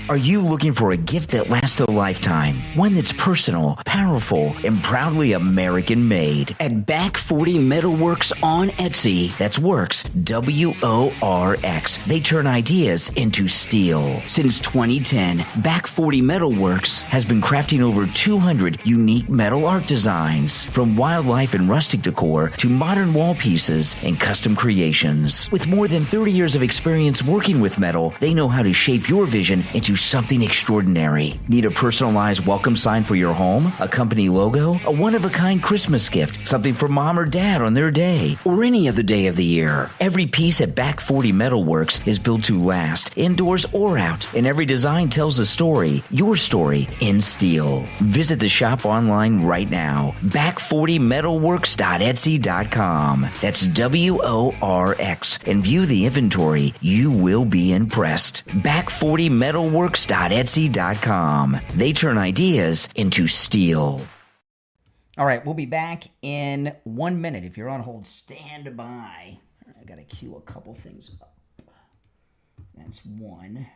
Are you looking for a gift that lasts a lifetime? One that's personal, powerful, and proudly American made. At Back 40 Metalworks on Etsy, that's Works, W-O-R-X. They turn ideas into steel. Since 2010, Back 40 Metalworks has been crafting over 200 unique metal art designs, from wildlife and rustic decor to modern wall pieces and custom creations. With more than 30 years of experience working with metal, they know how to shape your vision into something extraordinary. Need a personalized welcome sign for your home? A company logo? A one-of-a-kind Christmas gift? Something for mom or dad on their day? Or any other day of the year? Every piece at Back 40 Metalworks is built to last, indoors or out, and every design tells a story, your story, in steel. Visit the shop online right now, back40metalworks.etsy.com. That's W-O-R-X, and view the inventory. You will be impressed. Back 40 Metalworks.etsy.com. They turn ideas into steel. All right, we'll be back in 1 minute. If you're on hold, stand by. I got to queue a couple things up. That's one.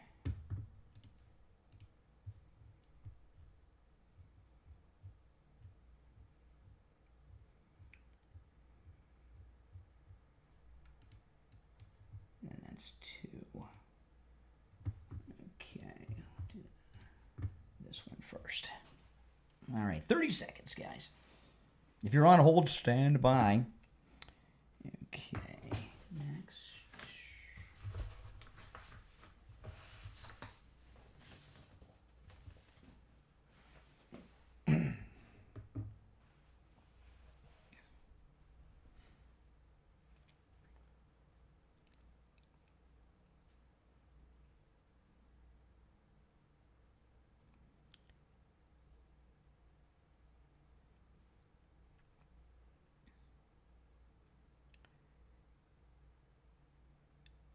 first. All right, 30 seconds, guys. If you're on hold, stand by. Okay, next.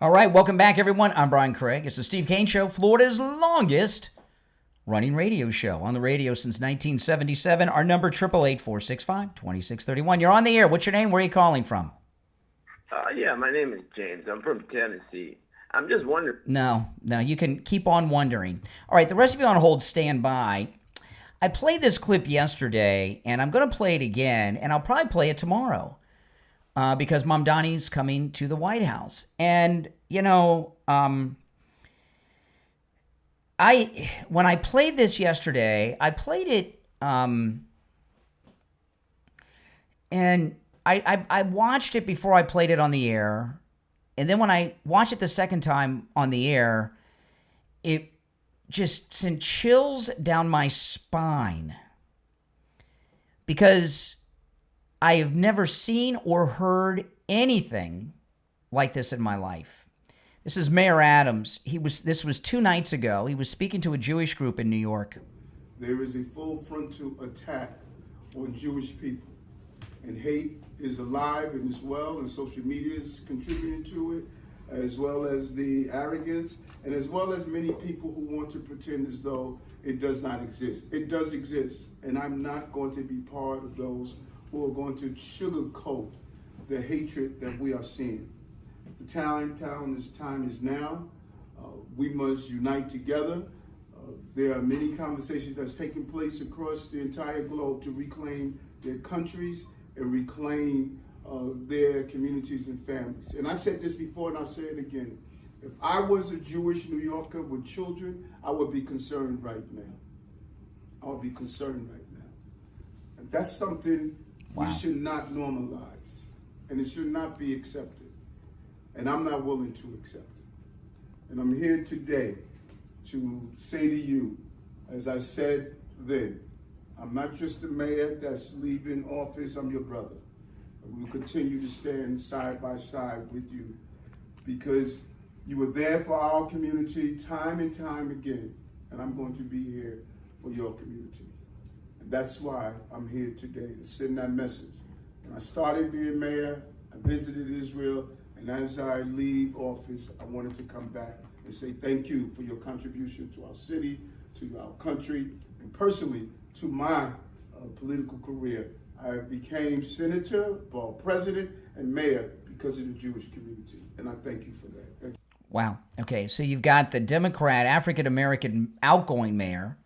All right, welcome back, everyone. I'm Brian Craig. It's the Steve Kane Show, Florida's longest running radio show. On the radio since 1977. Our number, 888-465-2631. You're on the air. What's your name? Where are you calling from? Yeah, my name is James. I'm from Tennessee. I'm just wondering. No, you can keep on wondering. All right, the rest of you on hold, stand by. I played this clip yesterday, and I'm going to play it again, and I'll probably play it tomorrow. Because Mamdani's coming to the White House. And, when I played this yesterday, I played it, and I watched it before I played it on the air. And then when I watched it the second time on the air, it just sent chills down my spine. Because I have never seen or heard anything like this in my life. This is Mayor Adams. This was 2 nights ago. He was speaking to a Jewish group in New York. There is a full frontal attack on Jewish people. And hate is alive and is well, and social media is contributing to it, as well as the arrogance, and as well as many people who want to pretend as though it does not exist. It does exist, and I'm not going to be part of those who are going to sugarcoat the hatred that we are seeing. The time is now. We must unite together. There are many conversations that's taking place across the entire globe to reclaim their countries and reclaim their communities and families. And I said this before, and I'll say it again. If I was a Jewish New Yorker with children, I would be concerned right now. I would be concerned right now. And that's something we should not normalize, and it should not be accepted. And I'm not willing to accept it. And I'm here today to say to you, as I said then, I'm not just the mayor that's leaving office, I'm your brother. And we'll continue to stand side by side with you because you were there for our community time and time again, and I'm going to be here for your community. And that's why I'm here today, to send that message. When I started being mayor, I visited Israel, and as I leave office, I wanted to come back and say thank you for your contribution to our city, to our country, and personally to my political career. I became senator, president, and mayor because of the Jewish community, and I thank you for that. Thank you. Wow. Okay, so you've got the Democrat, African-American outgoing mayor,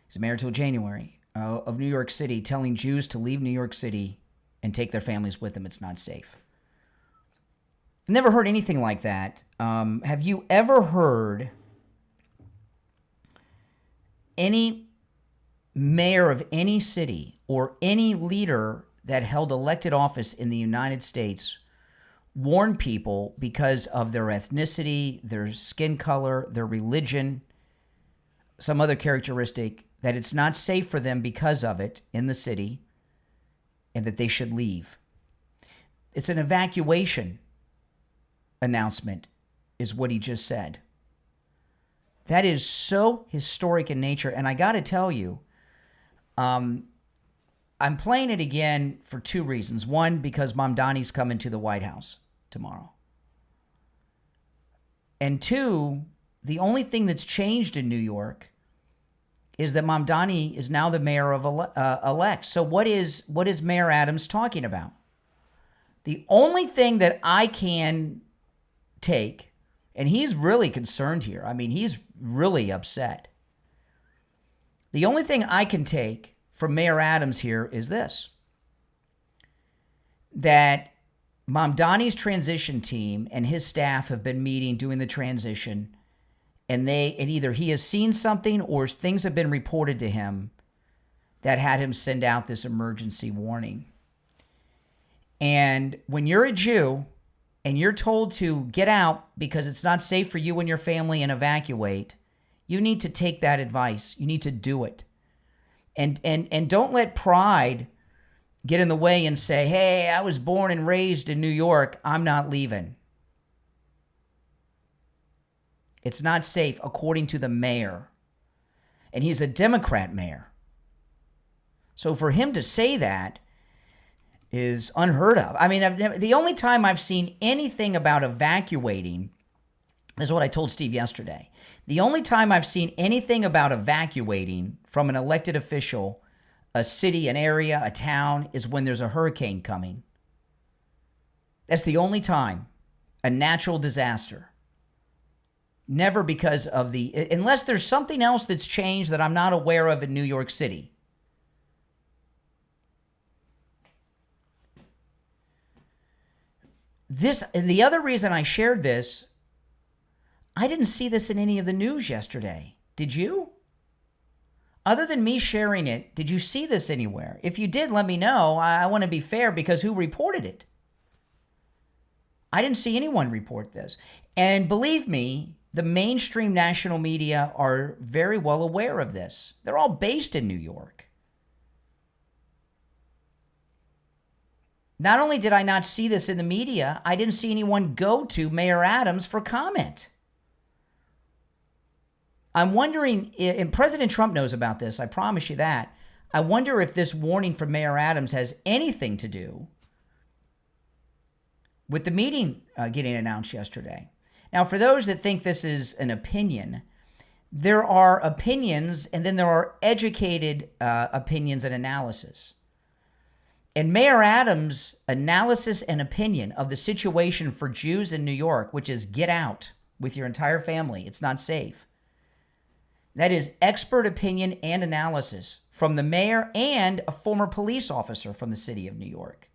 he's mayor till January, of New York City, telling Jews to leave New York City and take their families with them. It's not safe. Never heard anything like that. Have you ever heard any mayor of any city or any leader that held elected office in the United States warn people because of their ethnicity, their skin color, their religion, some other characteristic, that it's not safe for them because of it in the city and that they should leave? It's an evacuation announcement is what he just said. That is so historic in nature. And I got to tell you, I'm playing it again for 2 reasons. One, because Mamdani's coming to the White House tomorrow. And 2, the only thing that's changed in New York is that Mamdani is now the mayor of elect. So what is Mayor Adams talking about? The only thing that I can take, and he's really concerned here. I mean, he's really upset. The only thing I can take from Mayor Adams here is this: that Mamdani's transition team and his staff have been meeting, doing the transition, and either he has seen something or things have been reported to him that had him send out this emergency warning. And when you're a Jew and you're told to get out because it's not safe for you and your family and evacuate, you need to take that advice. You need to do it. And don't let pride get in the way and say, hey, I was born and raised in New York, I'm not leaving. It's not safe, according to the mayor. And he's a Democrat mayor. So for him to say that is unheard of. I mean, the only time I've seen anything about evacuating, this is what I told Steve yesterday. The only time I've seen anything about evacuating from an elected official, a city, an area, a town, is when there's a hurricane coming. That's the only time. A natural disaster. Never because of unless there's something else that's changed that I'm not aware of in New York City. And the other reason I shared this, I didn't see this in any of the news yesterday. Did you? Other than me sharing it, did you see this anywhere? If you did, let me know. I want to be fair, because who reported it? I didn't see anyone report this. And believe me, the mainstream national media are very well aware of this. They're all based in New York. Not only did I not see this in the media, I didn't see anyone go to Mayor Adams for comment. I'm wondering, and President Trump knows about this, I promise you that. I wonder if this warning from Mayor Adams has anything to do with the meeting getting announced yesterday. Now, for those that think this is an opinion, there are opinions and then there are educated opinions and analysis. And Mayor Adams' analysis and opinion of the situation for Jews in New York, which is get out with your entire family, it's not safe. That is expert opinion and analysis from the mayor and a former police officer from the city of New York.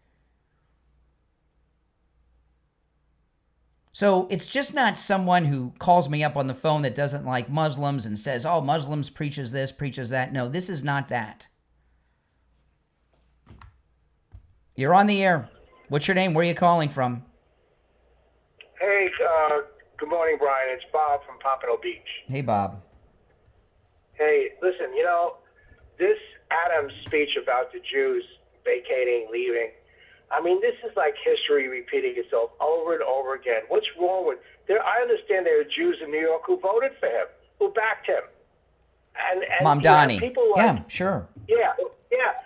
So it's just not someone who calls me up on the phone that doesn't like Muslims and says, oh, Muslims preaches this, preaches that. No, this is not that. You're on the air. What's your name? Where are you calling from? Hey, good morning, Brian. It's Bob from Pompano Beach. Hey, Bob. Hey, listen, this Adams speech about the Jews vacating, leaving, I mean, this is like history repeating itself over and over again. What's wrong with I understand there are Jews in New York who voted for him, who backed him. And Mamdani. People like, yeah, sure. Yeah.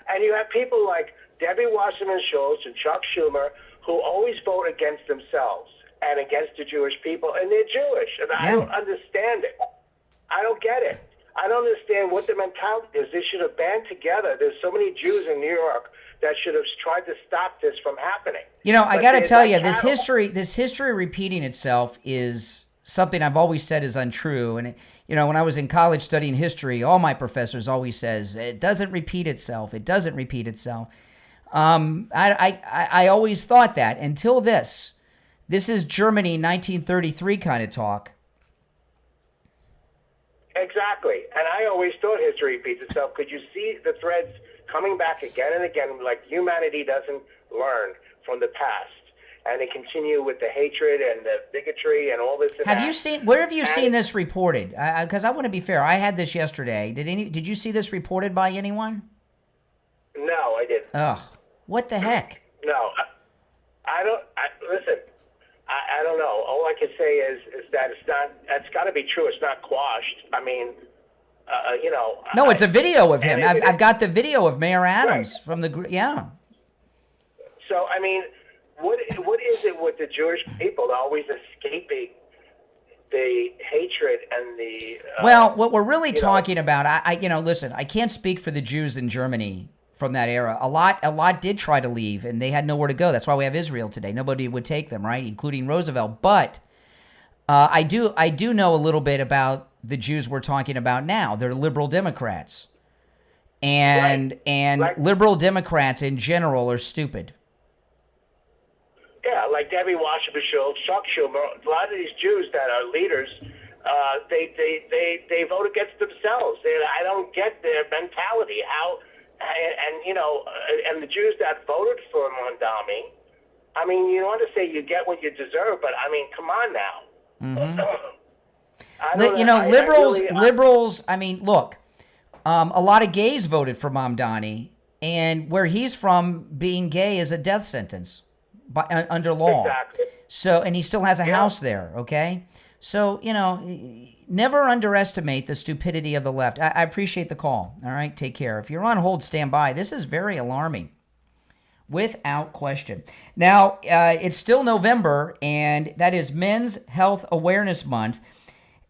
And you have people like Debbie Wasserman Schultz and Chuck Schumer who always vote against themselves and against the Jewish people, and they're Jewish, and I don't understand it. I don't get it. I don't understand what the mentality is. They should have band together. There's so many Jews in New York that should have tried to stop this from happening. I got to tell you, this history repeating itself is something I've always said is untrue. And when I was in college studying history, all my professors always says it doesn't repeat itself. It doesn't repeat itself. I always thought that until this. This is Germany 1933 kind of talk. Exactly. And I always thought history repeats itself. Could you see the threads coming back again and again, like humanity doesn't learn from the past, and they continue with the hatred and the bigotry and all this. Where have you seen this reported? Because I want to be fair. I had this yesterday. Did you see this reported by anyone? No, I didn't. Ugh. What the heck? No, I don't. Listen, I don't know. All I can say is that it's not. That's got to be true. It's not quashed. I mean, No, it's a video of him. I've got the video of Mayor Adams from the. Yeah. So I mean, what is it with the Jewish people always escaping the hatred and the? Well, what we're really talking about, listen, I can't speak for the Jews in Germany from that era. A lot did try to leave, and they had nowhere to go. That's why we have Israel today. Nobody would take them, right? Including Roosevelt. But I do know a little bit about the Jews we're talking about now. They're liberal Democrats, and liberal Democrats in general are stupid. Yeah, like Debbie Wasserman Schultz, Chuck Schumer, a lot of these Jews that are leaders, they vote against themselves. I don't get their mentality. How, and the Jews that voted for Mondami, I mean, you want to say you get what you deserve, but I mean, come on now. Liberals. I mean, look, a lot of gays voted for Mamdani, and where he's from, being gay is a death sentence under law. Exactly. So, and he still has a house there. Okay, so never underestimate the stupidity of the left. I appreciate the call. All right, take care. If you're on hold, stand by. This is very alarming. Without question. Now, it's still November, and that is Men's Health Awareness Month.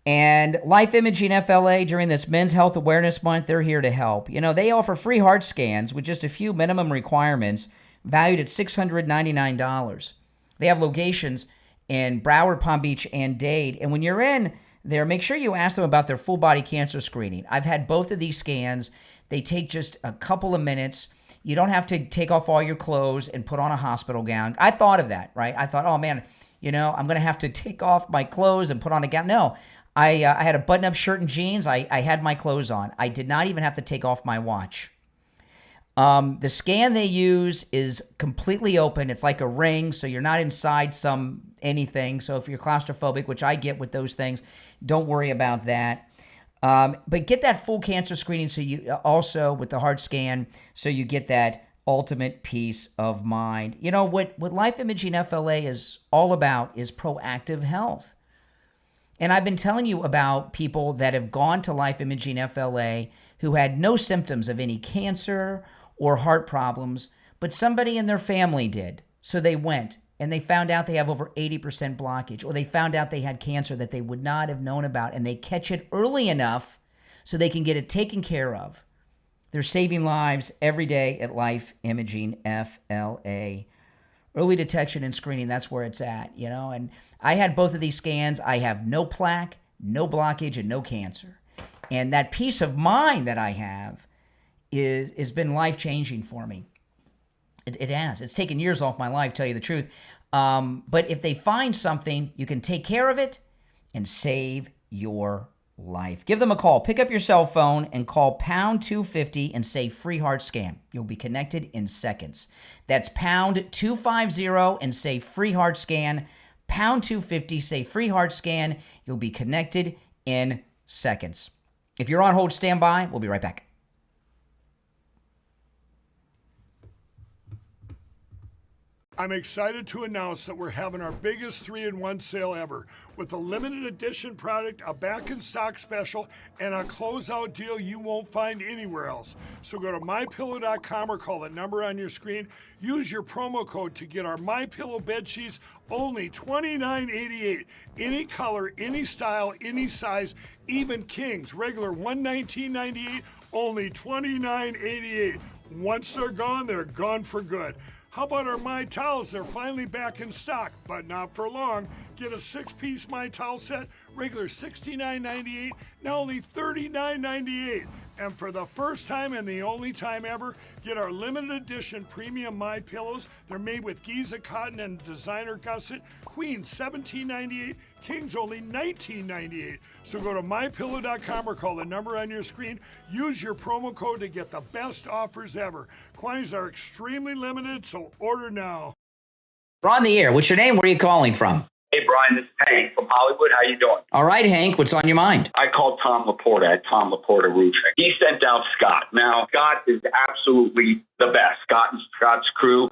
And Life Imaging FLA, during this Men's Health Awareness Month, they're here to help. They offer free heart scans with just a few minimum requirements, valued at $699. They have locations in Broward, Palm Beach, and Dade. And when you're in there, make sure you ask them about their full body cancer screening. I've had both of these scans. They take just a couple of minutes. You don't have to take off all your clothes and put on a hospital gown. I thought of that, right? I thought, oh man, I'm going to have to take off my clothes and put on a gown. No, I had a button-up shirt and jeans. I had my clothes on. I did not even have to take off my watch. The scan they use is completely open. It's like a ring, so you're not inside anything. So if you're claustrophobic, which I get with those things, don't worry about that. But get that full cancer screening, so you also with the heart scan, so you get that ultimate peace of mind. What Life Imaging FLA is all about is proactive health. And I've been telling you about people that have gone to Life Imaging FLA who had no symptoms of any cancer or heart problems, but somebody in their family did. So they went and they found out they have over 80% blockage, or they found out they had cancer that they would not have known about, and they catch it early enough so they can get it taken care of. They're saving lives every day at Life Imaging FLA. Early detection and screening, that's where it's at, And I had both of these scans. I have no plaque, no blockage, and no cancer. And that peace of mind that I have has been life-changing for me. It has. It's taken years off my life, tell you the truth. But if they find something, you can take care of it and save your life. Give them a call. Pick up your cell phone and call pound 250 and say free heart scan. You'll be connected in seconds. That's pound 250 and say free heart scan. Pound 250, say free heart scan. You'll be connected in seconds. If you're on hold, stand by. We'll be right back. I'm excited to announce that we're having our biggest 3-in-1 sale ever with a limited edition product, a back-in-stock special, and a closeout deal you won't find anywhere else. So go to MyPillow.com or call the number on your screen. Use your promo code to get our MyPillow bed sheets, only $29.88. Any color, any style, any size, even kings. Regular $119.98, only $29.88. Once they're gone for good. How about our My Towels? They're finally back in stock, but not for long. Get a 6-piece My Towel set, regular $69.98, now only $39.98. And for the first time and the only time ever, get our limited edition premium My Pillows. They're made with Giza cotton and designer gusset. Queen $17.98, Kings only $19.98. So go to mypillow.com or call the number on your screen. Use your promo code to get the best offers ever. Quantities are extremely limited, so order now. We're on the air. What's your name? Where are you calling from? Hey, Brian, this is Hank from Hollywood. How you doing? All right, Hank. What's on your mind? I called Tom Laporta at Tom Laporta Roofing. He sent out Scott. Now, Scott is absolutely the best. Scott and Scott's crew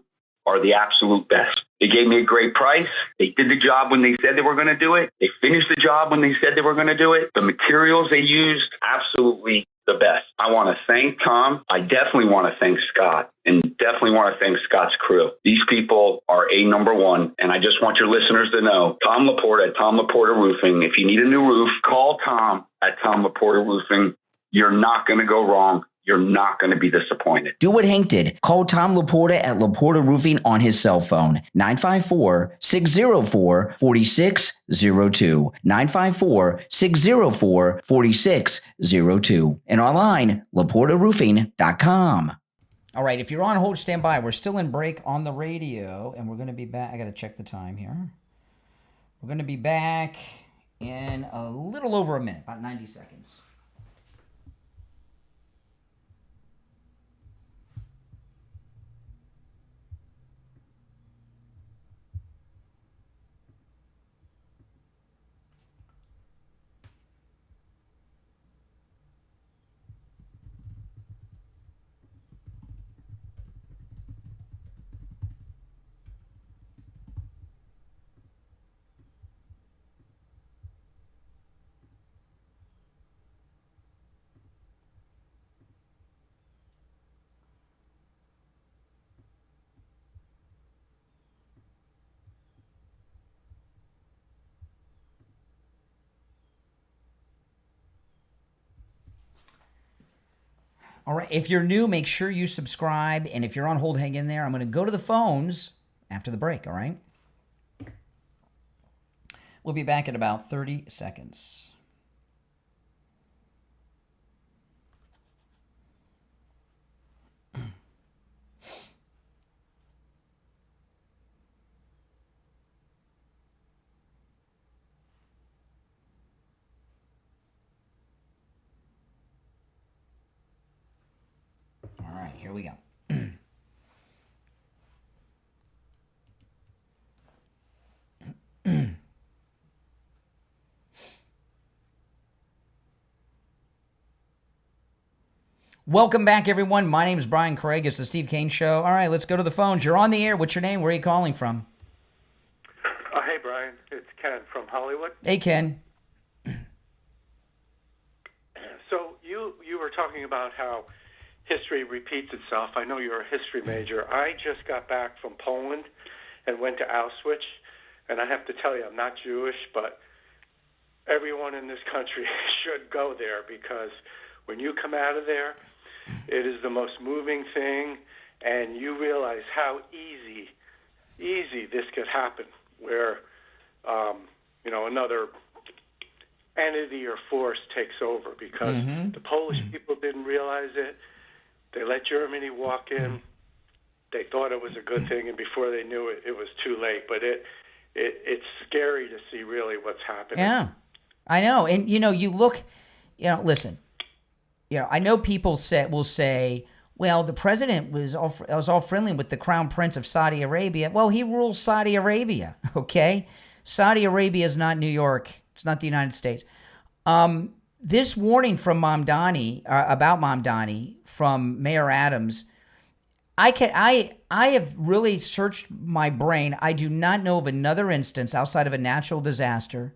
are the absolute best. They gave me a great price. They did the job when they said they were going to do it. They finished the job when they said they were going to do it. The materials they used, absolutely the best. I want to thank Tom. I definitely want to thank Scott, and definitely want to thank Scott's crew. These people are number one, and I just want your listeners to know, Tom Laporta at Tom Laporta Roofing. If you need a new roof, call Tom at Tom Laporta Roofing. You're not going to go wrong. You're not going to be disappointed. Do what Hank did. Call Tom Laporta at Laporta Roofing on his cell phone, 954-604-4602, 954-604-4602, and online, laportaroofing.com. All right, if you're on hold, stand by. We're still in break on the radio, and we're going to be back. I got to check the time here. We're going to be back in a little over a minute, about 90 seconds. All right, if you're new, make sure you subscribe. And if you're on hold, hang in there. I'm going to go to the phones after the break, all right? We'll be back in about 30 seconds. All right, here we go. Welcome back, everyone. My name is Brian Craig. It's the Steve Kane Show. All right, let's go to the phones. You're on the air. What's your name? Where are you calling from? Hey, Brian. It's Ken from Hollywood. Hey, Ken. So you were talking about how history repeats itself. I know you're a history major. I just got back from Poland and went to Auschwitz, and I have to tell you, I'm not Jewish, but everyone in this country should go there, because when you come out of there, it is the most moving thing, and you realize how easy this could happen, where another entity or force takes over, because the Polish people didn't realize it. They let Germany walk in. They thought it was a good thing, and before they knew it, it was too late. But it's scary to see really what's happening. Yeah, I know. And, you look, listen, I know people will say, well, the president was all friendly with the Crown Prince of Saudi Arabia. Well, he rules Saudi Arabia, okay? Saudi Arabia is not New York. It's not the United States. This warning from about Mamdani from Mayor Adams, I have really searched my brain. I do not know of another instance outside of a natural disaster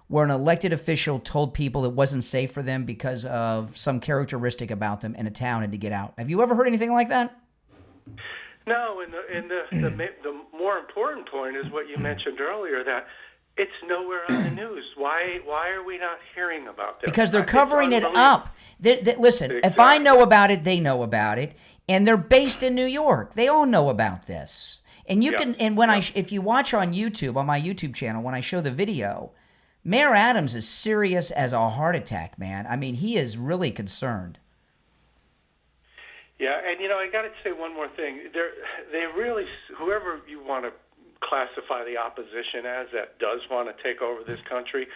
where an elected official told people it wasn't safe for them because of some characteristic about them in a town and to get out. Have you ever heard anything like that? No, and the more important point is what you mentioned earlier, that it's nowhere on the news. Why are we not hearing about this? Because they're covering it up. Listen, exactly. If I know about it, they know about it, and they're based in New York. They all know about this. And you can, and when if you watch on YouTube, on my YouTube channel, when I show the video, Mayor Adams is serious as a heart attack, man. I mean, he is really concerned. Yeah, and I got to say one more thing. They really, whoever you want to classify the opposition as that does want to take over this country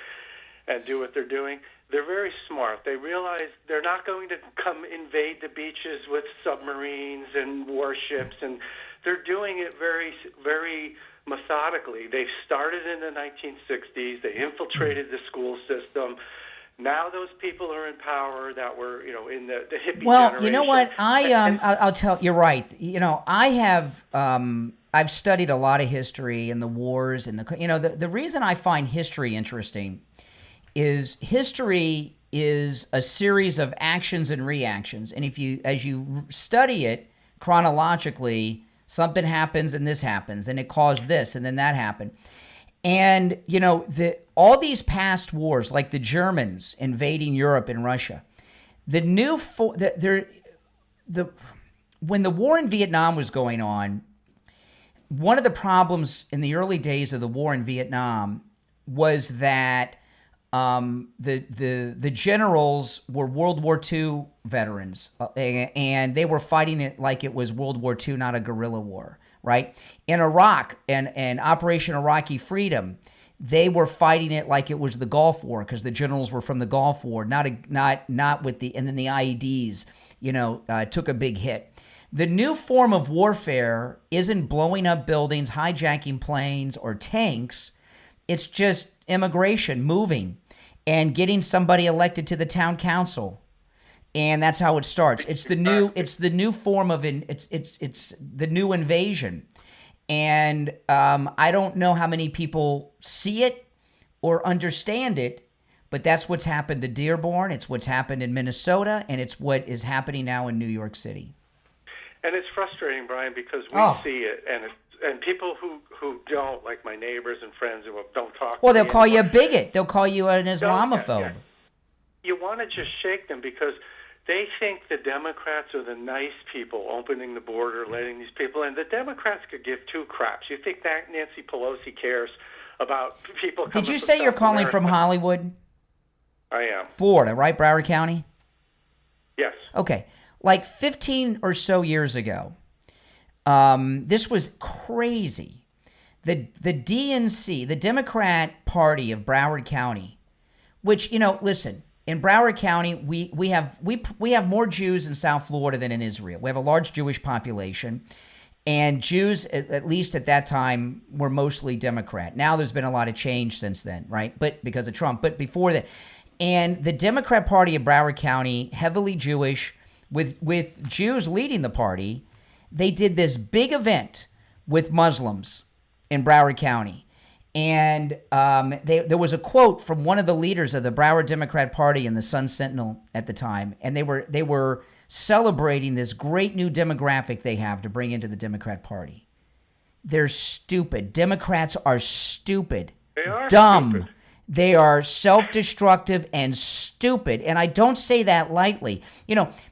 and do what they're doing, they're very smart. They realize they're not going to come invade the beaches with submarines and warships, and they're doing it very, very methodically. They started in the 1960s. They infiltrated the school system. Now those people are in power that were, in the hippie generation. You know what? I'll tell you're right. I have I've studied a lot of history and the wars and the reason I find history interesting is history is a series of actions and reactions, and as you study it chronologically, something happens and this happens and it caused this and then that happened. And, all these past wars, like the Germans invading Europe and Russia, when the war in Vietnam was going on, one of the problems in the early days of the war in Vietnam was that the generals were World War II veterans, and they were fighting it like it was World War II, not a guerrilla war, right? In Iraq and Operation Iraqi Freedom, they were fighting it like it was the Gulf War because the generals were from the Gulf War, not with the, and then the IEDs, took a big hit. The new form of warfare isn't blowing up buildings, hijacking planes or tanks. It's just immigration, moving, and getting somebody elected to the town council. And that's how it starts. It's the new form of it's the new invasion. And I don't know how many people see it or understand it, but that's what's happened to Dearborn. It's what's happened in Minnesota, and it's what is happening now in New York City. And it's frustrating, Brian, because we see it, and people who don't, like my neighbors and friends who don't talk. Well, they'll call you a bigot. They'll call you an Islamophobe. Yeah. You want to just shake them because they think the Democrats are the nice people opening the border, letting these people in. The Democrats could give two craps. You think that Nancy Pelosi cares about people coming Did you from say you're South calling America? from Hollywood? I am. Florida, right? Broward County? Yes. Okay. Like 15 or so years ago, this was crazy. The DNC, the Democrat Party of Broward County, which, listen, in Broward County, we have more Jews in South Florida than in Israel. We have a large Jewish population, and Jews, at least at that time, were mostly Democrat. Now there's been a lot of change since then, right? But because of Trump, but before that, and the Democrat Party of Broward County, heavily Jewish, with Jews leading the party, they did this big event with Muslims in Broward County. And there was a quote from one of the leaders of the Broward Democrat Party in the Sun Sentinel at the time, and they were celebrating this great new demographic they have to bring into the Democrat Party. They're stupid. Democrats are stupid. They are dumb. stupid. They are self-destructive and stupid, and I don't say that lightly.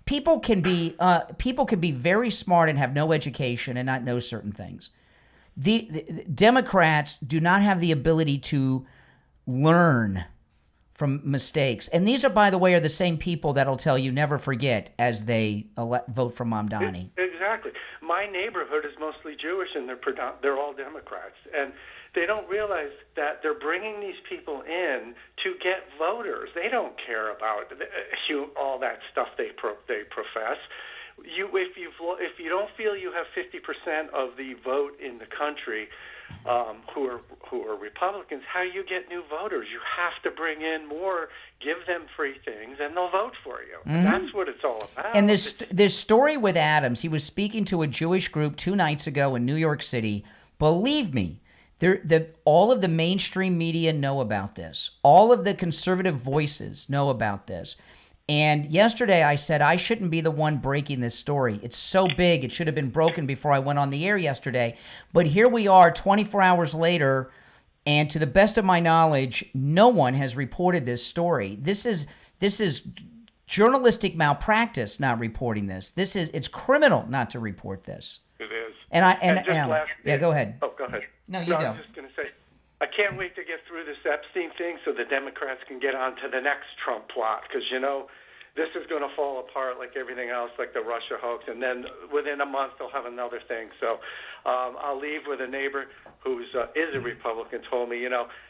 People can be very smart and have no education and not know certain things. The Democrats do not have the ability to learn from mistakes, and these are, by the way, are the same people that'll tell you never forget as they vote for Mamdani. Exactly. My neighborhood is mostly Jewish, and they're all Democrats, and they don't realize that they're bringing these people in to get voters. They don't care about all that stuff they profess. If you don't feel you have 50% of the vote in the country who are Republicans, how you get new voters? You have to bring in more, give them free things, and they'll vote for you. Mm-hmm. That's what it's all about. And this story with Adams, he was speaking to a Jewish group 2 nights ago in New York City. Believe me, all of the mainstream media know about this. All of the conservative voices know about this. And yesterday I said I shouldn't be the one breaking this story. It's so big, it should have been broken before I went on the air yesterday. But here we are 24 hours later, and to the best of my knowledge, no one has reported this story. This is journalistic malpractice not reporting this. It's criminal not to report this. It is. Go ahead. Oh, go ahead. No, you go. I was just going to say, I can't wait to get through this Epstein thing so the Democrats can get on to the next Trump plot, because, this is going to fall apart like everything else, like the Russia hoax, and then within a month they'll have another thing. So I'll leave with a neighbor who is a Republican told me,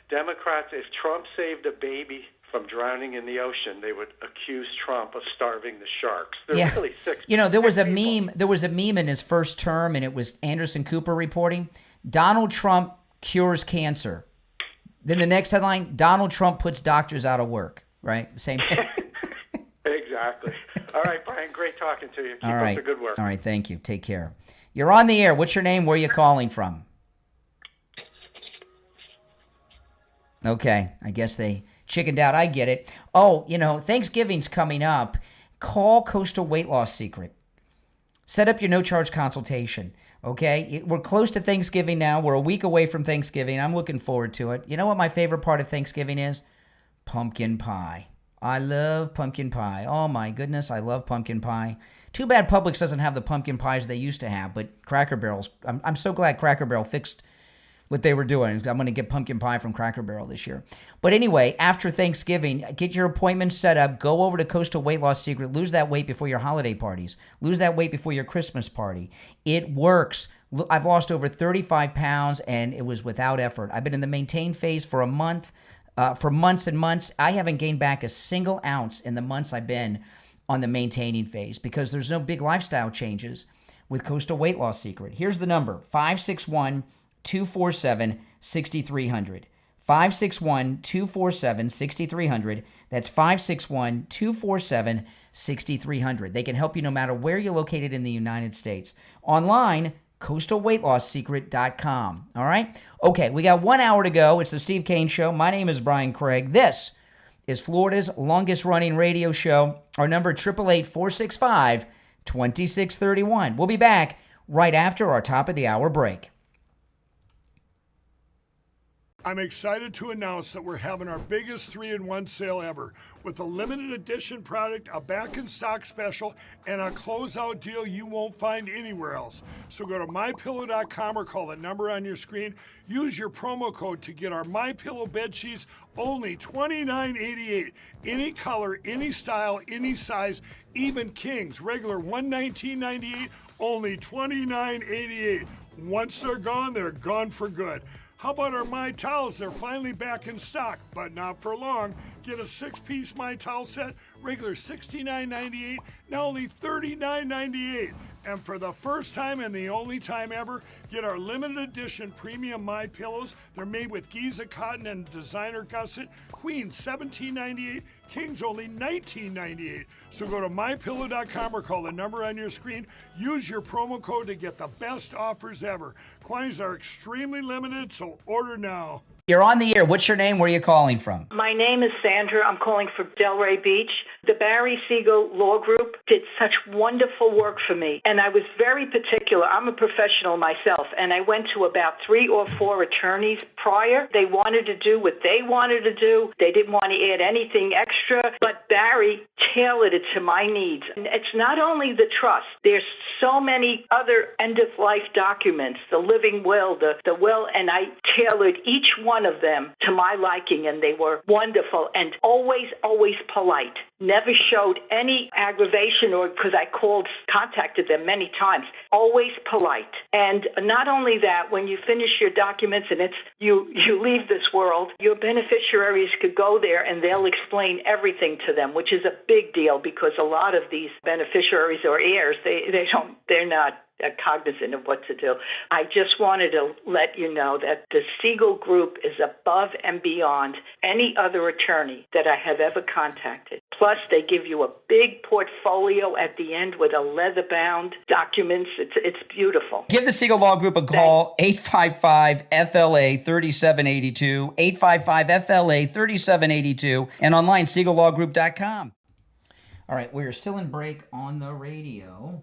Democrats, if Trump saved a baby from drowning in the ocean, they would accuse Trump of starving the sharks. They're really sick. There was a meme. There was a meme in his first term, and it was Anderson Cooper reporting, Donald Trump cures cancer. Then the next headline, Donald Trump puts doctors out of work. Right? Same thing. Exactly. All right, Brian, great talking to you. Keep All right. up the good work. All right, thank you. Take care. You're on the air. What's your name? Where are you calling from? Okay, I guess they chickened out. I get it. Oh, Thanksgiving's coming up. Call Coastal Weight Loss Secret. Set up your no-charge consultation, okay? We're close to Thanksgiving now. We're a week away from Thanksgiving. I'm looking forward to it. You know what my favorite part of Thanksgiving is? Pumpkin pie. I love pumpkin pie. Oh, my goodness, I love pumpkin pie. Too bad Publix doesn't have the pumpkin pies they used to have, but Cracker Barrel's... I'm so glad Cracker Barrel fixed what they were doing. I'm going to get pumpkin pie from Cracker Barrel this year. But anyway, after Thanksgiving, get your appointment set up. Go over to Coastal Weight Loss Secret. Lose that weight before your holiday parties. Lose that weight before your Christmas party. It works. I've lost over 35 pounds, and it was without effort. I've been in the maintain phase for a month, for months and months. I haven't gained back a single ounce in the months I've been on the maintaining phase because there's no big lifestyle changes with Coastal Weight Loss Secret. Here's the number, 561-247-6300. 561-247-6300. That's 561-247-6300. They can help you no matter where you're located in the United States. Online, coastalweightlossecret.com. All right? Okay, we got 1 hour to go. It's the Steve Kane Show. My name is Brian Craig. This is Florida's longest-running radio show. Our number, 888-465-2631. We'll be back right after our top-of-the-hour break. I'm excited to announce that we're having our biggest 3-in-1 sale ever with a limited edition product, a back-in-stock special, and a closeout deal you won't find anywhere else. So go to MyPillow.com or call the number on your screen. Use your promo code to get our MyPillow bed sheets, only $29.88. Any color, any style, any size, even kings, regular $119.98, only $29.88. Once they're gone for good. How about our My Towels? They're finally back in stock, but not for long. Get a 6-piece My Towel set, regular $69.98, now only $39.98. And for the first time and the only time ever, get our limited edition premium My Pillows. They're made with Giza cotton and designer gusset. Queen $17.98, Kings only $19.98. So go to mypillow.com or call the number on your screen. Use your promo code to get the best offers ever. Quantities are extremely limited, so order now. You're on the air. What's your name? Where are you calling from? My name is Sandra. I'm calling from Delray Beach. The Barry Siegel Law Group did such wonderful work for me, and I was very particular. I'm a professional myself, and I went to about 3 or 4 attorneys prior. They wanted to do what they wanted to do. They didn't want to add anything extra, but Barry tailored it to my needs. And it's not only the trust. There's so many other end-of-life documents, the living will, the will, and I tailored each one of them to my liking, and they were wonderful and always polite. Never showed any aggravation or because I contacted them many times. Always polite. And not only that, when you finish your documents and you leave this world, your beneficiaries could go there and they'll explain everything to them, which is a big deal because a lot of these beneficiaries or heirs, they're not cognizant of what to do. I just wanted to let you know that the Siegel Group is above and beyond any other attorney that I have ever contacted. Plus, they give you a big portfolio at the end with a leather-bound documents. It's beautiful. Give the Siegel Law Group a call, 855-FLA-3782, 855-FLA-3782, and online, SiegelLawGroup.com. All right, we're still in break on the radio.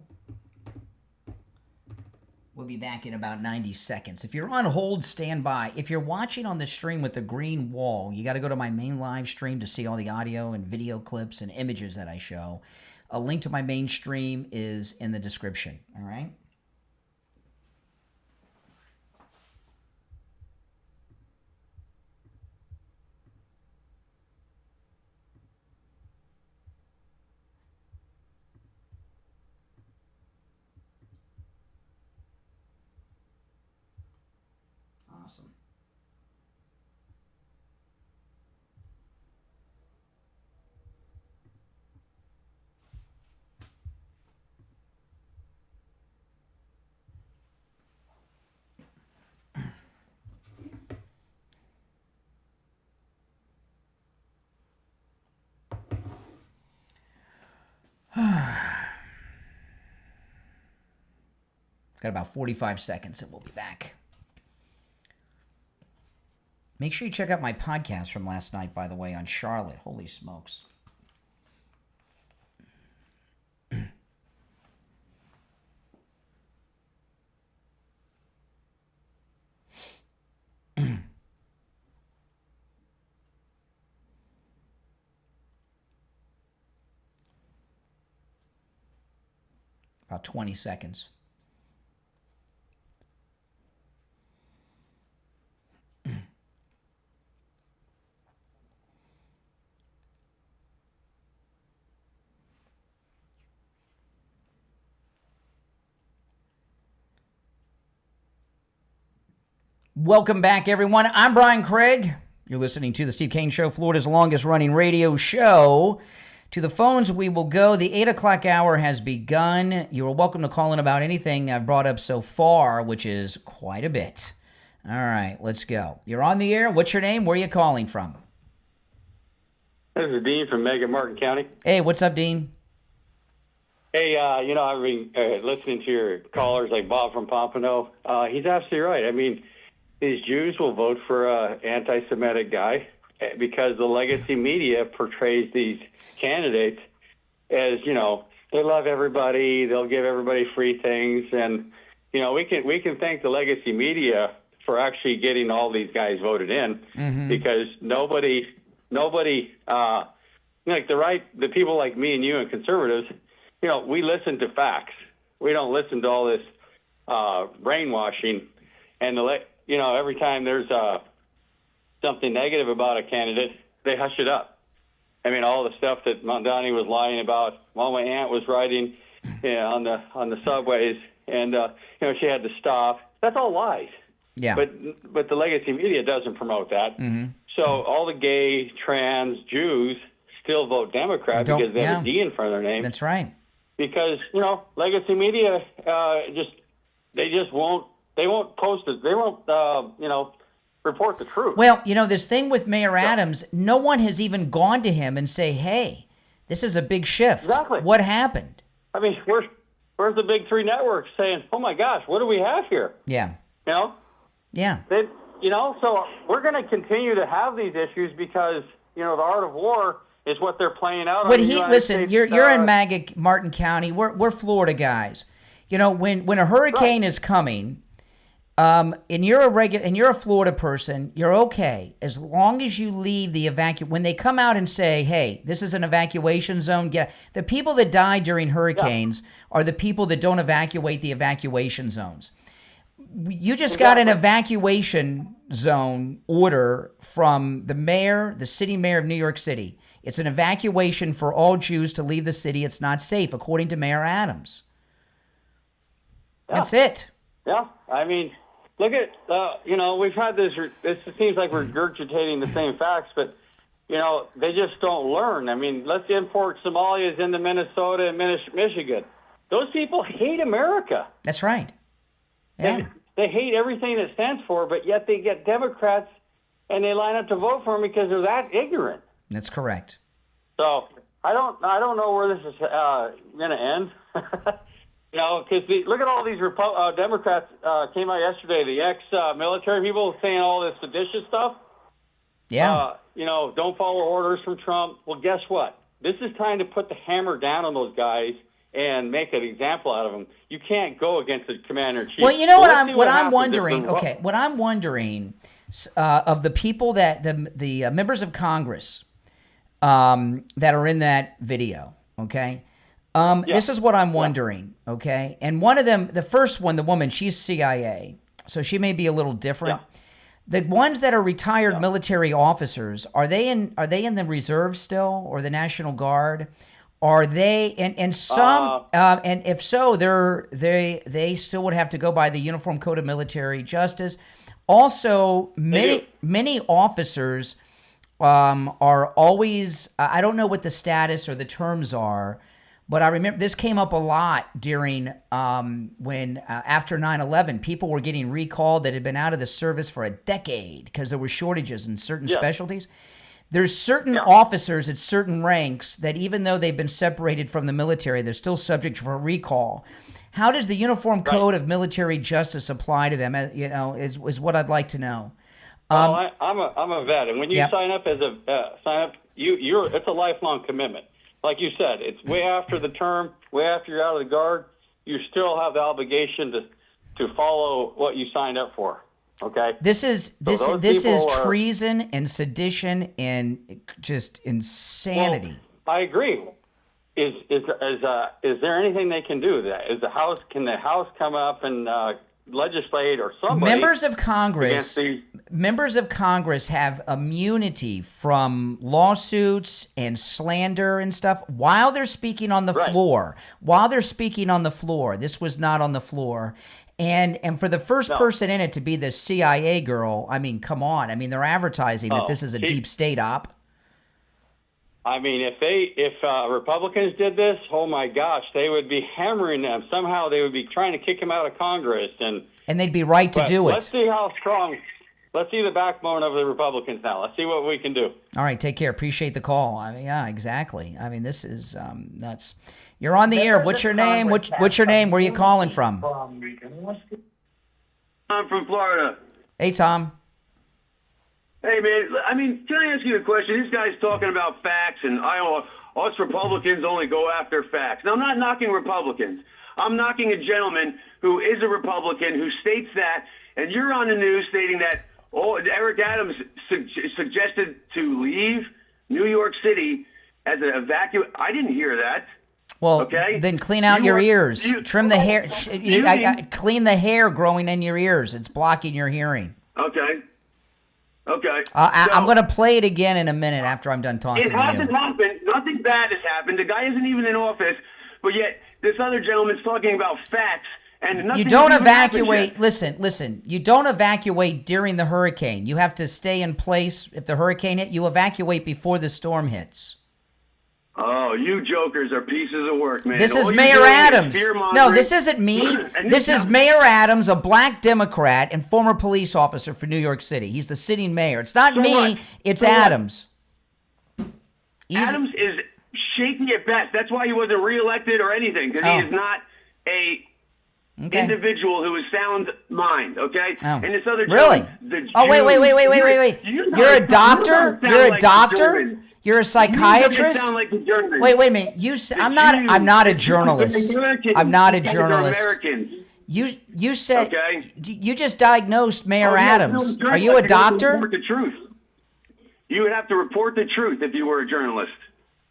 We'll be back in about 90 seconds. If you're on hold, stand by. If you're watching on the stream with the green wall, you got to go to my main live stream to see all the audio and video clips and images that I show. A link to my main stream is in the description, all right? Awesome. Got about 45 seconds and we'll be back. Make sure you check out my podcast from last night, by the way, on Charlotte. Holy smokes. About 20 seconds. Welcome back, everyone. I'm Brian Craig. You're listening to The Steve Kane Show, Florida's longest-running radio show. To the phones we will go. The 8 o'clock hour has begun. You're welcome to call in about anything I've brought up so far, which is quite a bit. All right, let's go. You're on the air. What's your name? Where are you calling from? This is Dean from Martin County. Hey, what's up, Dean? Hey, I've been listening to your callers like Bob from Pompano. He's absolutely right. I mean, these Jews will vote for an anti-Semitic guy because the legacy media portrays these candidates as, they love everybody, they'll give everybody free things, and we can thank the legacy media for actually getting all these guys voted in, because nobody, the people like me and you and conservatives, we listen to facts. We don't listen to all this brainwashing, and every time there's something negative about a candidate, they hush it up. I mean, all the stuff that Mondani was lying about while my aunt was riding on the subways, and she had to stop. That's all lies. Yeah. But the legacy media doesn't promote that. So all the gay, trans, Jews still vote Democrat because they have a D in front of their name. That's right. Because legacy media they won't post it. They won't report the truth. Well, this thing with Mayor Adams, no one has even gone to him and say, "Hey, this is a big shift. Exactly. What happened?" I mean, where's the big three networks saying, "Oh my gosh, what do we have here?" Yeah. Yeah. So we're going to continue to have these issues because the art of war is what they're playing out. Listen, you're in Martin County. We're Florida guys. When a hurricane is coming, and you're a Florida person, you're okay as long as you leave the when they come out and say, "Hey, this is an evacuation zone." The people that die during hurricanes are the people that don't evacuate the evacuation zones. You just got an evacuation zone order from the city mayor of New York City. It's an evacuation for all Jews to leave the city. It's not safe, according to Mayor Adams. That's it. Yeah, I mean, look at, we've had this seems like we're regurgitating the same facts, but, they just don't learn. I mean, let's import Somalians into Minnesota and Michigan. Those people hate America. That's right. Yeah. They hate everything it stands for, but yet they get Democrats and they line up to vote for them because they're that ignorant. That's correct. So I don't know where this is going to end. Because look at all these Democrats came out yesterday, the ex-military people saying all this seditious stuff. Yeah. Don't follow orders from Trump. Well, guess what? This is time to put the hammer down on those guys and make an example out of them. You can't go against the commander-in-chief. Well, what I'm wondering. Okay, what I'm wondering of the people that the members of Congress that are in that video. Okay. This is what I'm wondering, okay? And one of them, the first one, the woman, she's CIA, so she may be a little different. The ones that are retired military officers, are they in the reserve still, or the National Guard? Are they and some and if so, they still would have to go by the Uniform Code of Military Justice. Also, many officers are always, I don't know what the status or the terms are. But I remember this came up a lot during when after 9/11, people were getting recalled that had been out of the service for a decade because there were shortages in certain specialties. There's certain officers at certain ranks that even though they've been separated from the military, they're still subject for recall. How does the Uniform Code of Military Justice apply to them? Is what I'd like to know. I'm a vet, and when you sign up as it's a lifelong commitment. Like you said, it's way after the term, way after you're out of the Guard. You still have the obligation to follow what you signed up for. Okay. This is treason and sedition and just insanity. Well, I agree. Is there anything they can do? Can the House come up and legislate or somebody? Members of Congress have immunity from lawsuits and slander and stuff while they're speaking on the floor. While they're speaking on the floor, this was not on the floor. And for the first person in it to be the CIA girl, I mean, come on. I mean, they're advertising that this is a deep state op. I mean, if Republicans did this, oh my gosh, they would be hammering them. Somehow they would be trying to kick him out of Congress, and they'd be right to do it. Let's see how strong. Let's see the backbone of the Republicans now. Let's see what we can do. All right, take care. Appreciate the call. I mean, yeah, exactly. I mean, this is nuts. You're on the air. What's your name? What's your name? Where are you calling from? I'm from Florida. Hey, Tom. Hey, man. I mean, can I ask you a question? This guy's talking about facts, and us Republicans only go after facts. Now, I'm not knocking Republicans. I'm knocking a gentleman who is a Republican who states that, and you're on the news stating that Eric Adams suggested to leave New York City as an evacuate. I didn't hear that. Well, okay? Then clean out your ears. Trim the hair. Clean the hair growing in your ears. It's blocking your hearing. Okay. Okay. I'm going to play it again in a minute after I'm done talking to you. It hasn't happened. Nothing bad has happened. The guy isn't even in office, but yet this other gentleman's talking about facts. And you don't evacuate. Listen. You don't evacuate during the hurricane. You have to stay in place. If the hurricane hit, you evacuate before the storm hits. Oh, you jokers are pieces of work, man. This is Mayor Adams. No, this isn't me. This is Mayor Adams, a black Democrat and former police officer for New York City. He's the sitting mayor. It's not me. It's Adams. Adams is shaky at best. That's why he wasn't reelected or anything, because he is not a individual who is sound mind, okay? And this other really? Wait. You're a doctor? You're a doctor? You're a psychiatrist? Wait a minute. I'm not a journalist. I'm not a journalist. You said you just diagnosed Mayor Adams. Are you a doctor? Report the truth. You would have to report the truth if you were a journalist.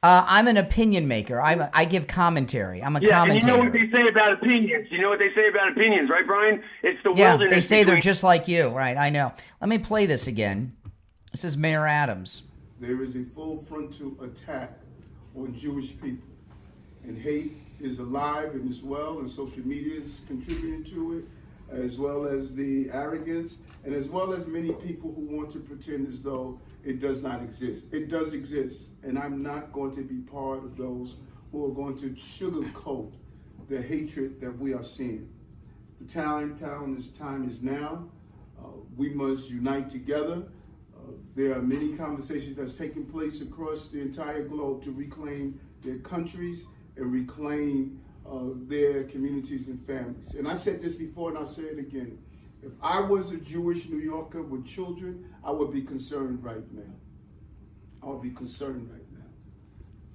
I'm an opinion maker. I give commentary. I'm a commentator. And you know what they say about opinions. You know what they say about opinions, right, Brian? It's the wilderness. They say they're just like you. Right, I know. Let me play this again. This is Mayor Adams. There is a full frontal attack on Jewish people. And hate is alive and is well, and social media is contributing to it, as well as the arrogance, and as well as many people who want to pretend as though it does not exist. It does exist, and I'm not going to be part of those who are going to sugarcoat the hatred that we are seeing. The time is now. We must unite together. There are many conversations that's taking place across the entire globe to reclaim their countries and reclaim their communities and families. And I said this before and I'll say it again. If I was a Jewish New Yorker with children, I would be concerned right now. I would be concerned right now.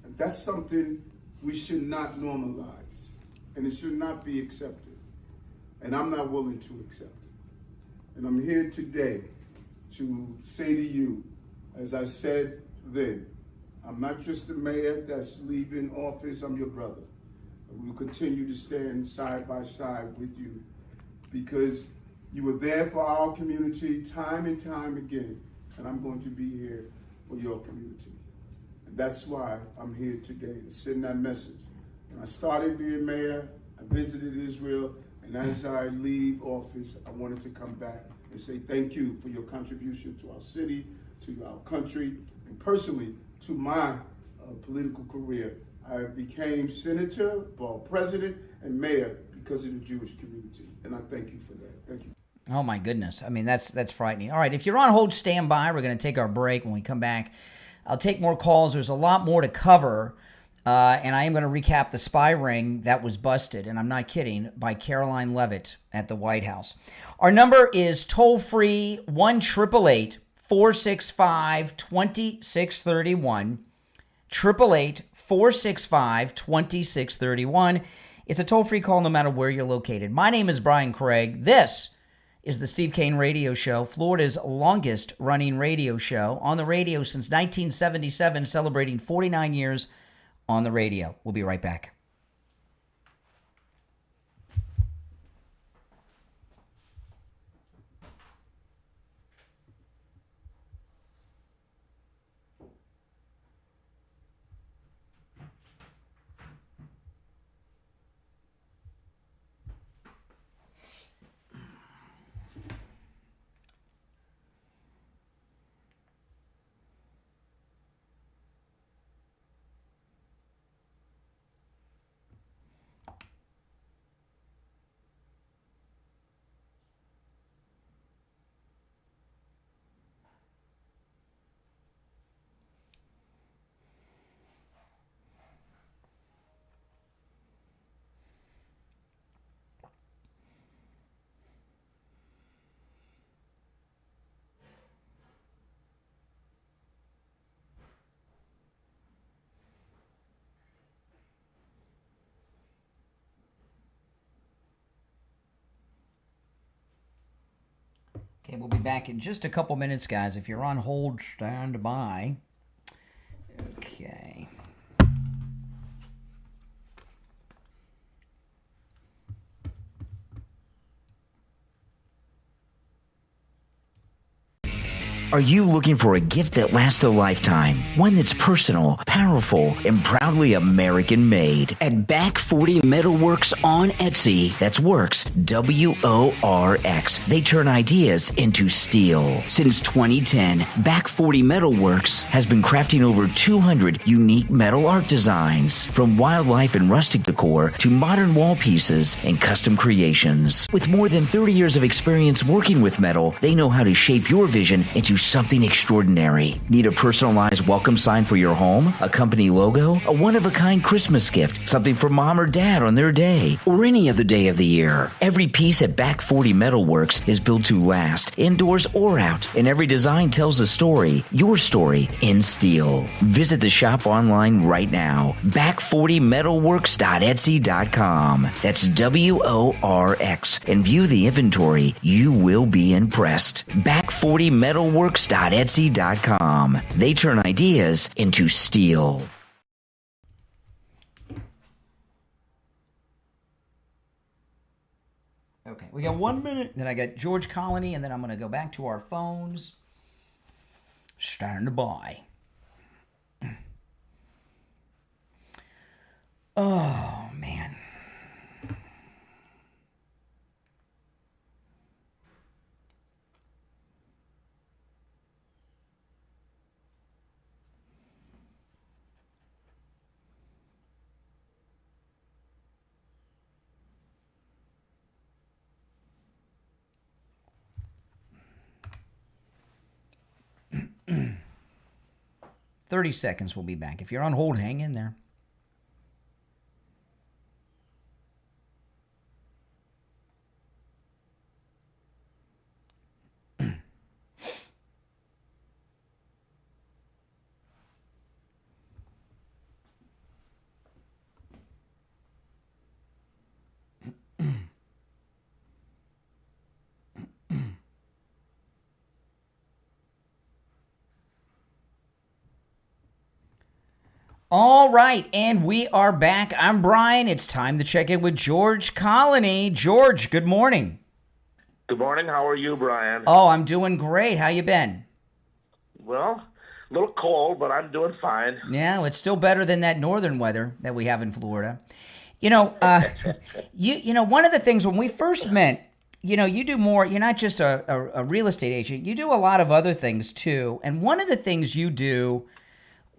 And that's something we should not normalize. And it should not be accepted. And I'm not willing to accept it. And I'm here today to say to you, as I said then, I'm not just the mayor that's leaving office, I'm your brother. And we'll continue to stand side by side with you because you were there for our community time and time again, and I'm going to be here for your community. And that's why I'm here today, to send that message. When I started being mayor, I visited Israel, and as I leave office, I wanted to come back and say thank you for your contribution to our city, to our country, and personally to my political career. I became senator, president, and mayor because of the Jewish community, and I thank you for that. Thank you. Oh my goodness. I mean, that's frightening. All right, if you're on hold, stand by. We're going to take our break. When we come back, I'll take more calls. There's a lot more to cover, and I am going to recap the spy ring that was busted, and I'm not kidding, by Karoline Leavitt at the White House. Our number is toll-free 1-888-465-2631. 888-465-2631. It's a toll-free call no matter where you're located. My name is Brian Craig. This is the Steve Kane Radio Show, Florida's longest-running radio show, on the radio since 1977, celebrating 49 years on the radio. We'll be right back. Okay, we'll be back in just a couple minutes, guys. If you're on hold, stand by. Okay. Are you looking for a gift that lasts a lifetime? One that's personal, powerful, and proudly American made. At Back 40 Metalworks on Etsy, that's Works, W-O-R-X. They turn ideas into steel. Since 2010, Back 40 Metalworks has been crafting over 200 unique metal art designs, from wildlife and rustic decor to modern wall pieces and custom creations. With more than 30 years of experience working with metal, they know how to shape your vision into something extraordinary. Need a personalized welcome sign for your home? A company logo? A one-of-a-kind Christmas gift? Something for mom or dad on their day? Or any other day of the year? Every piece at Back 40 Metalworks is built to last, indoors or out, and every design tells a story, your story, in steel. Visit the shop online right now, back40metalworks.etsy.com. That's W-O-R-X, and view the inventory. You will be impressed. Back40metalworks.etsy.com. They turn ideas into steel. Okay, we got 1 minute. Then I got George Colony, and then I'm going to go back to our phones. Stand by. Oh, man. Mm. 30 seconds, we'll be back. If you're on hold, hang in there. All right, and we are back. I'm Brian. It's time to check in with George Colony. George, good morning. Good morning. How are you, Brian? Oh, I'm doing great. How you been? Well, a little cold, but I'm doing fine. Yeah, well, it's still better than that northern weather that we have in Florida. You know, you know, one of the things when we first met, you know, you do more. You're not just a real estate agent. You do a lot of other things too. And one of the things you do,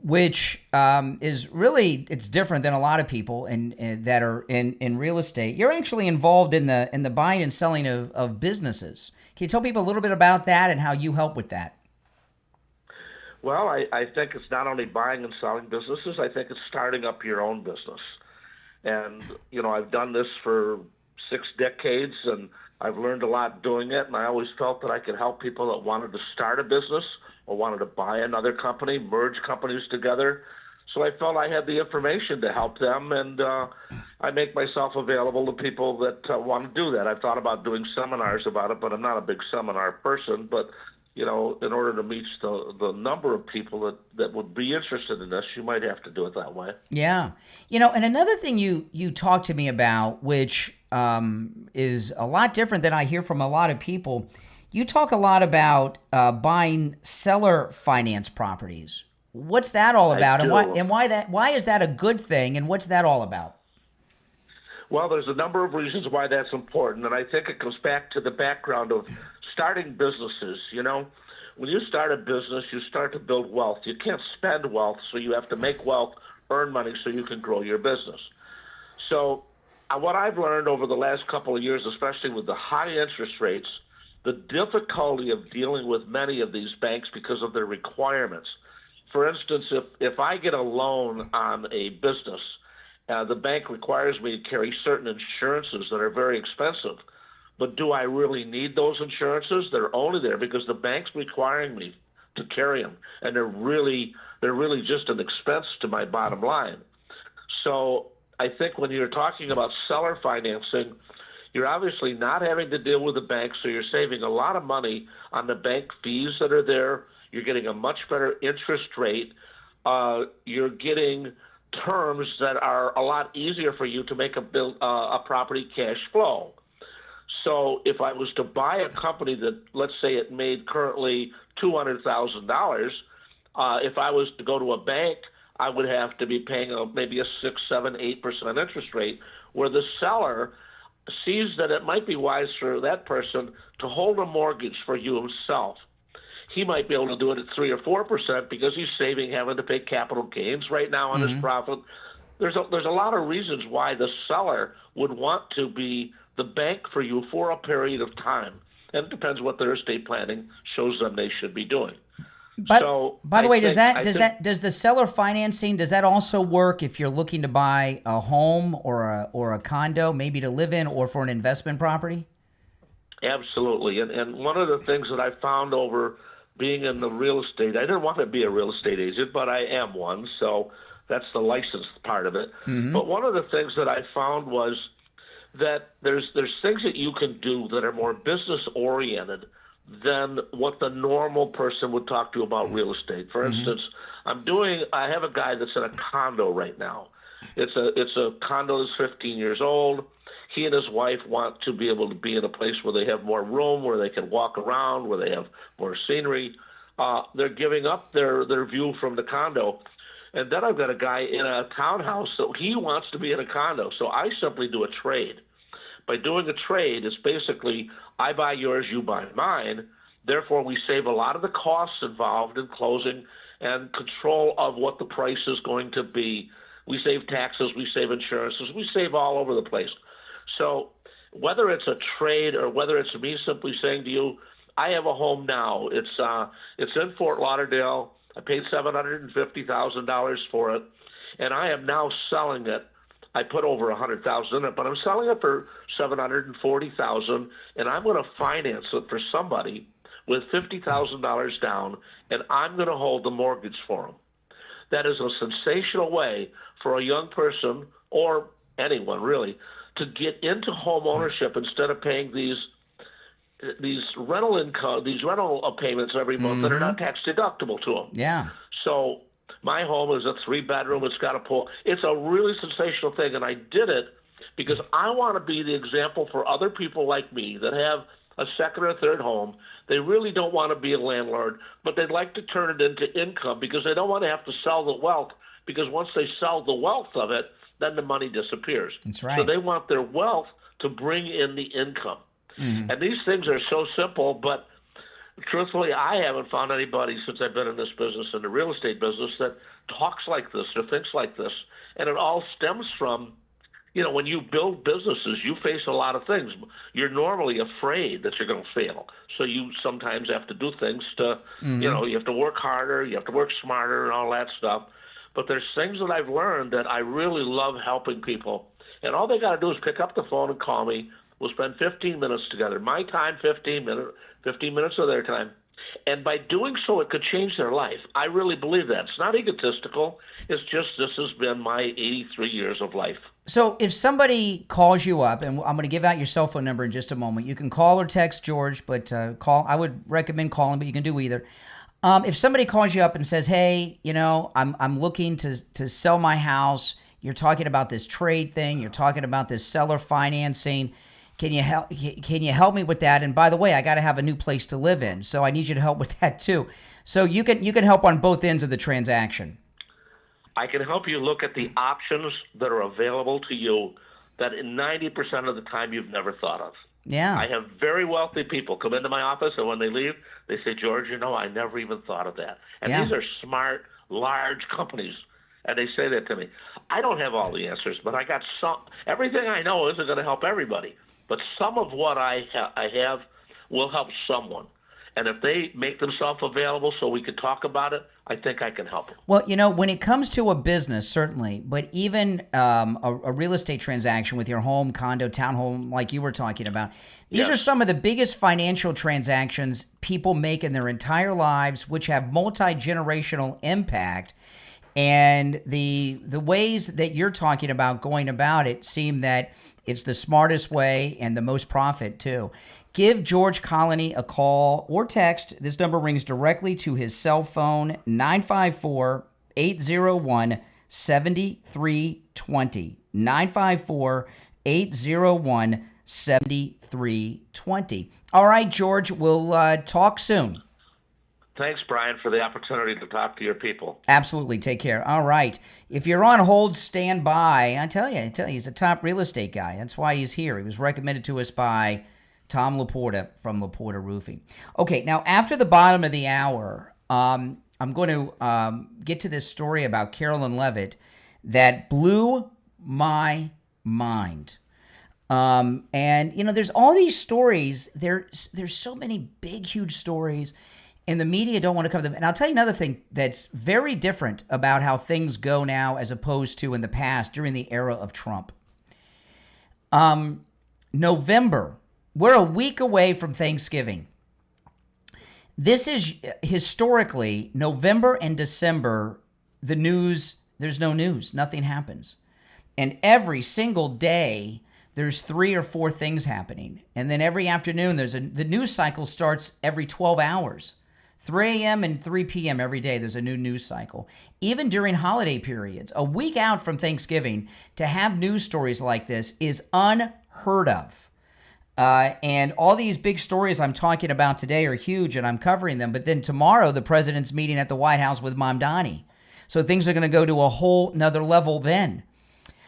which is really, it's different than a lot of people that are in real estate. You're actually involved in the buying and selling of businesses. Can you tell people a little bit about that and how you help with that? Well, I think it's not only buying and selling businesses. I think it's starting up your own business. And, you know, I've done this for 6 decades, and I've learned a lot doing it. And I always felt that I could help people that wanted to start a business or wanted to buy another company, merge companies together. So I felt I had the information to help them, and I make myself available to people that want to do that. I've thought about doing seminars about it, but I'm not a big seminar person. But, you know, in order to reach the number of people that would be interested in this, you might have to do it that way. Yeah. You know, and another thing you talked to me about, which is a lot different than I hear from a lot of people. You talk a lot about buying seller finance properties. What's that all about, and why is that a good thing, and what's that all about? Well, there's a number of reasons why that's important, and I think it comes back to the background of starting businesses. You know, when you start a business, you start to build wealth. You can't spend wealth, so you have to make wealth, earn money, so you can grow your business. So what I've learned over the last couple of years, especially with the high interest rates, the difficulty of dealing with many of these banks because of their requirements. For instance, if I get a loan on a business, the bank requires me to carry certain insurances that are very expensive. But do I really need those insurances? They're only there because the bank's requiring me to carry them, and they're really just an expense to my bottom line. So I think when you're talking about seller financing, You're obviously not having to deal with the bank, so you're saving a lot of money on the bank fees that are there. You're getting a much better interest rate. You're getting terms that are a lot easier for you to make a property cash flow. So if I was to buy a company that, let's say it made currently $200,000, if I was to go to a bank, I would have to be paying maybe a 6, 7, 8% interest rate, where the seller sees that it might be wise for that person to hold a mortgage for you himself. He might be able to do it at 3 or 4% because he's saving having to pay capital gains right now on his profit. There's a lot of reasons why the seller would want to be the bank for you for a period of time. And it depends what their estate planning shows them they should be doing. But by the way, does the seller financing, does that also work if you're looking to buy a home or a condo, maybe to live in or for an investment property? Absolutely. And one of the things that I found over being in the real estate, I didn't want to be a real estate agent, but I am one, so that's the licensed part of it. But one of the things that I found was that there's things that you can do that are more business oriented than what the normal person would talk to you about real estate. For instance, I have a guy that's in a condo right now. It's a condo that's 15 years old. He and his wife want to be able to be in a place where they have more room, where they can walk around, where they have more scenery. They're giving up their view from the condo. And then I've got a guy in a townhouse, so he wants to be in a condo. So I simply do a trade. By doing a trade, it's basically I buy yours, you buy mine. Therefore, we save a lot of the costs involved in closing and control of what the price is going to be. We save taxes, we save insurances, we save all over the place. So whether it's a trade or whether it's me simply saying to you, I have a home now. It's in Fort Lauderdale. I paid $750,000 for it, and I am now selling it. I put over $100,000 in it, but I'm selling it for $740,000, and I'm going to finance it for somebody with $50,000 down, and I'm going to hold the mortgage for them. That is a sensational way for a young person or anyone really to get into home ownership instead of paying these rental payments every month that are not tax deductible to them. Yeah. So my home is a 3-bedroom. It's got a pool. It's a really sensational thing, and I did it because I want to be the example for other people like me that have a second or third home. They really don't want to be a landlord, but they'd like to turn it into income because they don't want to have to sell the wealth, because once they sell the wealth of it, then the money disappears. That's right. So they want their wealth to bring in the income. And these things are so simple, but truthfully, I haven't found anybody since I've been in this business, in the real estate business, that talks like this or thinks like this. And it all stems from, when you build businesses, you face a lot of things. You're normally afraid that you're going to fail. So you sometimes have to do things to, you have to work harder, you have to work smarter and all that stuff. But there's things that I've learned that I really love helping people. And all they got to do is pick up the phone and call me. We'll spend 15 minutes together. My time, 15 minutes of their time. And by doing so, it could change their life. I really believe that. It's not egotistical. It's just this has been my 83 years of life. So if somebody calls you up, and I'm going to give out your cell phone number in just a moment. You can call or text George, but I would recommend calling, but you can do either. If somebody calls you up and says, hey, I'm looking to sell my house. You're talking about this trade thing. You're talking about this seller financing. Can you help me with that? And by the way, I got to have a new place to live in, so I need you to help with that too. So you can help on both ends of the transaction. I can help you look at the options that are available to you that in 90% of the time you've never thought of. Yeah. I have very wealthy people come into my office, and when they leave, they say, George, I never even thought of that. And these are smart, large companies, and they say that to me. I don't have all the answers, but I got some. Everything I know isn't going to help everybody. But some of what I have will help someone. And if they make themselves available so we can talk about it, I think I can help them. Well, when it comes to a business, certainly, but even a real estate transaction with your home, condo, townhome, like you were talking about, these are some of the biggest financial transactions people make in their entire lives, which have multi-generational impact. And the ways that you're talking about going about it seem that it's the smartest way and the most profit too. Give George Karoline a call or text. This number rings directly to his cell phone, 954-801-7320. 954-801-7320. All right, George, we'll talk soon. Thanks, Brian, for the opportunity to talk to your people. Absolutely. Take care. All right. If you're on hold, stand by. I tell you, he's a top real estate guy. That's why he's here. He was recommended to us by Tom Laporta from Laporta Roofing. Okay, now after the bottom of the hour, I'm going to get to this story about Karoline Leavitt that blew my mind. And, there's all these stories. There's so many big, huge stories. And the media don't want to cover them. And I'll tell you another thing that's very different about how things go now as opposed to in the past during the era of Trump. November, we're a week away from Thanksgiving. This is historically November and December, the news, there's no news. Nothing happens. And every single day, there's 3 or 4 things happening. And then every afternoon, the news cycle starts every 12 hours. 3 a.m. and 3 p.m. every day, there's a new news cycle. Even during holiday periods, a week out from Thanksgiving, to have news stories like this is unheard of. And all these big stories I'm talking about today are huge, and I'm covering them. But then tomorrow, the president's meeting at the White House with Mamdani. So things are going to go to a whole nother level then.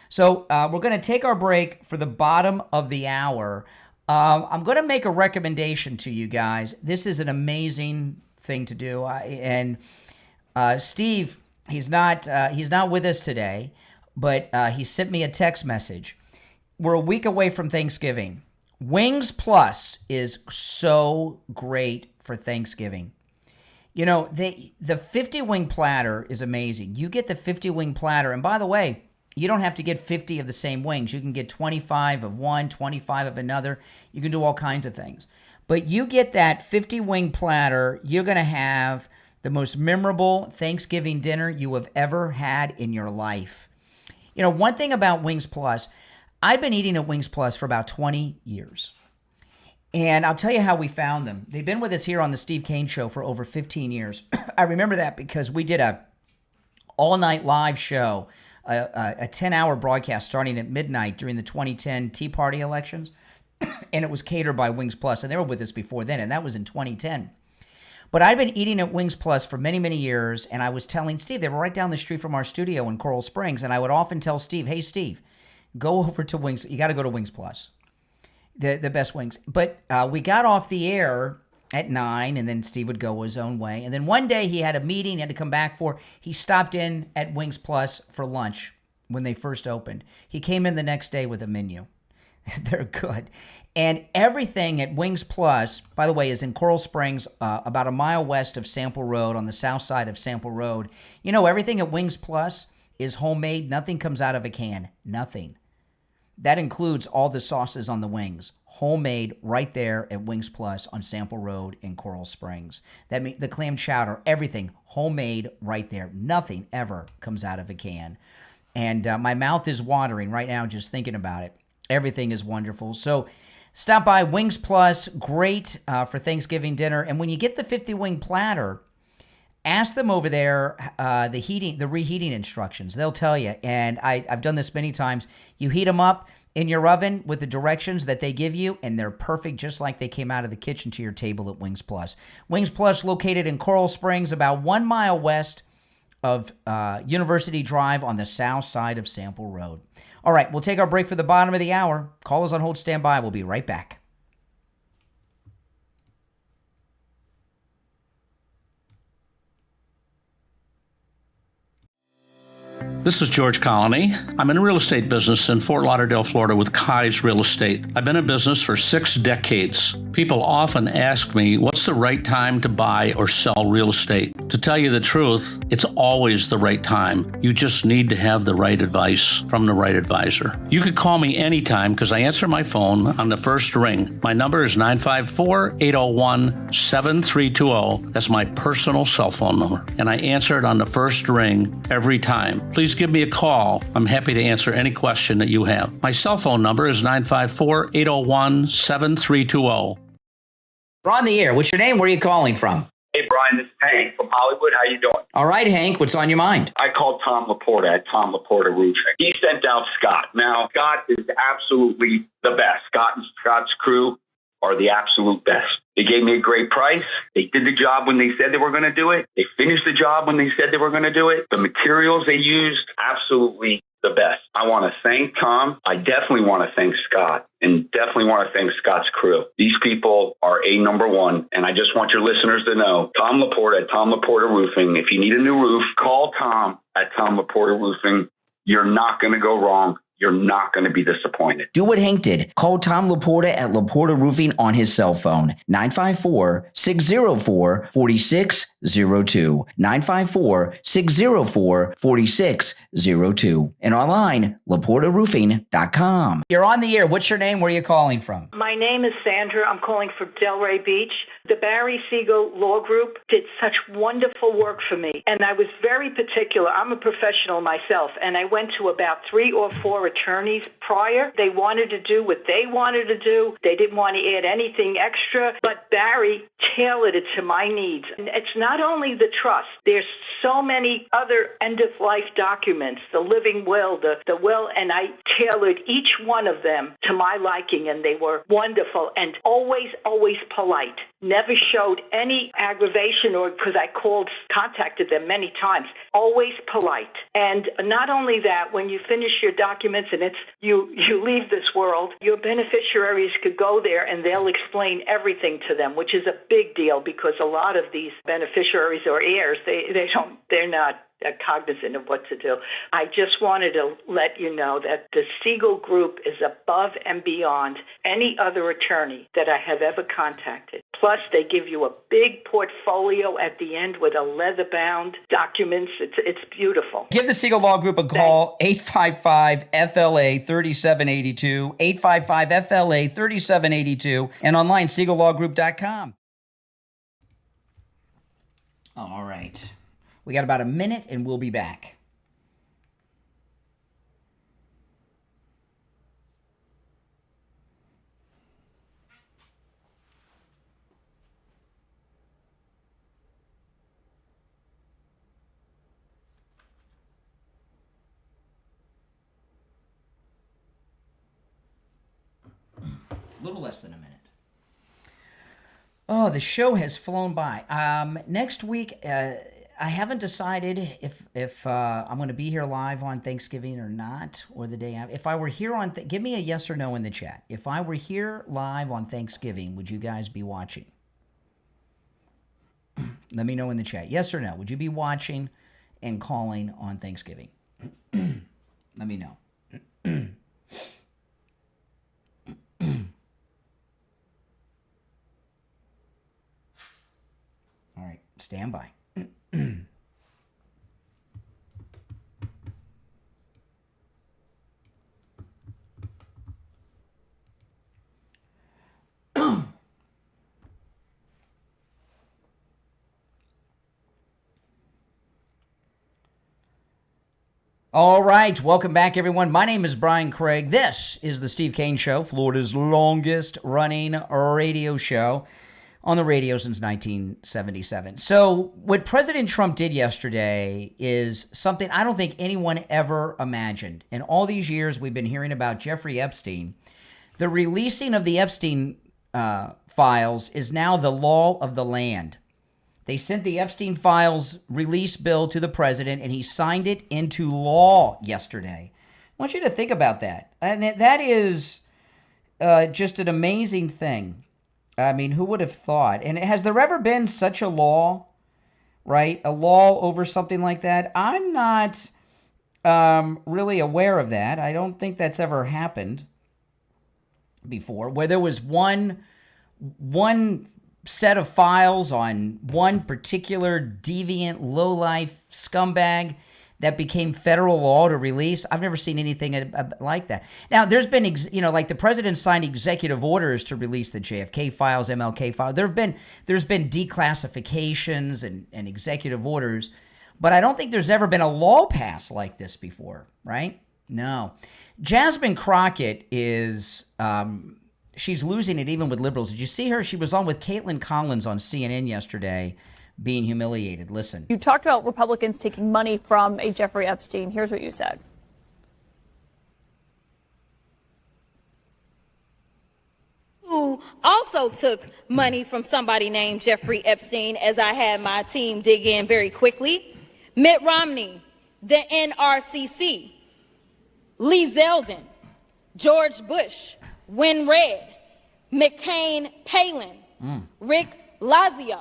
So we're going to take our break for the bottom of the hour. I'm going to make a recommendation to you guys. This is an amazing thing to do. Steve, he's not with us today, but he sent me a text message. We're a week away from Thanksgiving. Wings Plus is so great for Thanksgiving. The 50-wing platter is amazing. You get the 50-wing platter, and by the way, you don't have to get 50 of the same wings. You can get 25 of one, 25 of another. You can do all kinds of things. But you get that 50-wing platter, you're going to have the most memorable Thanksgiving dinner you have ever had in your life. One thing about Wings Plus, I've been eating at Wings Plus for about 20 years. And I'll tell you how we found them. They've been with us here on the Steve Kane Show for over 15 years. I remember that because we did a all-night live show, a 10-hour broadcast starting at midnight during the 2010 Tea Party elections. And it was catered by Wings Plus, and they were with us before then, and that was in 2010. But I'd been eating at Wings Plus for many, many years, and I was telling Steve, they were right down the street from our studio in Coral Springs, and I would often tell Steve, hey, Steve, go over to Wings. You got to go to Wings Plus, the best wings. But we got off the air at 9, and then Steve would go his own way. And then one day he had a meeting he had to come back for. He stopped in at Wings Plus for lunch when they first opened. He came in the next day with a menu. They're good. And everything at Wings Plus, by the way, is in Coral Springs, about a mile west of Sample Road, on the south side of Sample Road. Everything at Wings Plus is homemade. Nothing comes out of a can. Nothing. That includes all the sauces on the wings. Homemade right there at Wings Plus on Sample Road in Coral Springs. That means the clam chowder, everything homemade right there. Nothing ever comes out of a can. And my mouth is watering right now just thinking about it. Everything is wonderful. So stop by Wings Plus, great for Thanksgiving dinner. And when you get the 50-wing platter, ask them over there the reheating instructions. They'll tell you. And I've done this many times. You heat them up in your oven with the directions that they give you, and they're perfect, just like they came out of the kitchen to your table at Wings Plus. Wings Plus, located in Coral Springs, about 1 mile west of University Drive on the south side of Sample Road. All right, we'll take our break for the bottom of the hour. Call us on hold, stand by. We'll be right back. This is George Karoline. I'm in the real estate business in Fort Lauderdale, Florida with Kai's Real Estate. I've been in business for 6 decades. People often ask me, what's the right time to buy or sell real estate? To tell you the truth, it's always the right time. You just need to have the right advice from the right advisor. You could call me anytime because I answer my phone on the first ring. My number is 954-801-7320. That's my personal cell phone number. And I answer it on the first ring every time. Please give me a call. I'm happy to answer any question that you have. My cell phone number is 954-801-7320. We're on the air. What's your name? Where are you calling from? Hey, Brian, this is Hank from Hollywood. How you doing? All right, Hank. What's on your mind? I called Tom Laporta at Tom Laporta Roofing. He sent out Scott. Now, Scott is absolutely the best. Scott and Scott's crew are the absolute best. They gave me a great price. They did the job when they said they were going to do it. They finished the job when they said they were going to do it. The materials they used, absolutely the best. I want to thank Tom. I definitely want to thank Scott, and definitely want to thank Scott's crew. These people are number one, and I just want your listeners to know, Tom Laporta at Tom Laporta Roofing. If you need a new roof, call Tom at Tom Laporta Roofing. You're not going to go wrong. You're not going to be disappointed. Do what Hank did. Call Tom Laporta at Laporta Roofing on his cell phone, 954-604-4602, 954-604-4602, and online, laportaroofing.com. You're on the air. What's your name? Where are you calling from? My name is Sandra. I'm calling from Delray Beach. The Barry Siegel Law Group did such wonderful work for me, and I was very particular. I'm a professional myself, and I went to about 3 or 4 attorneys prior. They wanted to do what they wanted to do. They didn't want to add anything extra, but Barry tailored it to my needs. And it's not only the trust. There's so many other end-of-life documents, the living will, the will, and I tailored each one of them to my liking, and they were wonderful and always, always polite. Never showed any aggravation, or because I contacted them many times. Always polite. And not only that, when you finish your documents and you leave this world, your beneficiaries could go there and they'll explain everything to them, which is a big deal because a lot of these beneficiaries or heirs, they're not cognizant of what to do. I just wanted to let you know that the Siegel Group is above and beyond any other attorney that I have ever contacted. Plus, they give you a big portfolio at the end with a leather-bound documents. It's beautiful. Give the Siegel Law Group a call, 855-FLA-3782, 855-FLA-3782, and online, siegellawgroup.com. All right. We got about a minute, and we'll be back. A little less than a minute. Oh, the show has flown by. Next week, I haven't decided if I'm going to be here live on Thanksgiving or not, or the day after. If I were here on, give me a yes or no in the chat. If I were here live on Thanksgiving, would you guys be watching? Let me know in the chat. Yes or no? Would you be watching and calling on Thanksgiving? Let me know. All right, stand by. All right, welcome back, everyone. My name is Brian Craig. This is the Steve Kane Show, Florida's longest-running radio show on the radio since 1977. So what President Trump did yesterday is something I don't think anyone ever imagined. In all these years we've been hearing about Jeffrey Epstein, the releasing of the Epstein files is now the law of the land. They sent the Epstein files release bill to the president, and he signed it into law yesterday. I want you to think about that. And that is just an amazing thing. I mean, who would have thought? And has there ever been such a law, right? A law over something like that? I'm not really aware of that. I don't think that's ever happened before, where there was one set of files on one particular deviant, lowlife scumbag that became federal law to release. I've never seen anything like that. Now, there's been, like the president signed executive orders to release the JFK files, MLK files. There's been declassifications and executive orders, but I don't think there's ever been a law passed like this before, right? No. Jasmine Crockett is, she's losing it even with liberals. Did you see her? She was on with Caitlin Collins on CNN yesterday, being humiliated. Listen. You talked about Republicans taking money from a Jeffrey Epstein. Here's what you said. Who also took money from somebody named Jeffrey Epstein, as I had my team dig in very quickly. Mitt Romney, the NRCC, Lee Zeldin, George Bush, Win Red, McCain Palin, Rick Lazio.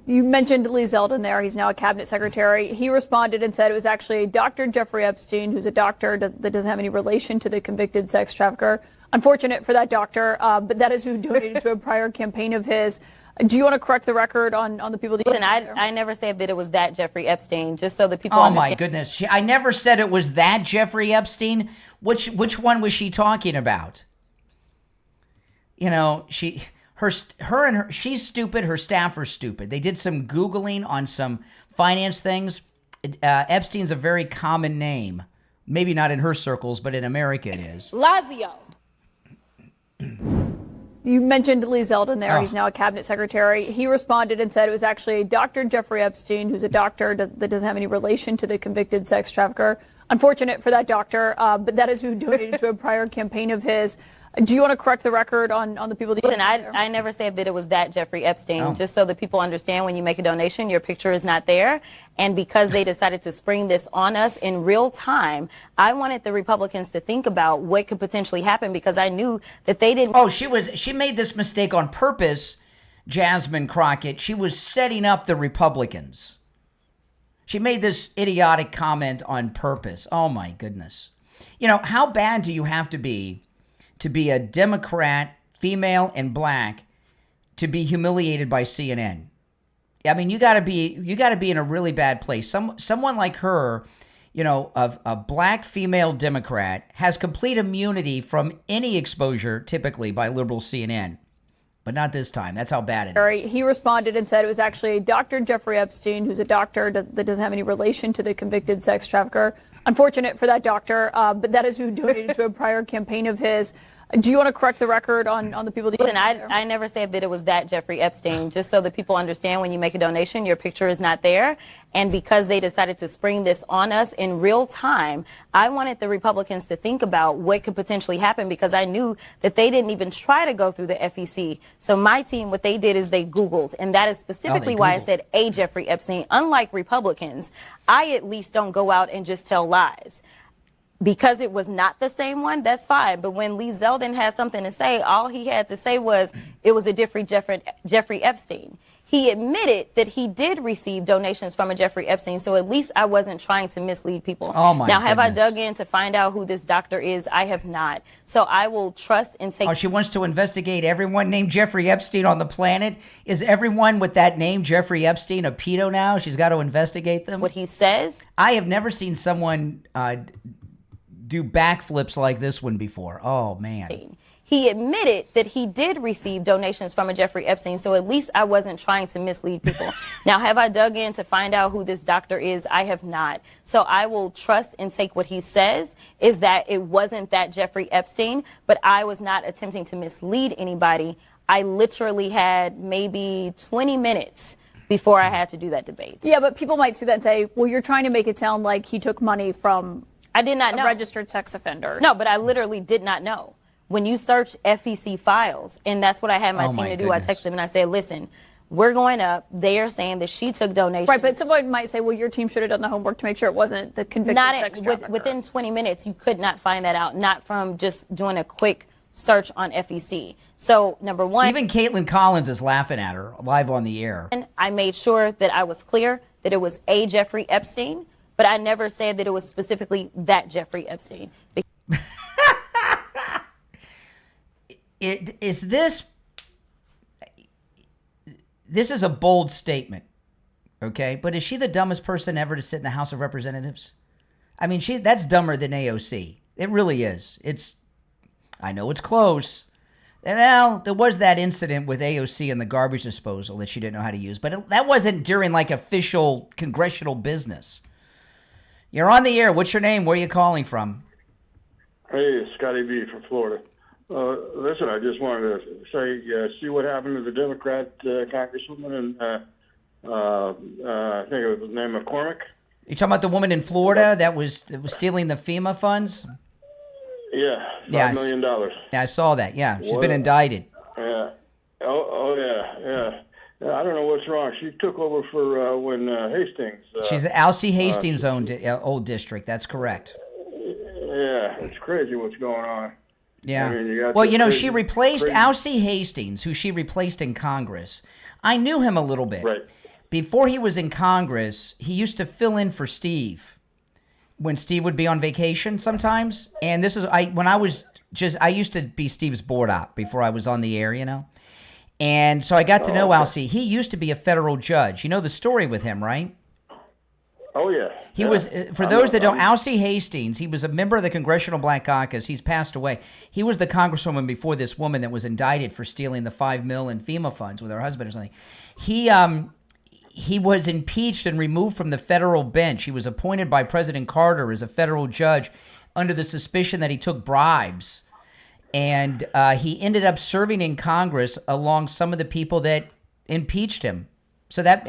You mentioned Lee Zeldin there. He's now a cabinet secretary. He responded and said it was actually Dr. Jeffrey Epstein, who's a doctor that doesn't have any relation to the convicted sex trafficker. Unfortunate for that doctor, but that is who donated to a prior campaign of his. Do you want to correct the record on the people that... Listen, I never said that it was that Jeffrey Epstein, just so that people Oh, understand. my goodness. I never said it was that Jeffrey Epstein. Which one was she talking about? She's stupid. Her staff are stupid. They did some Googling on some finance things. Epstein's a very common name. Maybe not in her circles, but in America it is. Lazio. You mentioned Lee Zeldin there. He's now a cabinet secretary. He responded and said it was actually Dr. Jeffrey Epstein, who's a doctor that doesn't have any relation to the convicted sex trafficker. Unfortunate for that doctor, but that is who donated to a prior campaign of his. Do you want to correct the record on the people that... Listen, I never said that it was that Jeffrey Epstein, just so that people understand when you make a donation, your picture is not there. And because they decided to spring this on us in real time, I wanted the Republicans to think about what could potentially happen because I knew that they didn't... She made this mistake on purpose, Jasmine Crockett. She was setting up the Republicans. She made this idiotic comment on purpose. Oh, my goodness. How bad do you have to be a Democrat, female and black, to be humiliated by CNN? I mean, you got to be in a really bad place. Someone like her, a black female Democrat, has complete immunity from any exposure, typically by liberal CNN, but not this time. That's how bad it is. He responded and said it was actually Dr. Jeffrey Epstein, who's a doctor that doesn't have any relation to the convicted sex trafficker. Unfortunate for that doctor, but that is who donated to a prior campaign of his. Do you want to correct the record on the people that... Listen, I never said that it was that Jeffrey Epstein, just so that people understand when you make a donation, your picture is not there. And because they decided to spring this on us in real time, I wanted the Republicans to think about what could potentially happen because I knew that they didn't even try to go through the FEC. So my team, what they did is they Googled, and that is specifically why I said a Jeffrey Epstein. Unlike Republicans, I at least don't go out and just tell lies. Because it was not the same one, that's fine. But when Lee Zeldin had something to say, all he had to say was it was a different Jeffrey Epstein. He admitted that he did receive donations from a Jeffrey Epstein, so at least I wasn't trying to mislead people. Oh, my Now, have I goodness. dug in to find out who this doctor is? I have not. So I will trust and take... Oh, she wants to investigate everyone named Jeffrey Epstein on the planet? Is everyone with that name, Jeffrey Epstein, a pedo now? She's got to investigate them? What he says? I have never seen someone do backflips like this one before. Oh, man. He admitted that he did receive donations from a Jeffrey Epstein, so at least I wasn't trying to mislead people. Now, have I dug in to find out who this doctor is? I have not. So I will trust and take what he says is that it wasn't that Jeffrey Epstein, but I was not attempting to mislead anybody. I literally had maybe 20 minutes before I had to do that debate. Yeah, but people might see that and say, well, you're trying to make it sound like he took money from I did not know. A registered sex offender. No, but I literally did not know. When you search FEC files, and that's what I had my team to do, I texted them and I said, listen, we're going up. They are saying that she took donations. Right, but someone might say, well, your team should have done the homework to make sure it wasn't the convicted sex trafficker. Within 20 minutes, you could not find that out, not from just doing a quick search on FEC. So, number one... Even Caitlin Collins is laughing at her live on the air. I made sure that I was clear that it was a Jeffrey Epstein, but I never said that it was specifically that Jeffrey Epstein. Is this this is a bold statement, okay? But is she the dumbest person ever to sit in the House of Representatives? I mean, that's dumber than AOC. It really is. I know it's close. And now there was that incident with AOC and the garbage disposal that she didn't know how to use, but that wasn't during like official congressional business. You're on the air. What's your name? Where are you calling from? Hey, Scotty B from Florida. Listen, I just wanted to say, see what happened to the Democrat congresswoman, and I think it was the name McCormick. You talking about the woman in Florida that was stealing the FEMA funds? Yeah, $5 million. Yeah, I saw that. Yeah, she's been indicted. Yeah. Yeah. I don't know what's wrong. She took over for when Hastings. She's Alcee Hastings' old district. That's correct. Yeah, it's crazy what's going on. Yeah. I mean, well, she replaced Alcee Hastings, who she replaced in Congress. I knew him a little bit. Right. Before he was in Congress, he used to fill in for Steve when Steve would be on vacation sometimes. And this is I used to be Steve's board op before I was on the air, And so I got to know Alcee. He used to be a federal judge. You know the story with him, right? Oh, yeah. He was, for those that don't, Alcee Hastings, he was a member of the Congressional Black Caucus. He's passed away. He was the congresswoman before this woman that was indicted for stealing the $5 million in FEMA funds with her husband or something. He was impeached and removed from the federal bench. He was appointed by President Carter as a federal judge under the suspicion that he took bribes. And he ended up serving in Congress along some of the people that impeached him. So that,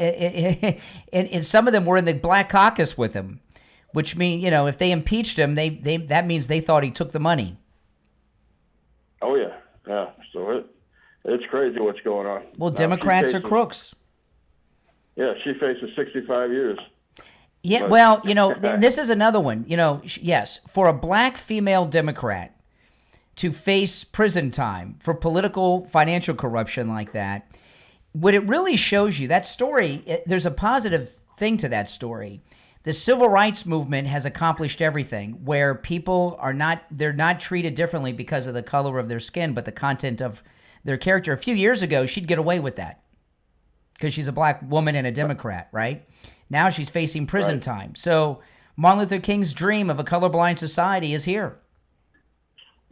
and some of them were in the Black Caucus with him, which means, if they impeached him, that means they thought he took the money. Oh, yeah. Yeah. So it's crazy what's going on. Well, Democrats are crooks. Yeah, she faces 65 years. Yeah, well, this is another one. Yes, for a black female Democrat to face prison time for political financial corruption like that, what it really shows you, that story, there's a positive thing to that story. The civil rights movement has accomplished everything where people they're not treated differently because of the color of their skin, but the content of their character. A few years ago, she'd get away with that because she's a black woman and a Democrat, right? Now she's facing prison time. So Martin Luther King's dream of a colorblind society is here.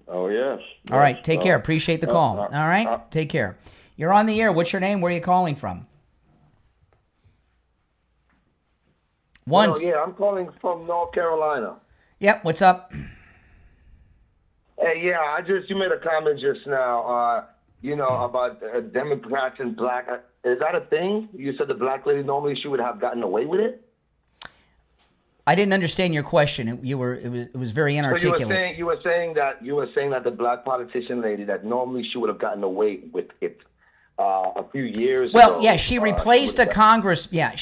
Oh, yes. All right. Take care. Appreciate the call. All right. Take care. You're on the air. What's your name? Where are you calling from? Yeah, I'm calling from North Carolina. Yep. What's up? Hey, yeah, you made a comment just now, about Democrats and black. Is that a thing? You said the black lady normally she would have gotten away with it? I didn't understand your question. It was very inarticulate. So you were saying that the black politician lady that normally she would have gotten away with it a few years ago. Well, yeah, she replaced a congressman,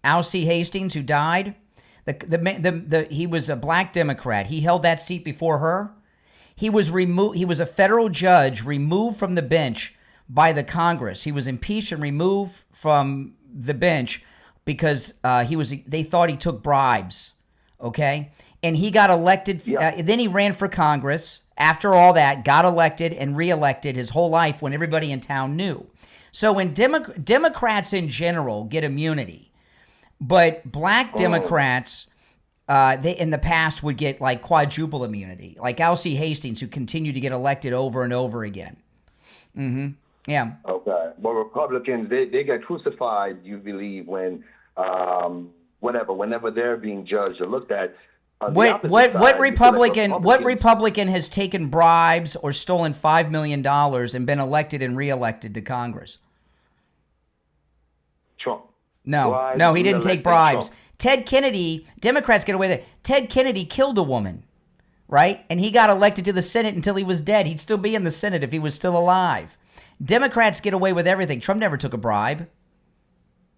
Alcee Hastings, who died. He was a black Democrat. He held that seat before her. He was removed. He was a federal judge removed from the bench by the Congress. He was impeached and removed from the bench because they thought he took bribes, okay? And he got elected. Then he ran for Congress. After all that, got elected and reelected his whole life when everybody in town knew. So when Democrats in general get immunity, but black Democrats, they in the past would get like quadruple immunity, like Alcee Hastings, who continued to get elected over and over again. Mm-hmm. Yeah. Okay. Well, Republicans, they get crucified, you believe, when whenever they're being judged or looked at. What Republican has taken bribes or stolen $5 million and been elected and reelected to Congress? Trump. No, he didn't take bribes. Trump. Ted Kennedy, Democrats get away with it. Ted Kennedy killed a woman, right? And he got elected to the Senate until he was dead. He'd still be in the Senate if he was still alive. Democrats get away with everything. Trump never took a bribe.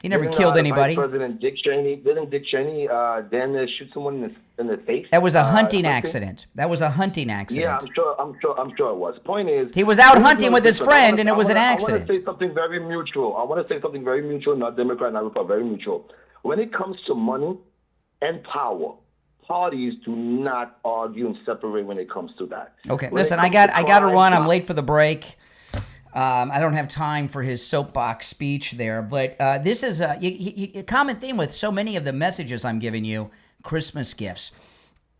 He never killed anybody. Didn't Dick Cheney damn near shoot someone in the face? That was a hunting accident. That was a hunting accident. Yeah, I'm sure it was. The point is, he was out hunting with his friend, and it was an accident. I want to say something very mutual. Not Democrat, not Republican, very mutual. When it comes to money and power, parties do not argue and separate when it comes to that. Okay, listen, I got to run. I'm late for the break. I don't have time for his soapbox speech there, but this is a common theme with so many of the messages I'm giving you, Christmas gifts.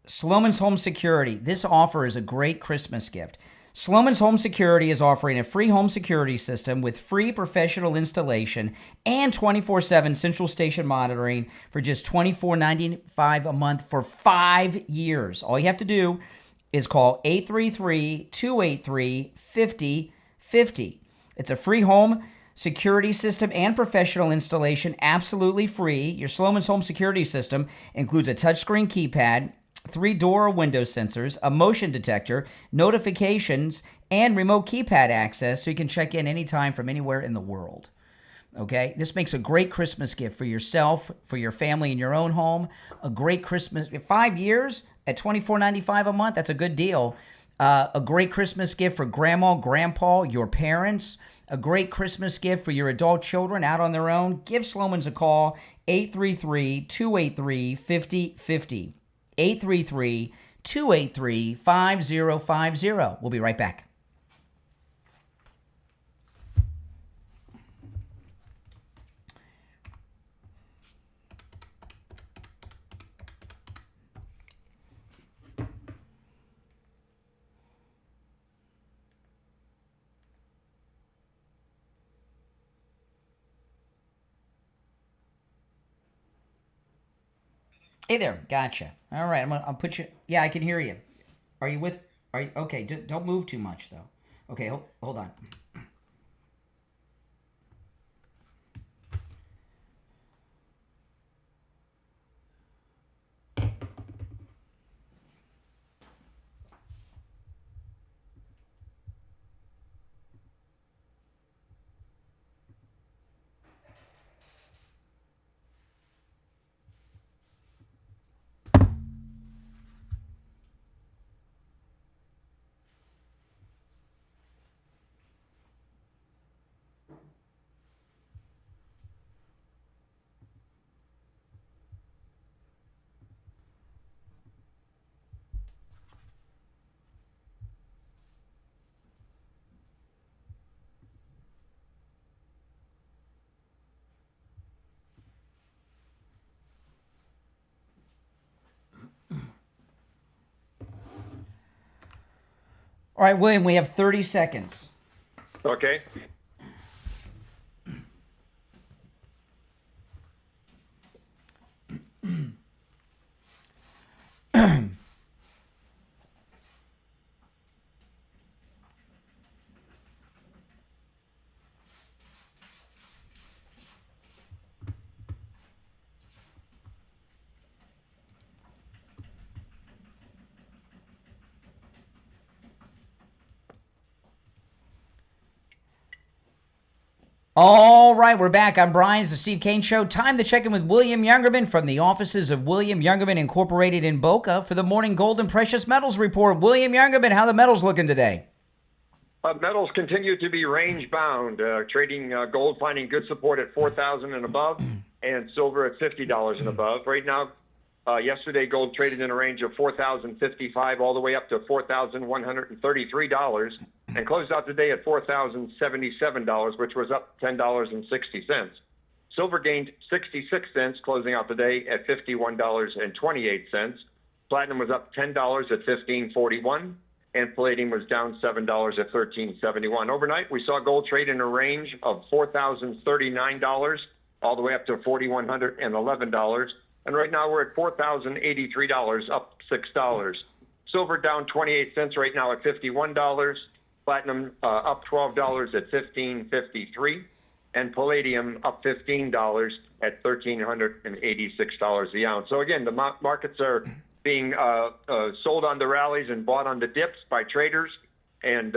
Sloman's Home Security. This offer is a great Christmas gift. Sloman's Home Security is offering a free home security system with free professional installation and 24/7 central station monitoring for just $24.95 a month for 5 years. All you have to do is call 833-283-5050. It's a free home security system and professional installation, absolutely free. Your Sloman's Home Security System includes a touchscreen keypad, 3 door or window sensors, a motion detector, notifications, and remote keypad access so you can check in anytime from anywhere in the world. Okay, this makes a great Christmas gift for yourself, for your family in your own home. A great Christmas, 5 years at $24.95 a month, that's a good deal. A great Christmas gift for grandma, grandpa, your parents. A great Christmas gift for your adult children out on their own. Give Sloman's a call, 833-283-5050. 833-283-5050. We'll be right back. Hey there, gotcha. All right, I'll put you. Yeah, I can hear you. Are you with? Are you okay? Don't move too much though. Okay, hold on. All right, William, we have 30 seconds. Okay. All right, we're back. I'm Brian. It's the Steve Kane Show. Time to check in with William Youngerman from the offices of William Youngerman Incorporated in Boca for the Morning Gold and Precious Metals Report. William Youngerman, how are the metals looking today? Metals continue to be range bound, trading gold finding good support at $4,000 and above, and silver at $50 and above. Right now, yesterday gold traded in a range of $4,055 all the way up to $4,133, and closed out today at $4,077, which was up $10.60. Silver gained 66 cents, closing out the day at $51.28. Platinum was up $10 at $15.41, and palladium was down $7 at $13.71. Overnight, we saw gold trade in a range of $4,039 all the way up to $4,111. And right now we're at $4,083, up $6. Silver down 28 cents right now at $51. Platinum up $12 at $15.53. And palladium up $15 at $1,386 the ounce. So again, the markets are being sold on the rallies and bought on the dips by traders. And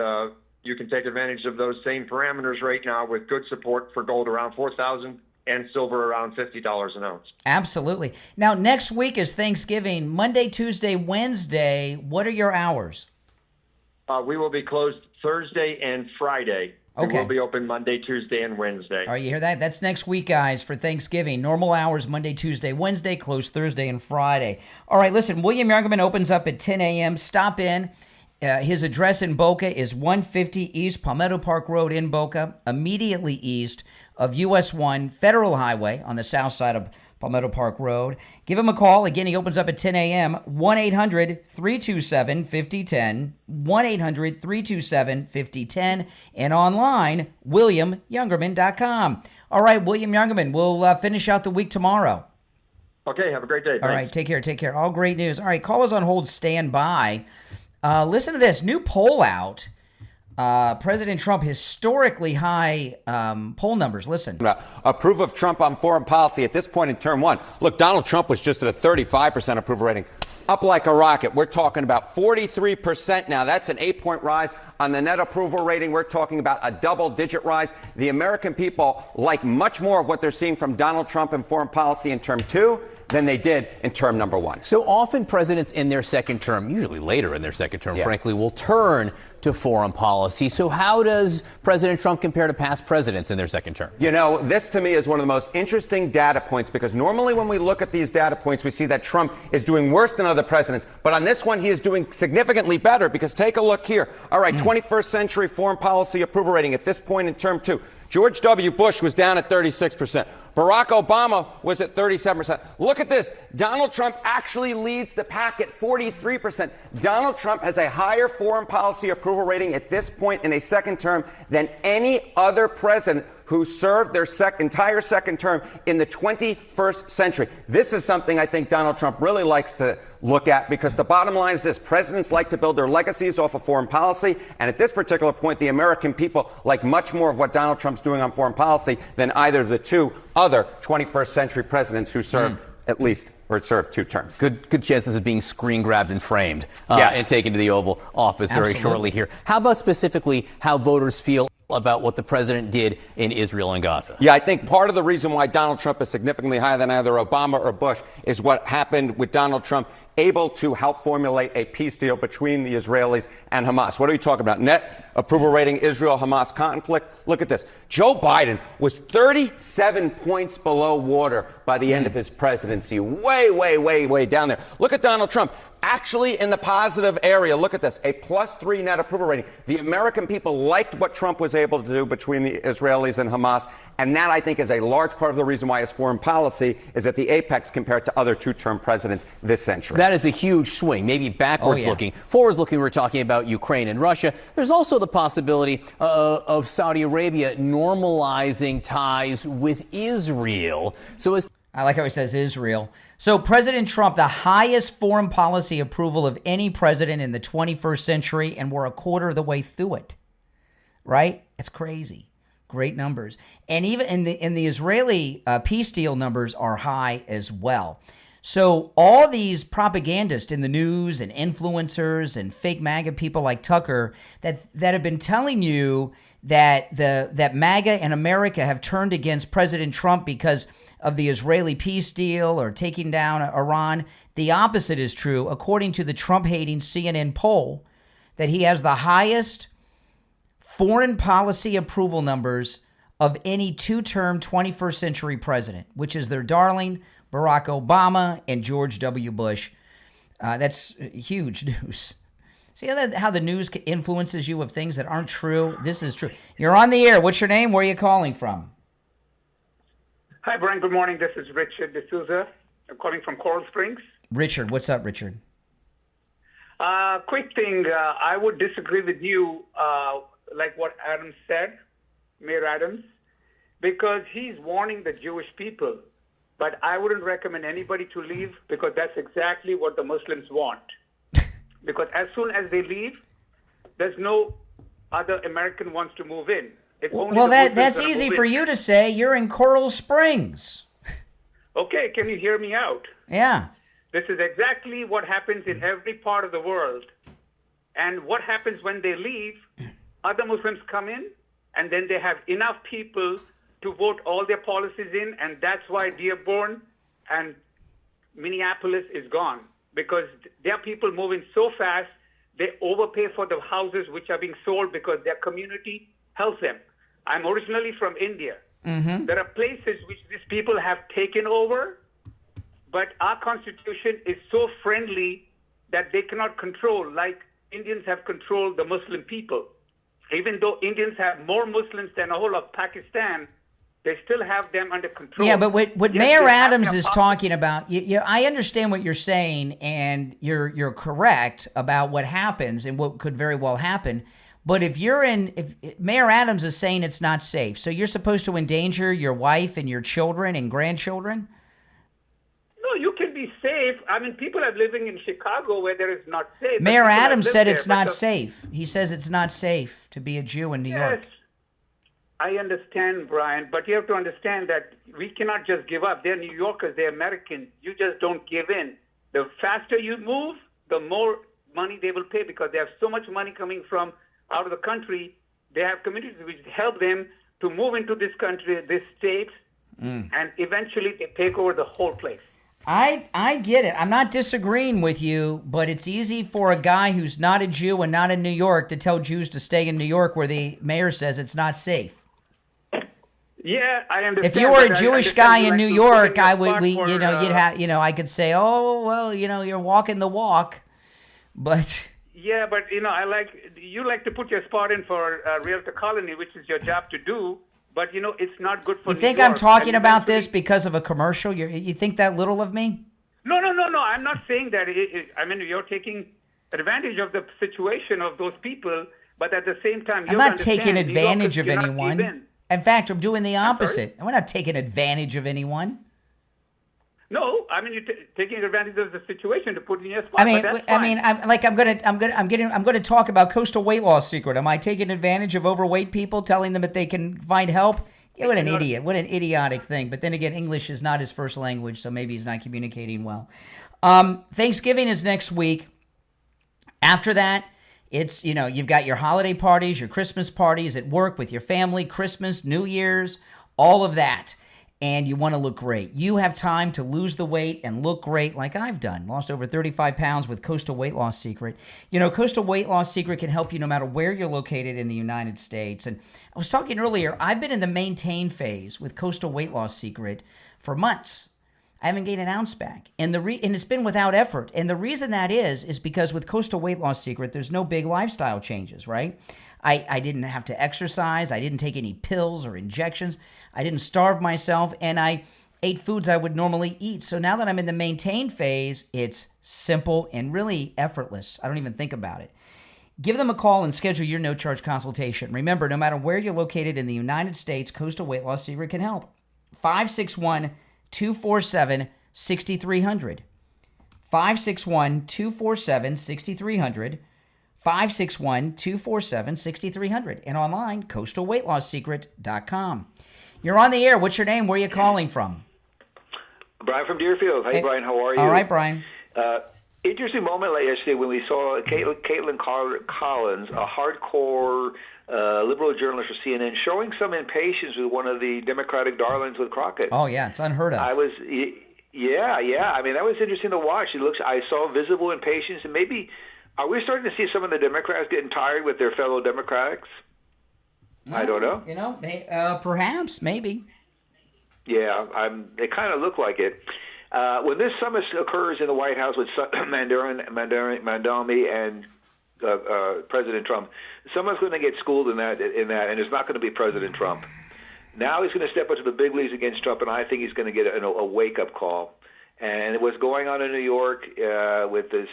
you can take advantage of those same parameters right now with good support for gold around $4,000 and silver around $50 an ounce. Absolutely. Now, next week is Thanksgiving. Monday, Tuesday, Wednesday. What are your hours? We will be closed Thursday and Friday. Okay. We'll be open Monday, Tuesday, and Wednesday. All right, you hear that? That's next week, guys, for Thanksgiving. Normal hours, Monday, Tuesday, Wednesday, closed Thursday and Friday. All right, listen, William Youngerman opens up at 10 a.m. Stop in His address in Boca is 150 East Palmetto Park Road in Boca, immediately east of US 1 Federal Highway on the south side of Palmetto Park Road. Give him a call. Again, he opens up at 10 a.m. 1-800-327-5010. 1-800-327-5010. And online, WilliamYoungerman.com. All right, William Youngerman, we'll finish out the week tomorrow. Okay, have a great day. All right, take care, take care. All great news. All right, call us on hold, stand by. Listen to this. New poll out. President Trump, historically high poll numbers. Listen. Approve of Trump on foreign policy at this point in term one. Look, Donald Trump was just at a 35% approval rating. Up like a rocket. We're talking about 43% now. That's an 8-point rise. On the net approval rating, we're talking about a double-digit rise. The American people like much more of what they're seeing from Donald Trump in foreign policy in term two than they did in term number one. So often presidents in their second term, usually later in their second term, frankly, will turn to foreign policy. So how does President Trump compare to past presidents in their second term? You know, this to me is one of the most interesting data points, because normally when we look at these data points, we see that Trump is doing worse than other presidents. But on this one, he is doing significantly better, because take a look here. All right, 21st century foreign policy approval rating at this point in term two. George W. Bush was down at 36%. Barack Obama was at 37%. Look at this. Donald Trump actually leads the pack at 43%. Donald Trump has a higher foreign policy approval rating at this point in a second term than any other president who served their entire second term in the 21st century. This is something I think Donald Trump really likes to look at, because the bottom line is this: presidents like to build their legacies off of foreign policy, and at this particular point, the American people like much more of what Donald Trump's doing on foreign policy than either of the two other 21st century presidents who served at least or served two terms. Good chances of being screen grabbed and framed Yes. and taken to the Oval Office very Absolutely. shortly here. How about specifically how voters feel about what the president did in Israel and Gaza? Yeah, I think part of the reason why Donald Trump is significantly higher than either Obama or Bush is what happened with Donald Trump able to help formulate a peace deal between the Israelis and Hamas. What are we talking about? Net approval rating, Israel-Hamas conflict. Look at this. Joe Biden was 37 points below water by the end of his presidency. Way, way, way, way down there. Look at Donald Trump. Actually in the positive area. Look at this. A +3 net approval rating. The American people liked what Trump was able to do between the Israelis and Hamas. And that, I think, is a large part of the reason why his foreign policy is at the apex compared to other two-term presidents this century. That is a huge swing, maybe backwards looking. Forwards looking, we're talking about Ukraine and Russia. There's also the possibility of Saudi Arabia normalizing ties with Israel. So as I like how he says Israel. So President Trump, the highest foreign policy approval of any president in the 21st century, and we're a quarter of the way through it. Right? It's crazy. Great numbers. And even in the Israeli peace deal numbers are high as well. So all these propagandists in the news and influencers and fake MAGA people like Tucker that have been telling you that that MAGA and America have turned against President Trump because of the Israeli peace deal or taking down Iran, the opposite is true. According to the Trump-hating CNN poll, that he has the highest foreign policy approval numbers of any two-term 21st century president, which is their darling Barack Obama and George W. Bush. That's huge news. See how the news influences you of things that aren't true? This is true. You're on the air. What's your name? Where are you calling from? Hi, Brian. Good morning. This is Richard D'Souza. I'm calling from Coral Springs. Richard, what's up, Richard? Quick thing. I would disagree with you, like what Adams said, Mayor Adams, because he's warning the Jewish people. But I wouldn't recommend anybody to leave, because that's exactly what the Muslims want. Because as soon as they leave, there's no other American wants to move in. Well, that's easy for you to say. You're in Coral Springs. Okay, can you hear me out? Yeah. This is exactly what happens in every part of the world. And what happens when they leave, other Muslims come in, and then they have enough people to vote all their policies in, and that's why Dearborn and Minneapolis is gone. Because there are people moving so fast, they overpay for the houses which are being sold because their community helps them. I'm originally from India. Mm-hmm. There are places which these people have taken over, but our constitution is so friendly that they cannot control. Like Indians have controlled the Muslim people. Even though Indians have more Muslims than the whole of Pakistan, they still have them under control. Yeah, but what Yes, Mayor they have Adams their is pockets. talking about, I understand what you're saying, and you're correct about what happens and what could very well happen. But if Mayor Adams is saying it's not safe, so you're supposed to endanger your wife and your children and grandchildren? No, you can be safe. I mean, people are living in Chicago where there is not safe. but Mayor people have Adams lived said there, it's but not the- safe. He says it's not safe to be a Jew in New York. Yes, I understand, Brian, but you have to understand that we cannot just give up. They're New Yorkers, they're Americans. You just don't give in. The faster you move, the more money they will pay because they have so much money coming from out of the country. They have communities which help them to move into this country, this state, and eventually they take over the whole place. I get it. I'm not disagreeing with you, but it's easy for a guy who's not a Jew and not in New York to tell Jews to stay in New York where the mayor says it's not safe. Yeah, I understand. If you were a but I Jewish understand guy you in like New to York, put in I your would, spot for, you'd have, I could say, oh, well, you're walking the walk, but. Yeah, but you like to put your spot in for Realtor Colony, which is your job to do. But it's not good for. You think I'm talking about this because of a commercial? You think that little of me? No. I'm not saying that. I mean, you're taking advantage of the situation of those people, but at the same time, I'm not taking advantage of anyone. In fact, I'm doing the opposite. We're not taking advantage of anyone. No, I mean you're taking advantage of the situation to put in your spot. I mean, but that's fine. I'm going to talk about coastal weight loss secret. Am I taking advantage of overweight people, telling them that they can find help? Yeah, what an idiot! What an idiotic thing. But then again, English is not his first language, so maybe he's not communicating well. Thanksgiving is next week. After that, it's you've got your holiday parties, your Christmas parties at work with your family, Christmas, New Year's, all of that. And you want to look great. You have time to lose the weight and look great like I've done. Lost over 35 pounds with Coastal Weight Loss Secret. Coastal Weight Loss Secret can help you no matter where you're located in the United States. And I was talking earlier, I've been in the maintain phase with Coastal Weight Loss Secret for months. I haven't gained an ounce back. And it's been without effort. And the reason that is because with Coastal Weight Loss Secret, there's no big lifestyle changes, right? I didn't have to exercise. I didn't take any pills or injections. I didn't starve myself. And I ate foods I would normally eat. So now that I'm in the maintain phase, it's simple and really effortless. I don't even think about it. Give them a call and schedule your no-charge consultation. Remember, no matter where you're located in the United States, Coastal Weight Loss Secret can help. 561-247-6300. 561-247-6300. 561-247-6300. And online, coastalweightlossecret.com. You're on the air. What's your name? Where are you calling from? Brian from Deerfield. Hey, Brian, how are you? All right, Brian. Interesting moment like yesterday when we saw Caitlin Collins, a hardcore liberal journalist for CNN, showing some impatience with one of the Democratic darlings with Crockett. Oh, yeah, it's unheard of. I mean, that was interesting to watch. I saw visible impatience, and maybe are we starting to see some of the Democrats getting tired with their fellow Democrats? I don't know. Perhaps, maybe. Yeah, it kind of looked like it. When this summit occurs in the White House with Mandami and President Trump, someone's going to get schooled in that, and it's not going to be President Trump. Now he's going to step up to the big leagues against Trump, and I think he's going to get a wake-up call. And what's going on in New York with this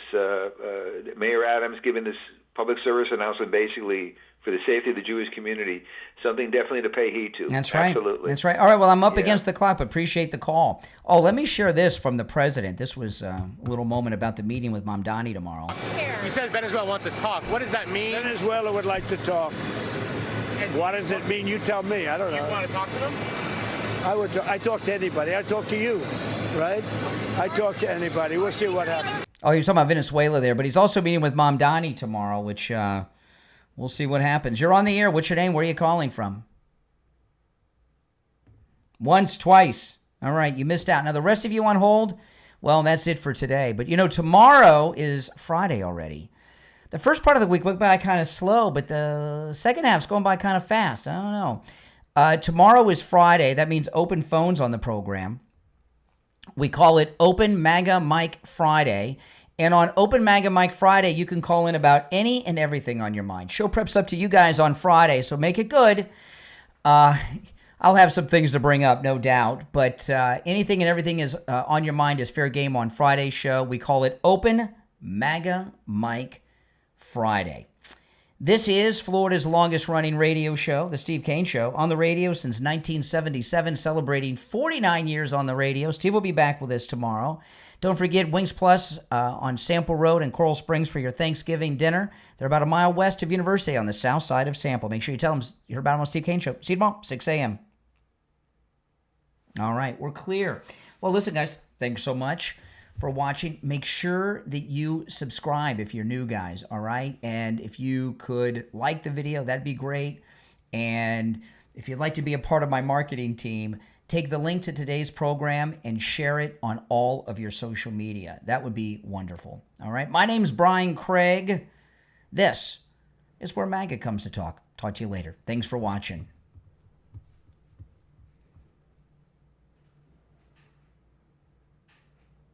Mayor Adams giving this public service announcement basically for the safety of the Jewish community, something definitely to pay heed to. That's right. Absolutely. That's right. All right, well, I'm up against the clock. Appreciate the call. Oh, let me share this from the president. This was a little moment about the meeting with Mamdani tomorrow. You said Venezuela wants to talk. What does that mean? Venezuela would like to talk. What does it mean? You tell me. I don't know. You want to talk to them? I talk to anybody. I talk to you, right? I talk to anybody. We'll see what happens. Oh, he was talking about Venezuela there, but he's also meeting with Mamdani tomorrow, which we'll see what happens. You're on the air. What's your name? Where are you calling from? Once, twice. All right, you missed out. Now, the rest of you on hold, well, that's it for today. But, tomorrow is Friday already. The first part of the week went by kind of slow, but the second half's going by kind of fast. I don't know. Tomorrow is Friday. That means open phones on the program. We call it Open MAGA Mike Friday. And on Open MAGA Mike Friday, you can call in about any and everything on your mind. Show prep's up to you guys on Friday, so make it good. I'll have some things to bring up, no doubt. But anything and everything is on your mind is fair game on Friday's show. We call it Open MAGA Mike Friday. This is Florida's longest-running radio show, The Steve Kane Show, on the radio since 1977, celebrating 49 years on the radio. Steve will be back with us tomorrow. Don't forget Wings Plus on Sample Road in Coral Springs for your Thanksgiving dinner. They're about a mile west of University on the south side of Sample. Make sure you tell them you heard about them on Steve Kane Show. See you tomorrow, 6 a.m. All right, we're clear. Well, listen, guys, thanks so much for watching. Make sure that you subscribe if you're new, guys, all right? And if you could like the video, that'd be great. And if you'd like to be a part of my marketing team, take the link to today's program and share it on all of your social media. That would be wonderful, all right? My name's Brian Craig. This is where MAGA comes to talk. Talk to you later. Thanks for watching.